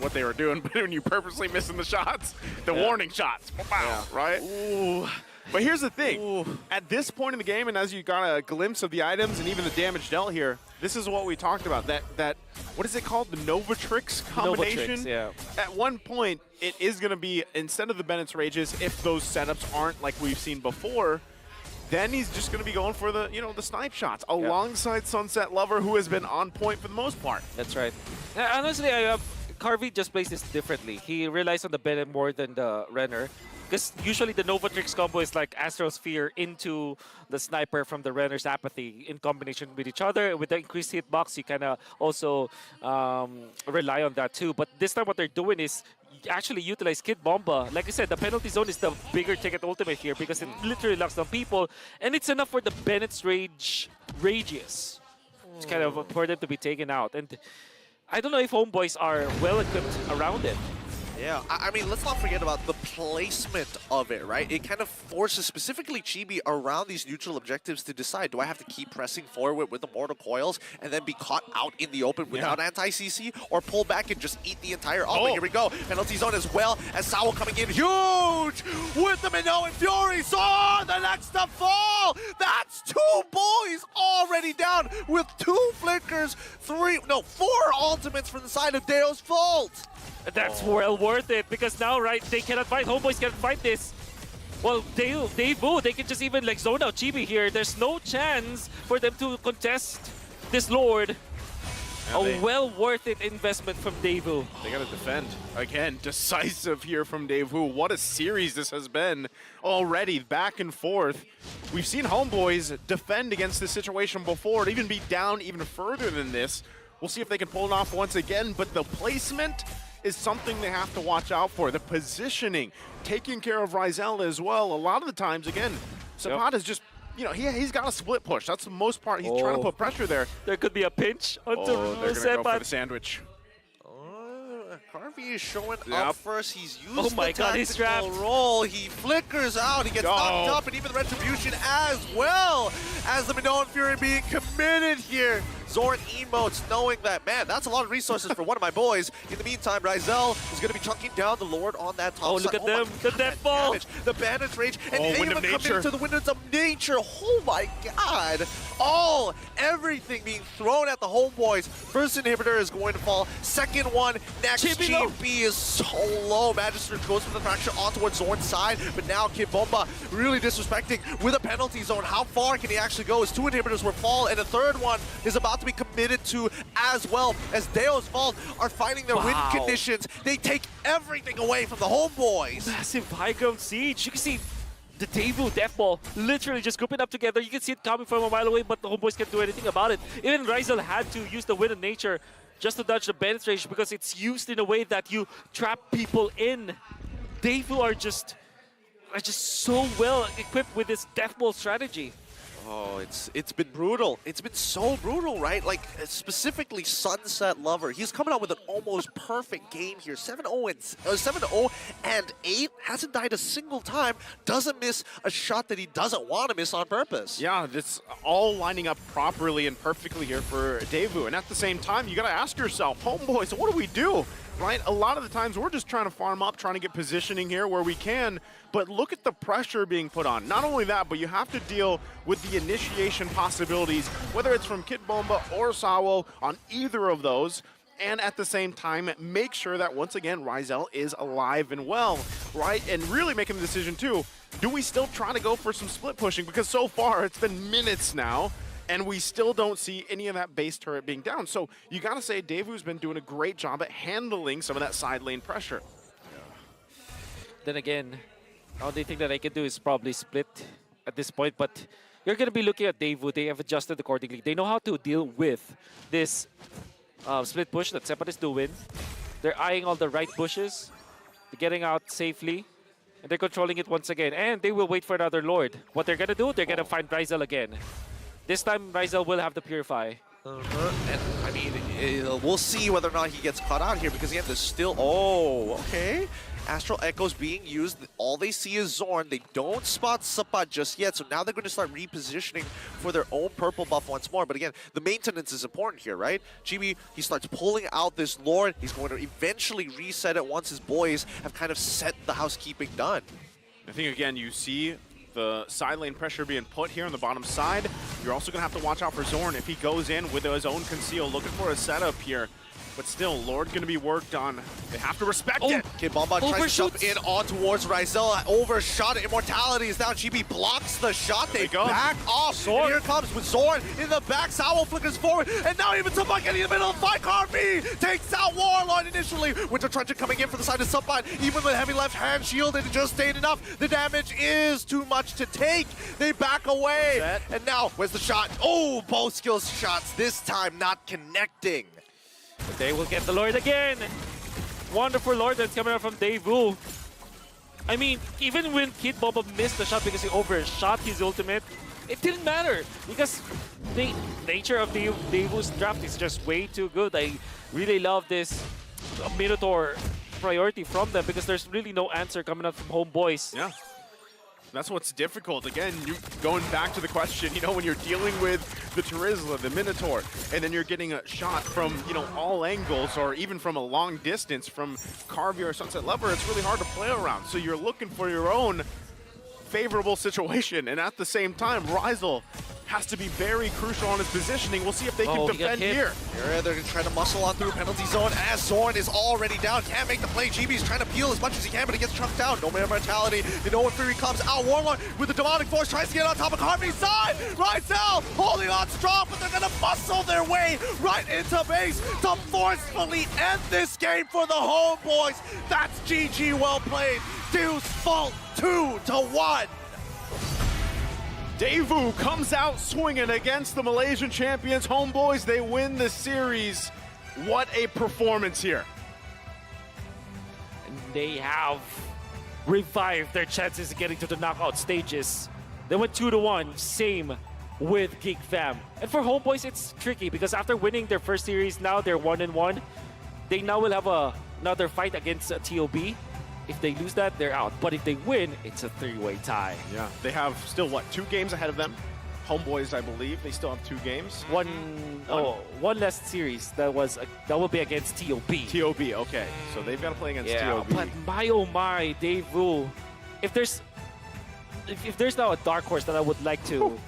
what they were doing, but when you purposely missing the shots, the warning shots, wow, right? Ooh. But here's the thing. At this point in the game, and as you got a glimpse of the items and even the damage dealt here, this is what we talked about. That what is it called? The Novatrix combination? Novatrix, yeah. At one point, it is going to be, instead of the Bennett's Rages, if those setups aren't like we've seen before, then he's just going to be going for the, the snipe shots alongside Sunset Lover, who has been on point for the most part. That's right. Honestly, Carvey just plays this differently. He relies on the Bennett more than the Renner. Because usually the Novatrix combo is like Astrosphere into the Sniper from the Renner's Apathy in combination with each other. With the increased hitbox, you kind of also rely on that too. But this time what they're doing is actually utilize Kid Bomba. Like I said, the penalty zone is the bigger ticket ultimate here because it literally locks down people. And it's enough for the Bennett's Rages. It's kind of for them to be taken out. And I don't know if Homeboys are well equipped around it. Yeah, I mean, let's not forget about the placement of it, right? It kind of forces specifically Chibi around these neutral objectives to decide, do I have to keep pressing forward with the mortal coils and then be caught out in the open without anti-CC, or pull back and just eat the entire ult? Here we go. Penalty zone as well as Sawa coming in huge with the Minnow and Fury. Saw the next to fall. That's 2 boys already down with 2 flickers, 4 ultimates from the side of Deusvult. That's well worth it because now, right, they cannot fight. Homeboys cannot fight this. Well, Deusvult, they can just even like zone out Chibi here. There's no chance for them to contest this Lord. A well worth it investment from Deusvult. They got to defend. Again, decisive here from Deusvult. What a series this has been already, back and forth. We've seen Homeboys defend against this situation before, even be down even further than this. We'll see if they can pull it off once again, but the placement is something they have to watch out for. The positioning, taking care of Rizel as well. A lot of the times, again, Zapata's just, he's got a split push. That's the most part. He's trying to put pressure there. There could be a pinch onto they're going to go for the sandwich. Carvey is showing up first. He's used Oh my the god, he's tactical trapped. roll. He flickers out. He gets knocked up, and even the Retribution as well as the Minoan Fury being committed here. Zorn emotes, knowing that, man, that's a lot of resources for one of my boys. In the meantime, Rizel is going to be chunking down the Lord on that top side. Look at them, the death ball. The Bandage Rage, and Wind even of coming Nature. to the Windows of Nature. Oh my god. Everything being thrown at the Homeboys. First inhibitor is going to fall. Second one, next GP is so low. Magister goes for the fracture on towards Zorn's side, but now Kid Bomba really disrespecting with a penalty zone. How far can he actually go? His 2 inhibitors will fall, and a third one is about to be committed to as well, as Deusvult are finding their win conditions. They take everything away from the Homeboys. Massive high ground siege. You can see the Deusvult death ball literally just grouping up together. You can see it coming from a mile away, but the Homeboys can't do anything about it. Even Rizel had to use the Wind of Nature just to dodge the Bandage Rage because it's used in a way that you trap people in. Deusvult are just so well equipped with this death ball strategy. Oh, it's been brutal. It's been so brutal, right? Like, specifically Sunset Lover. He's coming out with an almost perfect game here. 7-0 and 8. Hasn't died a single time. Doesn't miss a shot that he doesn't want to miss on purpose. Yeah, it's all lining up properly and perfectly here for Deusvult. And at the same time, you got to ask yourself, Homeboys, what do we do? Right? A lot of the times we're just trying to farm up, trying to get positioning here where we can, but look at the pressure being put on. Not only that, but you have to deal with the initiation possibilities, whether it's from Kid Bomba or Sawo on either of those, and at the same time, make sure that once again, Rizel is alive and well, right? And really making the decision too, do we still try to go for some split pushing? Because so far it's been minutes now, and we still don't see any of that base turret being down. So you got to say Deusvult's been doing a great job at handling some of that side lane pressure. Then again, the only thing that I can do is probably split at this point, but you're going to be looking at Deusvult. They have adjusted accordingly. They know how to deal with this split push that Zepat is doing. They're eyeing all the right pushes. getting out safely. And they're controlling it once again. And they will wait for another Lord. What they're going to do, they're going to find Ryzel again. This time, Ryzel will have the Purify. And I mean, we'll see whether or not he gets caught out here because again, there's still. Oh, okay. Astral Echo's being used. All they see is Zorn. They don't spot Sapat just yet, so now they're going to start repositioning for their own purple buff once more. But again, the maintenance is important here, right? Chibi, he starts pulling out this Lord. He's going to eventually reset it once his boys have kind of set the housekeeping done. I think, again, you see the side lane pressure being put here on the bottom side. You're also going to have to watch out for Zorn if he goes in with his own conceal, looking for a setup here. But still, Lord going to be worked on. They have to respect it. Kid Bomba tries to jump in on towards Ryzel. Overshot it. Immortality is down. GB blocks the shot. They back off. And here comes with Zorn in the back. Sawo flickers forward. And now even Subbat getting in the middle of the fight. Carby takes out Warlord initially. Winter Truncheon coming in for the side of Subbat. Even with heavy left hand shield, it just stayed enough. The damage is too much to take. They back away. And now, where's the shot? Oh, both skills shots. This time not connecting. But they will get the Lord again. Wonderful Lord that's coming out from Deusvult. I mean, even when Kid Bomba missed the shot because he overshot his ultimate, it didn't matter because the nature of Deusvult's draft is just way too good. I really love this Minotaur priority from them because there's really no answer coming up from Homebois. Yeah. That's what's difficult. Again, going back to the question, you know, when you're dealing with the Terizla, the Minotaur, and then you're getting a shot from, you know, all angles or even from a long distance from Carvey or Sunset Lover, it's really hard to play around. So you're looking for your own favorable situation. And at the same time, Ryzel has to be very crucial on his positioning. We'll see if they can defend here. Here they're trying to muscle on through penalty zone as Zorn is already down. Can't make the play. GB's trying to peel as much as he can, but he gets chunked down. No man mortality. You know when Fury comes out. Warlord with the demonic force tries to get on top of Carvey's side. Ryzel holding on strong, but they're going to muscle their way right into base to forcefully end this game for the Homebois. That's GG well played. Deusvult 2-1. Deusvult comes out swinging against the Malaysian champions. Homebois, they win the series. What a performance here. And they have revived their chances of getting to the knockout stages. They went 2-1, same with Geek Fam. And for Homebois, it's tricky because after winning their first series, now they're 1-1. They now will have another fight against TOB. If they lose that, they're out. But if they win, it's a three-way tie. Yeah, they have still, what, 2 games ahead of them? Homebois, I believe, they still have 2 games. One last series that will be against TOB. TOB, okay. So they've got to play against TOB. But my oh my, Deusvult. If there's now a dark horse that I would like to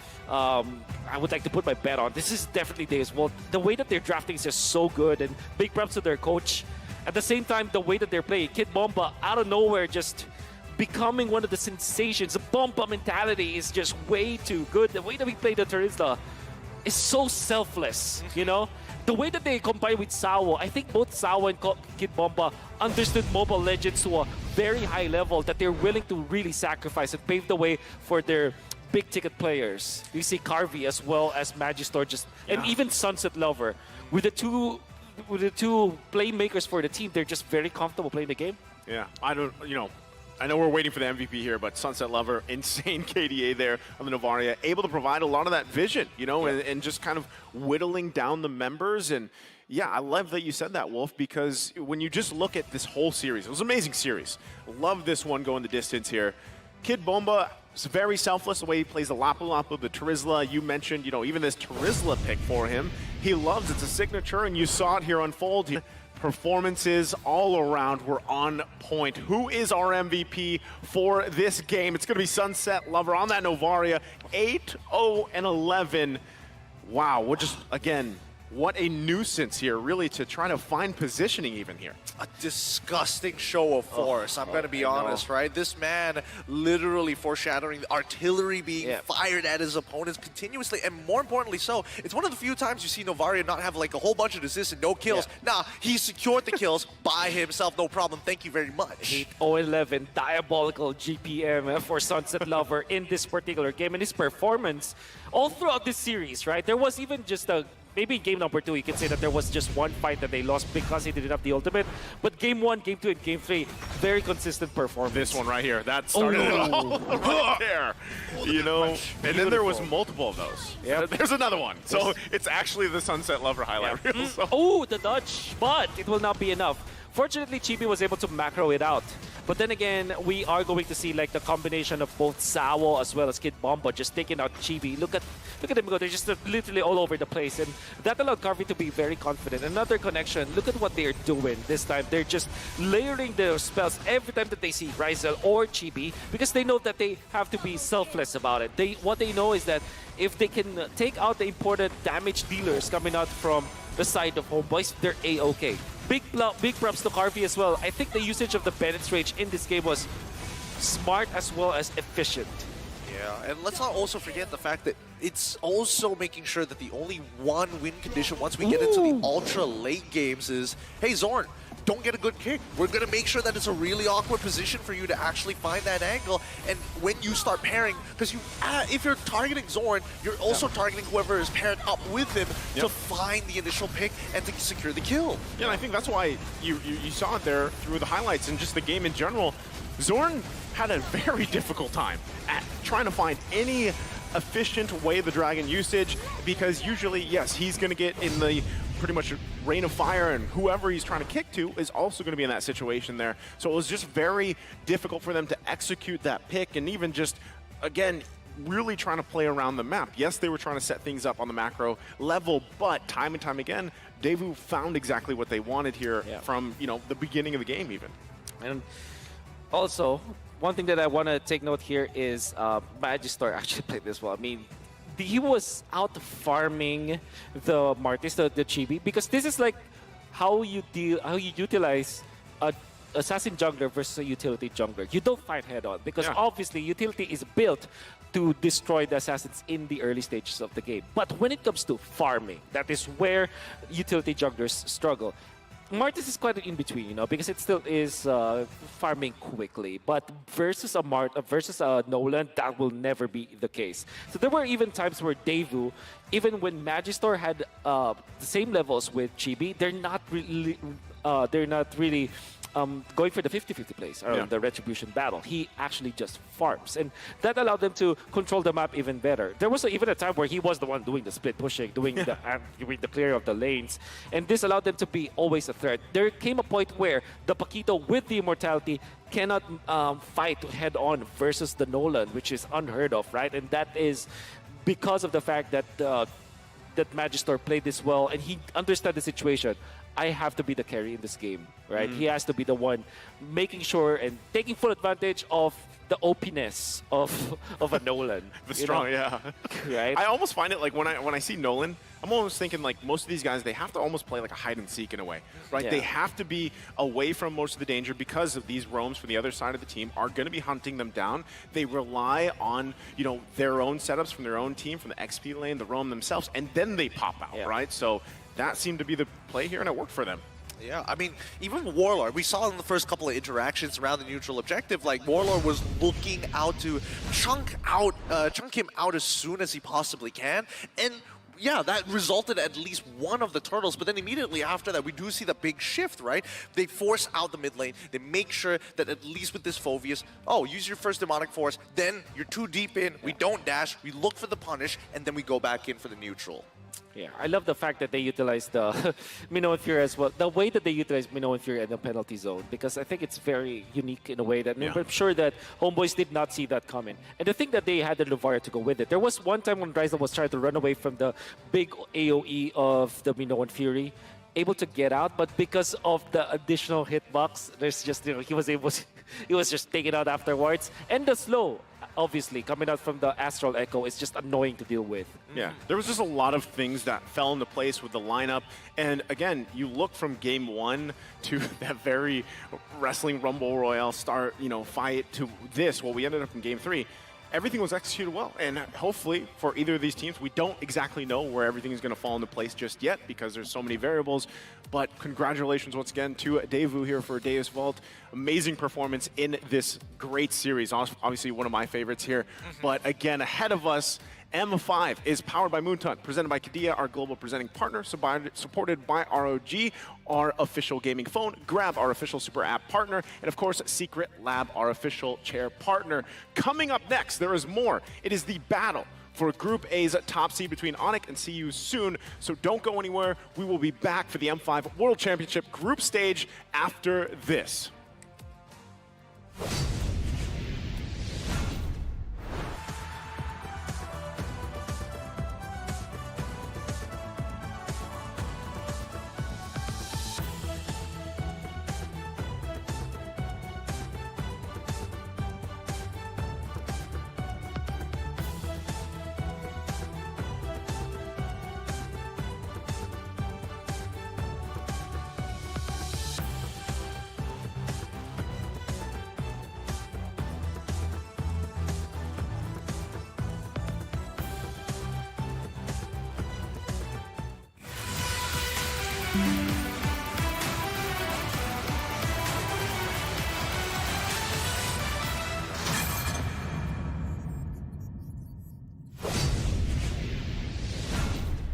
put my bet on, this is definitely Deusvult. The way that they're drafting is just so good, and big props to their coach. At the same time, the way that they're playing, Kid Bomba out of nowhere just becoming one of the sensations. The Bomba mentality is just way too good. The way that we play the Terizla is so selfless, you know? The way that they combine with Sawo, I think both Sawo and Kid Bomba understood Mobile Legends to a very high level that they're willing to really sacrifice and pave the way for their big-ticket players. You see Carvey as well as Magister, and even Sunset Lover. With the two playmakers for the team, they're just very comfortable playing the game. Yeah, I know we're waiting for the MVP here, but Sunset Lover, insane KDA there on the Novaria, able to provide a lot of that vision, you know, and just kind of whittling down the members. And yeah, I love that you said that, Wolf, because when you just look at this whole series, it was an amazing series. Love this one going the distance here. Kid Bomba is very selfless the way he plays the Lapu Lapu, the Terizla. You mentioned, you know, even this Terizla pick for him. He loves it's a signature, and you saw it here unfold. Performances all around were on point. Who is our MVP for this game? It's going to be Sunset Lover on that Novaria, 8-0-11. Wow, we're just, again, what a nuisance here, really, to try to find positioning even here. A disgusting show of force, I'm going to be honest, right? This man literally foreshadowing the artillery being fired at his opponents continuously, and more importantly so, it's one of the few times you see Novaria not have like a whole bunch of assists and no kills. Nah, he secured the kills by himself, no problem. Thank you very much. 8-0-11, diabolical GPM for Sunset Lover in this particular game, and his performance all throughout this series, right? There was even just a maybe game number 2, you can say that there was just one fight that they lost because he didn't have the ultimate. But game 1, game 2, and game 3, very consistent performance. This one right here, that started it all right there. You know, and then there was multiple of those. Yep. There's another one. So it's actually the Sunset Lover highlight reel. So. Oh, the dodge, but it will not be enough. Fortunately, Chibi was able to macro it out. But then again, we are going to see like the combination of both Sawo as well as Kid Bomba just taking out Chibi. Look at them go. They're just literally all over the place. And that allowed Carvey to be very confident. Another connection. Look at what they're doing this time. They're just layering their spells every time that they see Ryzel or Chibi because they know that they have to be selfless about it. What they know is that if they can take out the important damage dealers coming out from the side of Homeboys, they're A-okay. Big props to Carvey as well. I think the usage of the Bennett's Rage in this game was smart as well as efficient. Yeah, and let's not also forget the fact that it's also making sure that the only one win condition once we get into the ultra late games is, hey Zorn, don't get a good kick. We're going to make sure that it's a really awkward position for you to actually find that angle. And when you start pairing, because if you're targeting Zorn, you're also targeting whoever is paired up with him to find the initial pick and to secure the kill. Yeah, and I think that's why you saw it there through the highlights and just the game in general. Zorn had a very difficult time at trying to find any efficient way of the Dragon usage because usually, yes, he's going to get in the pretty much rain of fire and whoever he's trying to kick to is also going to be in that situation there. So it was just very difficult for them to execute that pick and even just, again, really trying to play around the map. Yes, they were trying to set things up on the macro level, but time and time again, Deusvult found exactly what they wanted here from, you know, the beginning of the game even. And also, one thing that I want to take note here is Magister actually played this well. I mean, he was out farming the Martis, the Chibi, because this is like how you utilize a assassin jungler versus a utility jungler. You don't fight head on because obviously utility is built to destroy the assassins in the early stages of the game. But when it comes to farming, that is where utility junglers struggle. Martis is quite in between, you know, because it still is farming quickly. But versus a Nolan, that will never be the case. So there were even times where Deusvult, even when Magister had the same levels with Chibi, they're not really going for the 50-50 plays or the retribution battle. He actually just farms, and that allowed them to control the map even better. There was even a time where he was the one doing the split pushing, doing the clear of the lanes, and this allowed them to be always a threat. There came a point where the Paquito with the immortality cannot fight head on versus the Nolan, which is unheard of, right? And that is because of the fact that that Magister played this well and he understood the situation. I have to be the carry in this game, right? He has to be the one making sure and taking full advantage of the OP-ness of a Nolan. The strong, Right? I almost find it like when I see Nolan, I'm almost thinking like most of these guys, they have to almost play like a hide and seek in a way, right? Yeah. They have to be away from most of the danger because of these roams from the other side of the team are going to be hunting them down. They rely on, you know, their own setups from their own team, from the XP lane, the roam themselves, and then they pop out, right? So that seemed to be the play here, and it worked for them. Yeah, I mean, even Warlord, we saw in the first couple of interactions around the neutral objective, like Warlord was looking out to chunk him out as soon as he possibly can, and yeah, that resulted at least one of the turtles, but then immediately after that, we do see the big shift, right? They force out the mid lane. They make sure that at least with this Phoveus, use your first Demonic Force, then you're too deep in, we don't dash, we look for the punish, and then we go back in for the neutral. Yeah, I love the fact that they utilize the Minnow and Fury as well. The way that they utilize Minnow and Fury in the penalty zone, because I think it's very unique in a way that I'm sure that Homeboys did not see that coming. And the thing that they had the Luvaria to go with it. There was one time when Ryzel was trying to run away from the big AoE of the Minnow and Fury, able to get out, but because of the additional hitbox, there's just, you know, he was just taken out afterwards. And the slow, obviously, coming out from the Astral Echo is just annoying to deal with. Yeah, there was just a lot of things that fell into place with the lineup. And again, you look from game one to that very Wrestling Rumble Royale start, you know, fight to this, well, we ended up in game 3. Everything was executed well, and hopefully for either of these teams, we don't exactly know where everything is going to fall into place just yet because there's so many variables, but congratulations once again to Deusvult here for Deusvult. Amazing performance in this great series, obviously one of my favorites here, but again, ahead of us, M5 is powered by Moontunt, presented by Kadia, our global presenting partner, supported by ROG, our official gaming phone, Grab, our official super app partner, and of course, Secret Lab, our official chair partner. Coming up next, there is more. It is the battle for Group A's top seed between Onic and CU soon, so don't go anywhere. We will be back for the M5 World Championship group stage after this. Thank you.